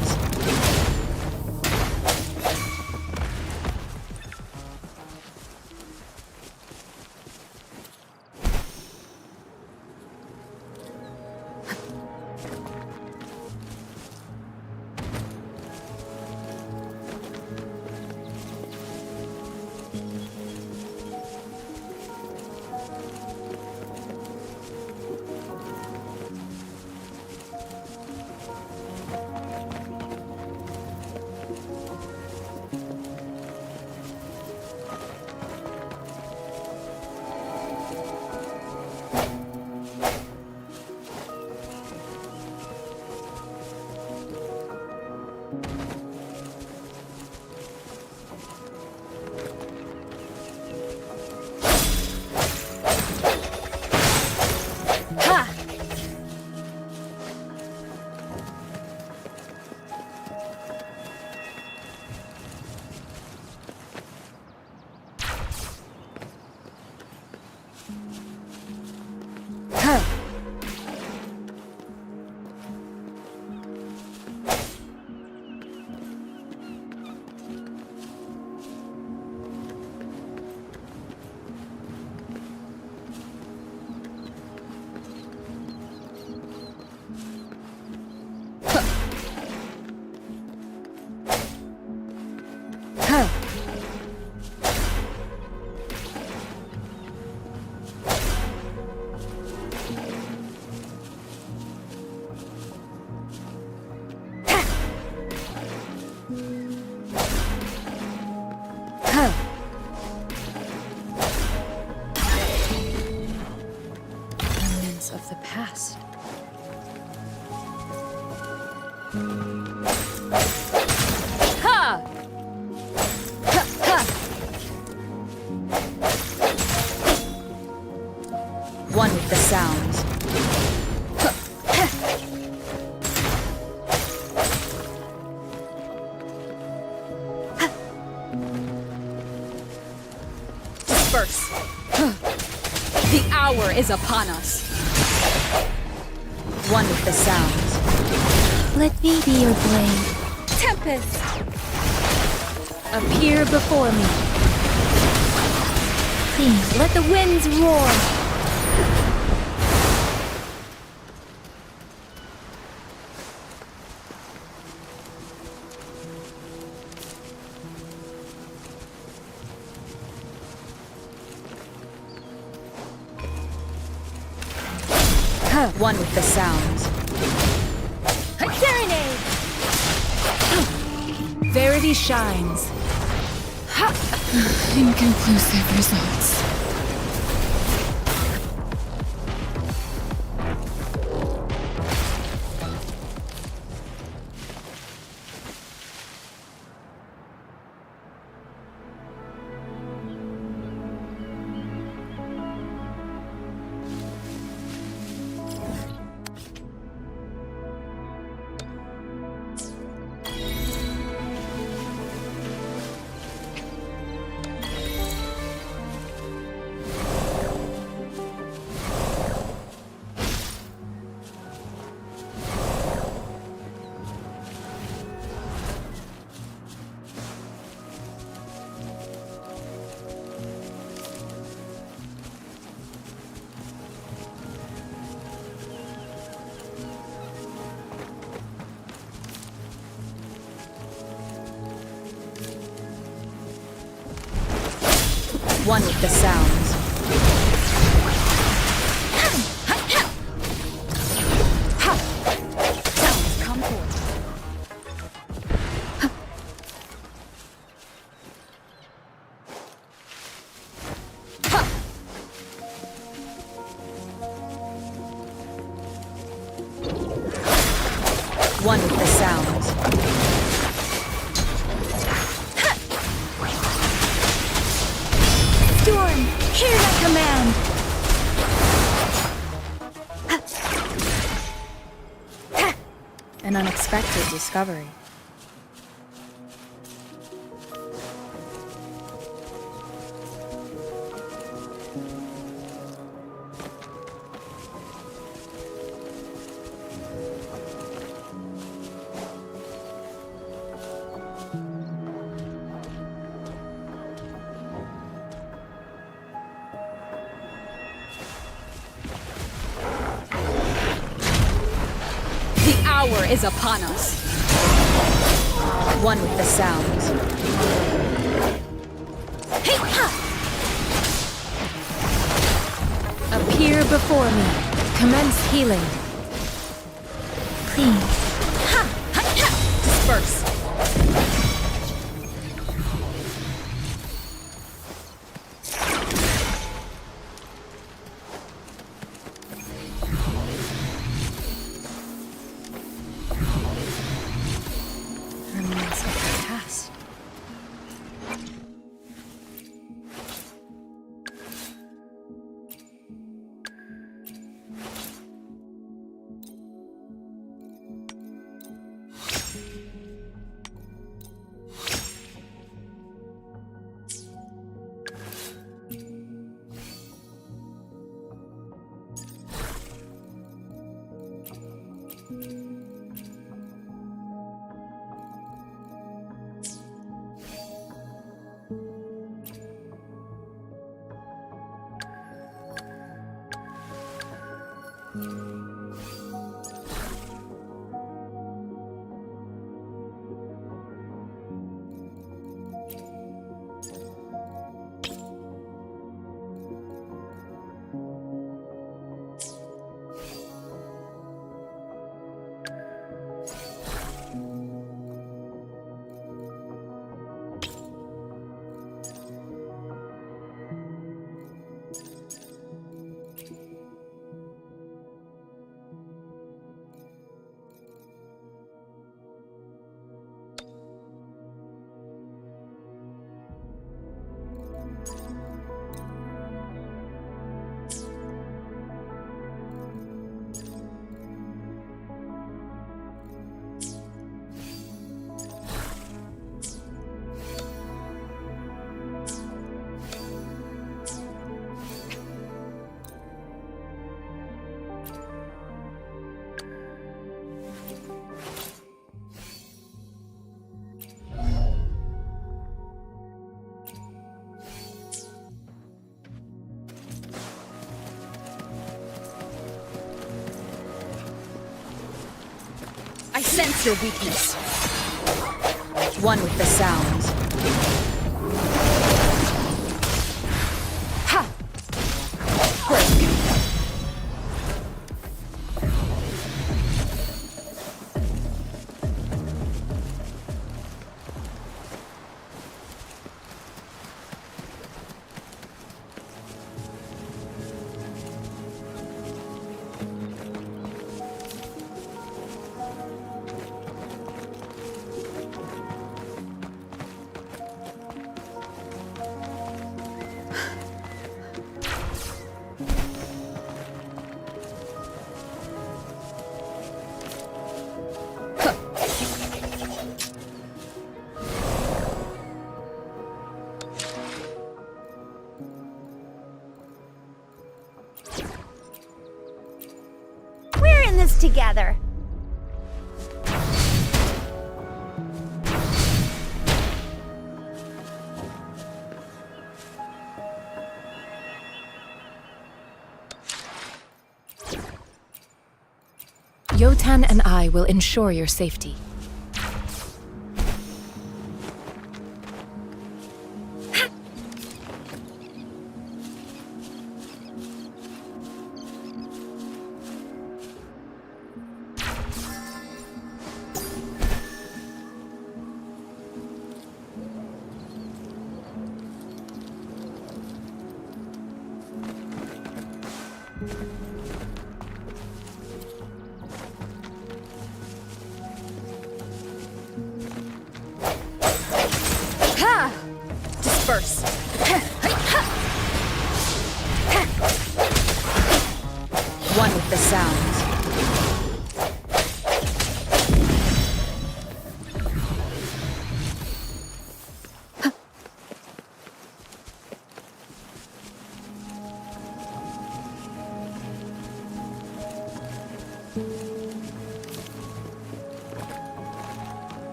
Remnants of the past. Ha! Ha! Ha! One with the sound. Disperse. The hour is upon us. One with the sound. Let me be your blade. Tempest! Appear before me. Please, let the winds roar. One with the sound. Serenade! Verity shines. Inconclusive results. One with the sounds. Sounds come forth. One with the sounds. Storm, hear my command! An unexpected discovery. The hour is upon us. One with the sounds. Hey, ha! Appear before me. Commence healing. Please. Ha! Ha! Ha! Disperse. Remains of the past. I sense your weakness. One with the sounds. Ha! Break. We're in this together. Yotan and I will ensure your safety.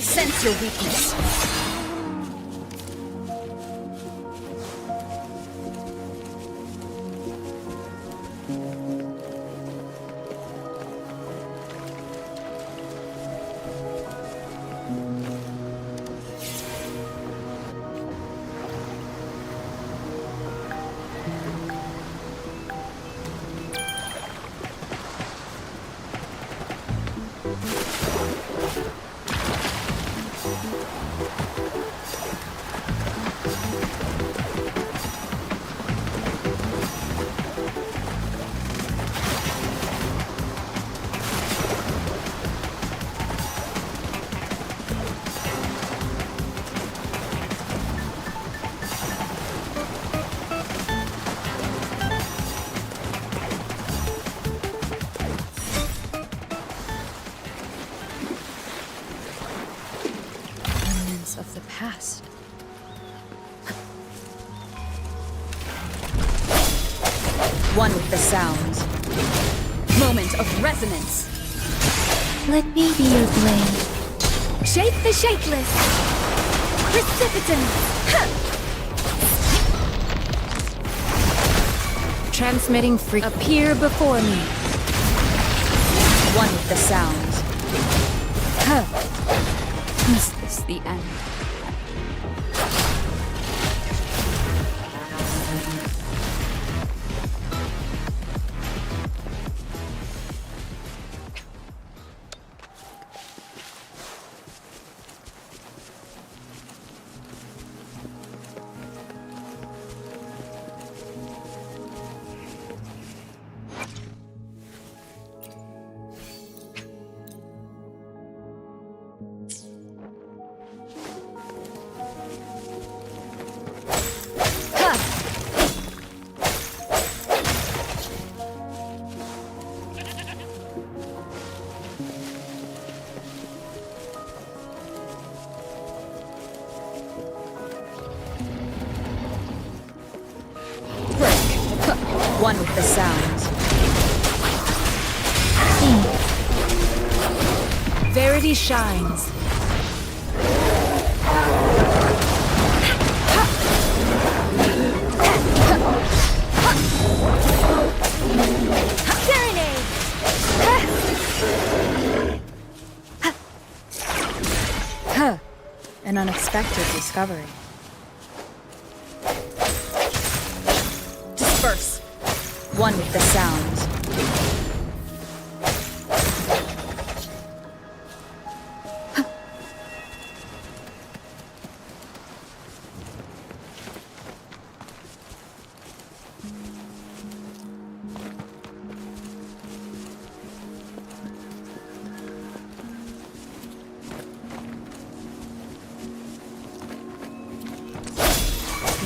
sense your weakness. Of the past. One with the sounds. Moment of resonance. Let me be your blade. Shape the shapeless. Precipitance. Transmitting free. Appear before me. One with the sounds. Is this the end? One with the sounds. Verity shines. An unexpected discovery. Disperse. One with the sounds.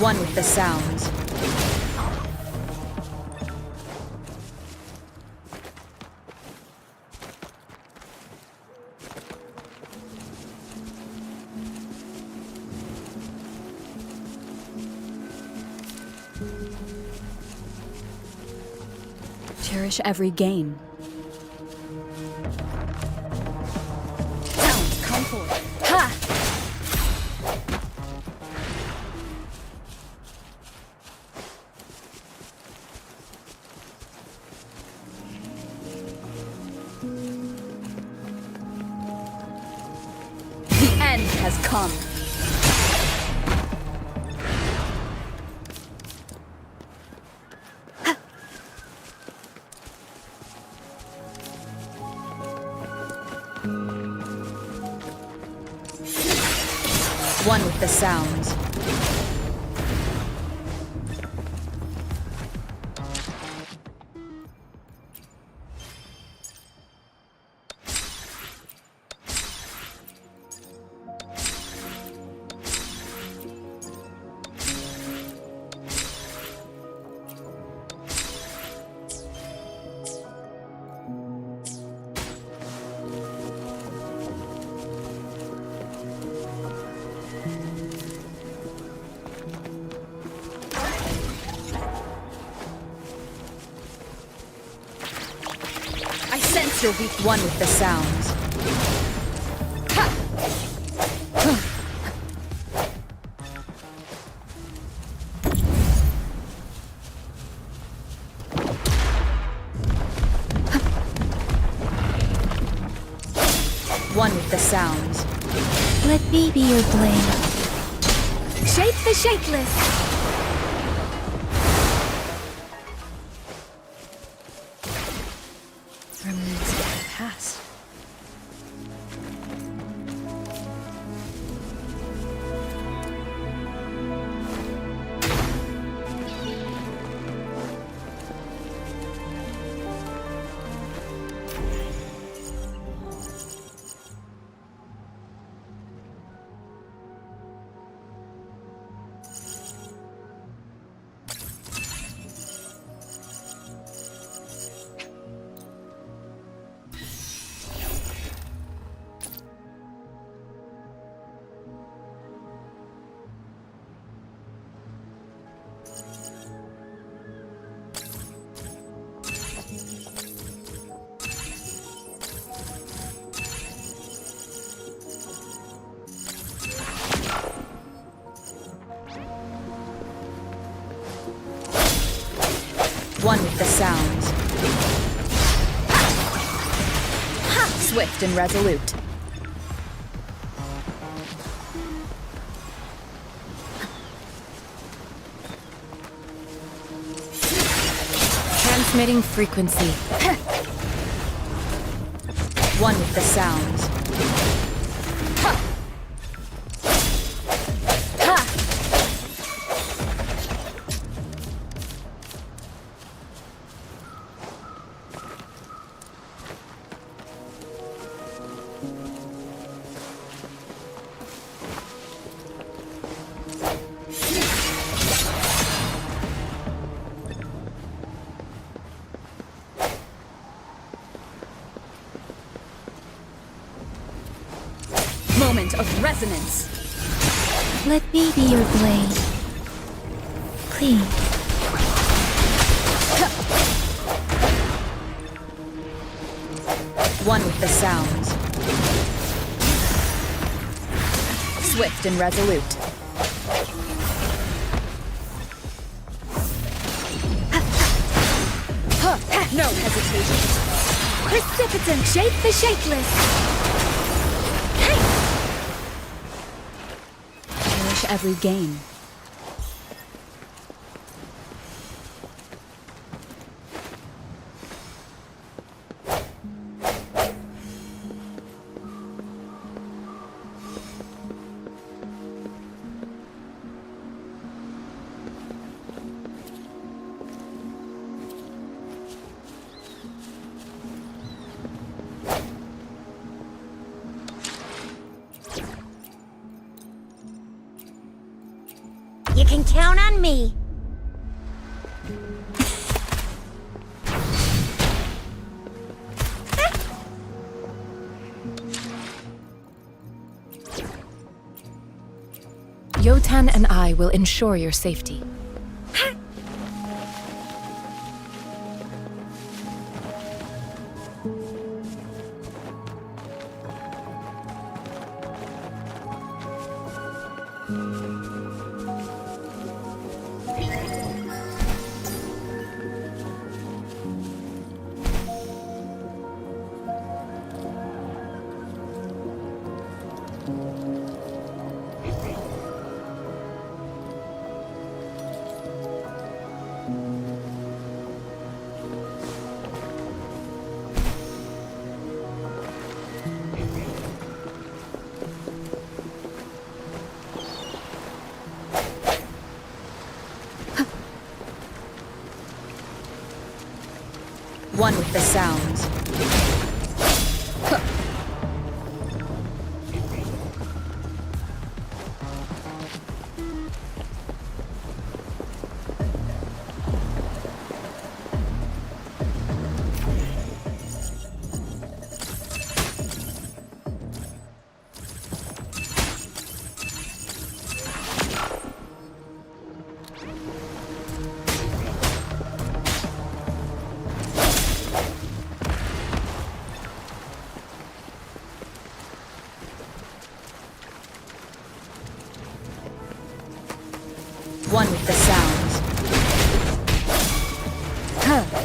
One with the sounds. Cherish every gain. Sounds, come forth. Ha! The end has come. One with the sounds. I sense your weak. One with the sounds. Ha! the sound. Let me be your blade. Shape the shapeless! Remnants of the past. One with the sound. Swift and resolute. Transmitting frequency. One with the sound. Moment of resonance. Let me be your blade. Please. One with the sound. Swift and resolute. No hesitation. Precipitant, shape the shapeless. Cherish every gain. You can count on me. Yotan and I will ensure your safety. One with the sound. One with the sound.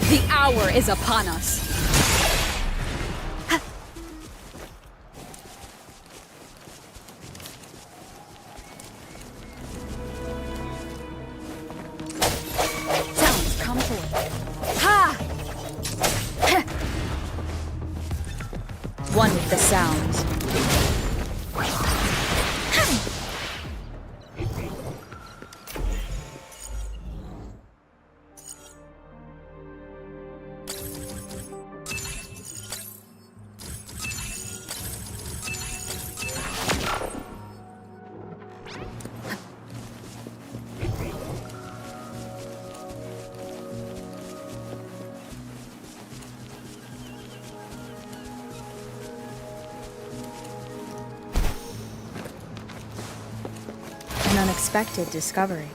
The hour is upon us. with the sounds. An unexpected discovery.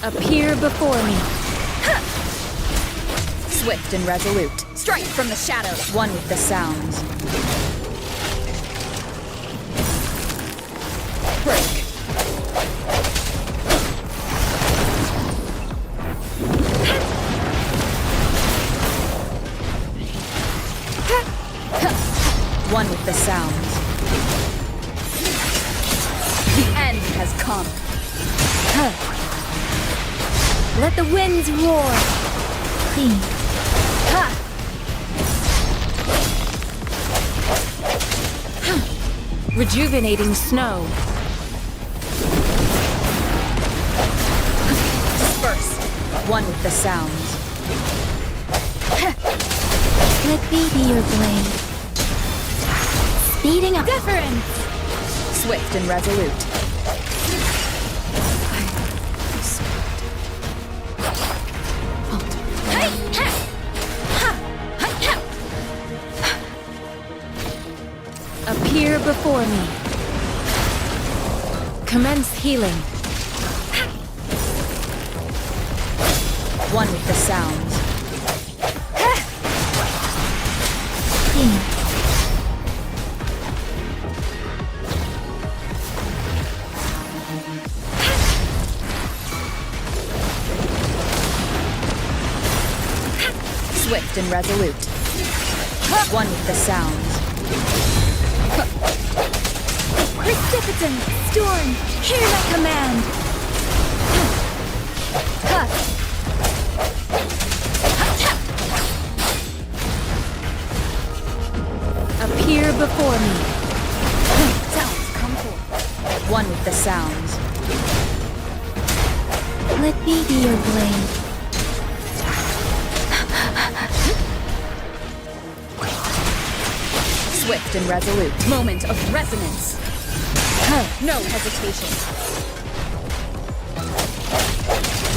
Appear before me. Swift and resolute. Strike from the shadows. One with the sounds. Break. One with the sounds. The end has come. Let the winds roar. Clean. Ha! Rejuvenating snow. Disperse. One with the sounds. Let me be your blade. Speeding up. Deference. Swift and resolute. Appear before me. Commence healing. One with the sounds. Swift and resolute. One with the sound. Precipitant storm, hear my command. Appear before me. Sounds come forth. One with the sound. Let me be your blade. Swift and resolute. Moment of resonance. No hesitation.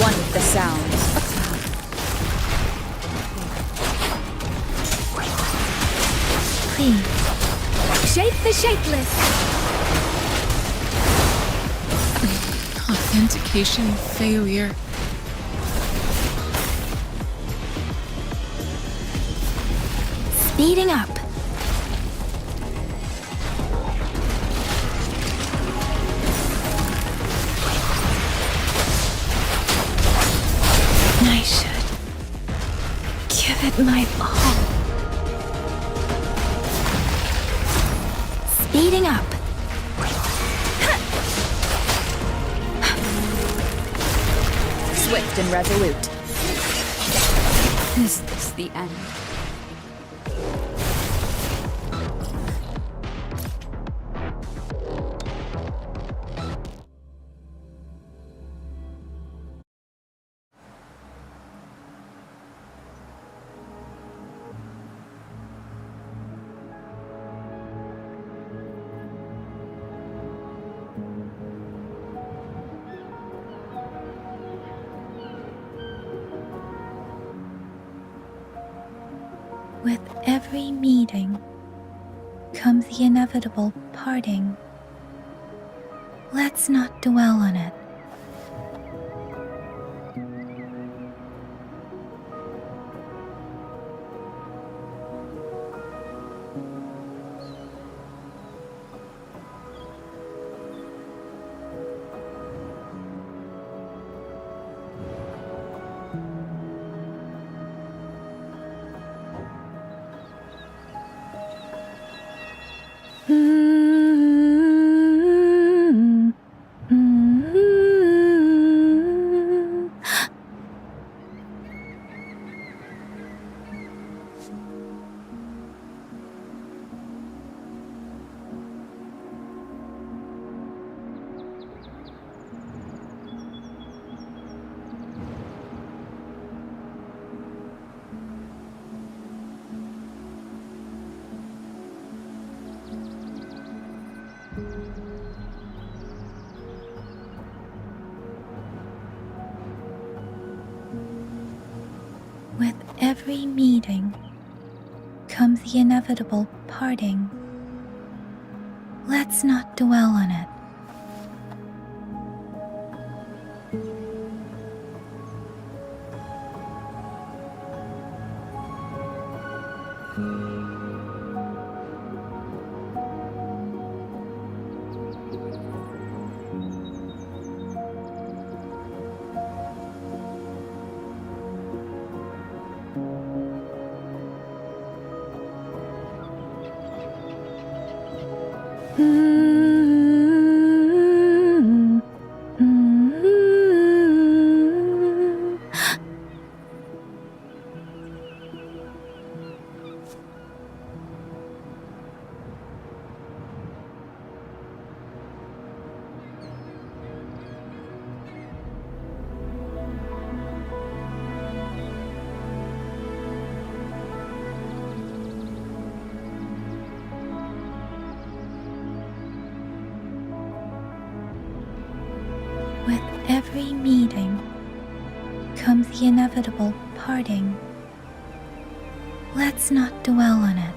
One with the sound. Please, shape the shapeless. Authentication failure. Speeding up. I should give it my all. Speeding up. Swift and resolute. Is this the end? With every meeting comes the inevitable parting. Let's not dwell on it. With every meeting comes the inevitable parting. Let's not dwell on it. With every meeting comes the inevitable parting. Let's not dwell on it.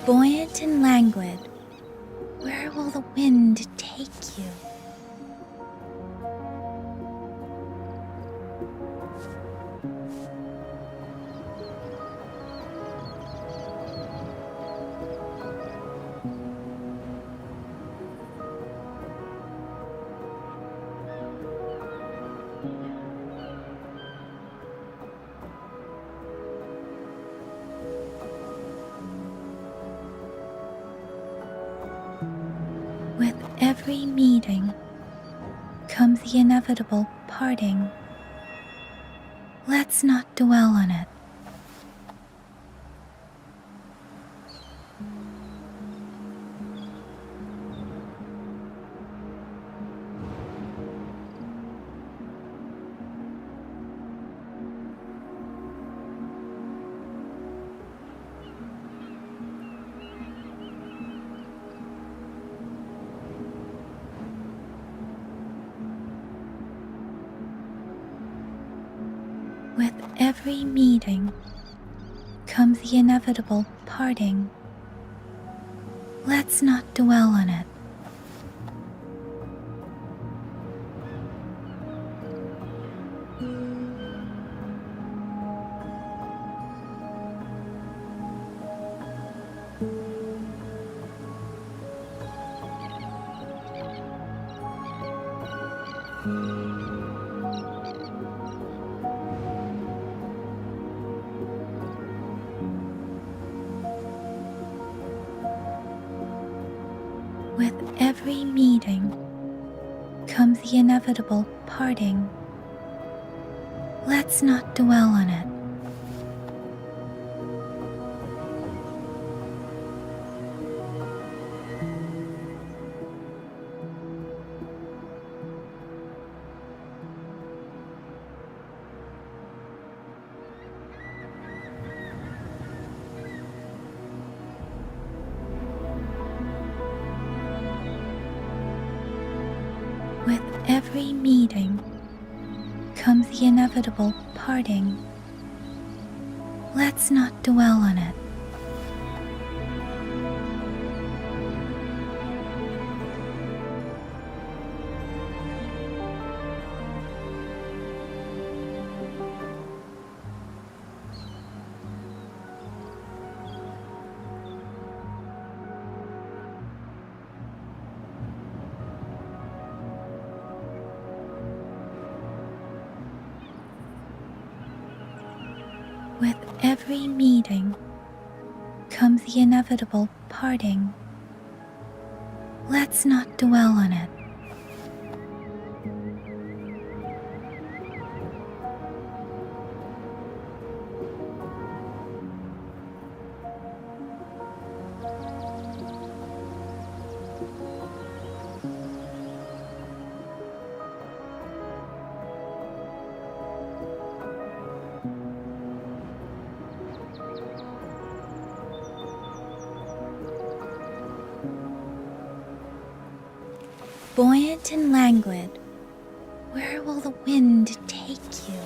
Buoyant and languid, where will the wind take you? With every meeting comes the inevitable parting. Let's not dwell on it. With every meeting comes the inevitable parting. Let's not dwell on it. With every meeting comes the inevitable parting. Let's not dwell on it. With every meeting comes the inevitable parting. Let's not dwell on it. With every meeting comes the inevitable parting. Let's not dwell on it. Buoyant and languid, where will the wind take you?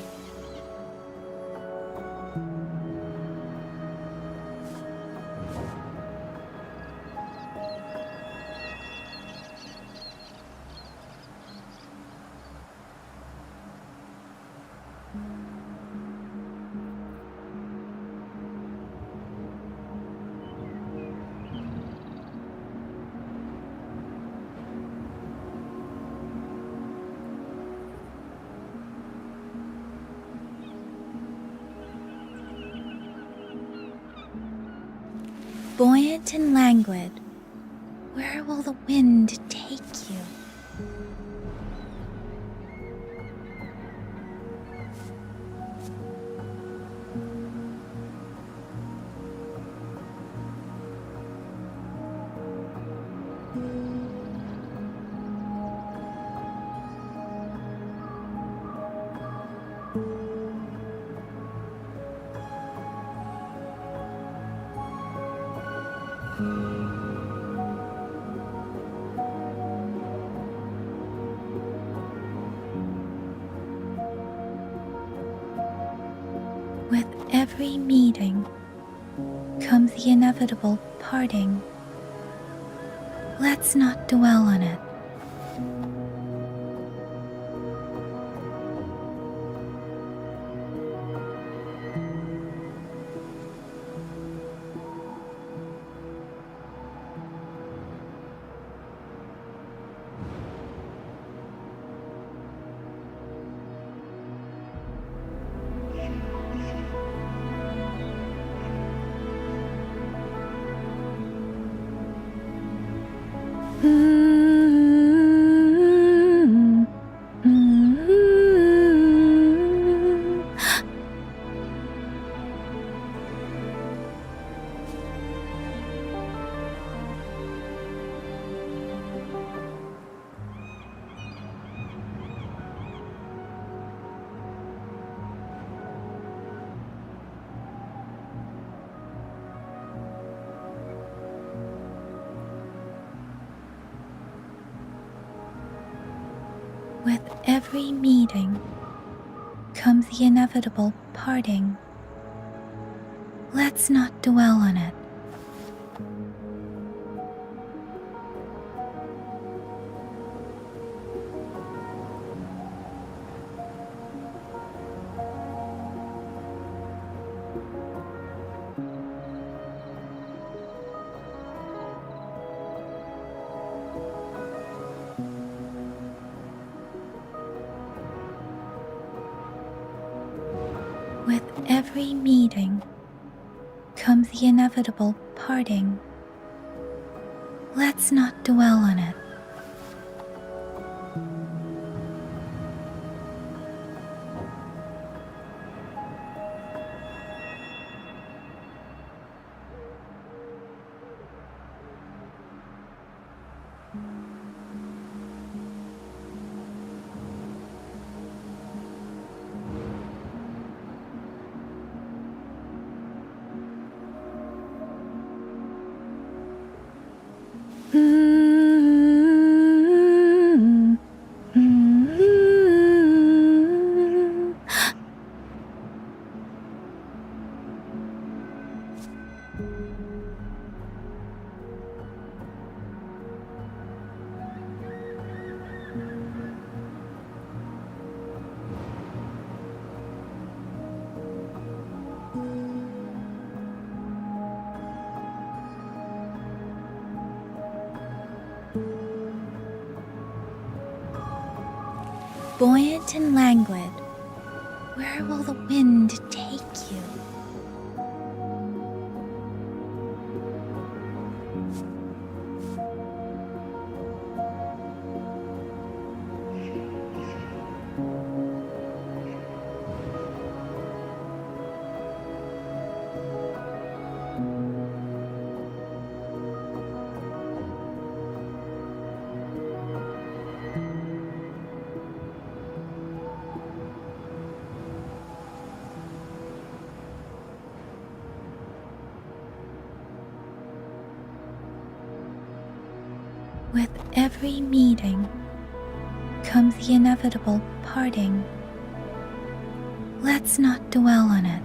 Buoyant and languid, where will the wind take you? With every meeting comes the inevitable parting. Let's not dwell on it. With every meeting comes the inevitable parting. Let's not dwell on it. With every meeting comes the inevitable parting. Let's not dwell on it. Buoyant and languid, where will the wind take you? With every meeting comes the inevitable parting. Let's not dwell on it.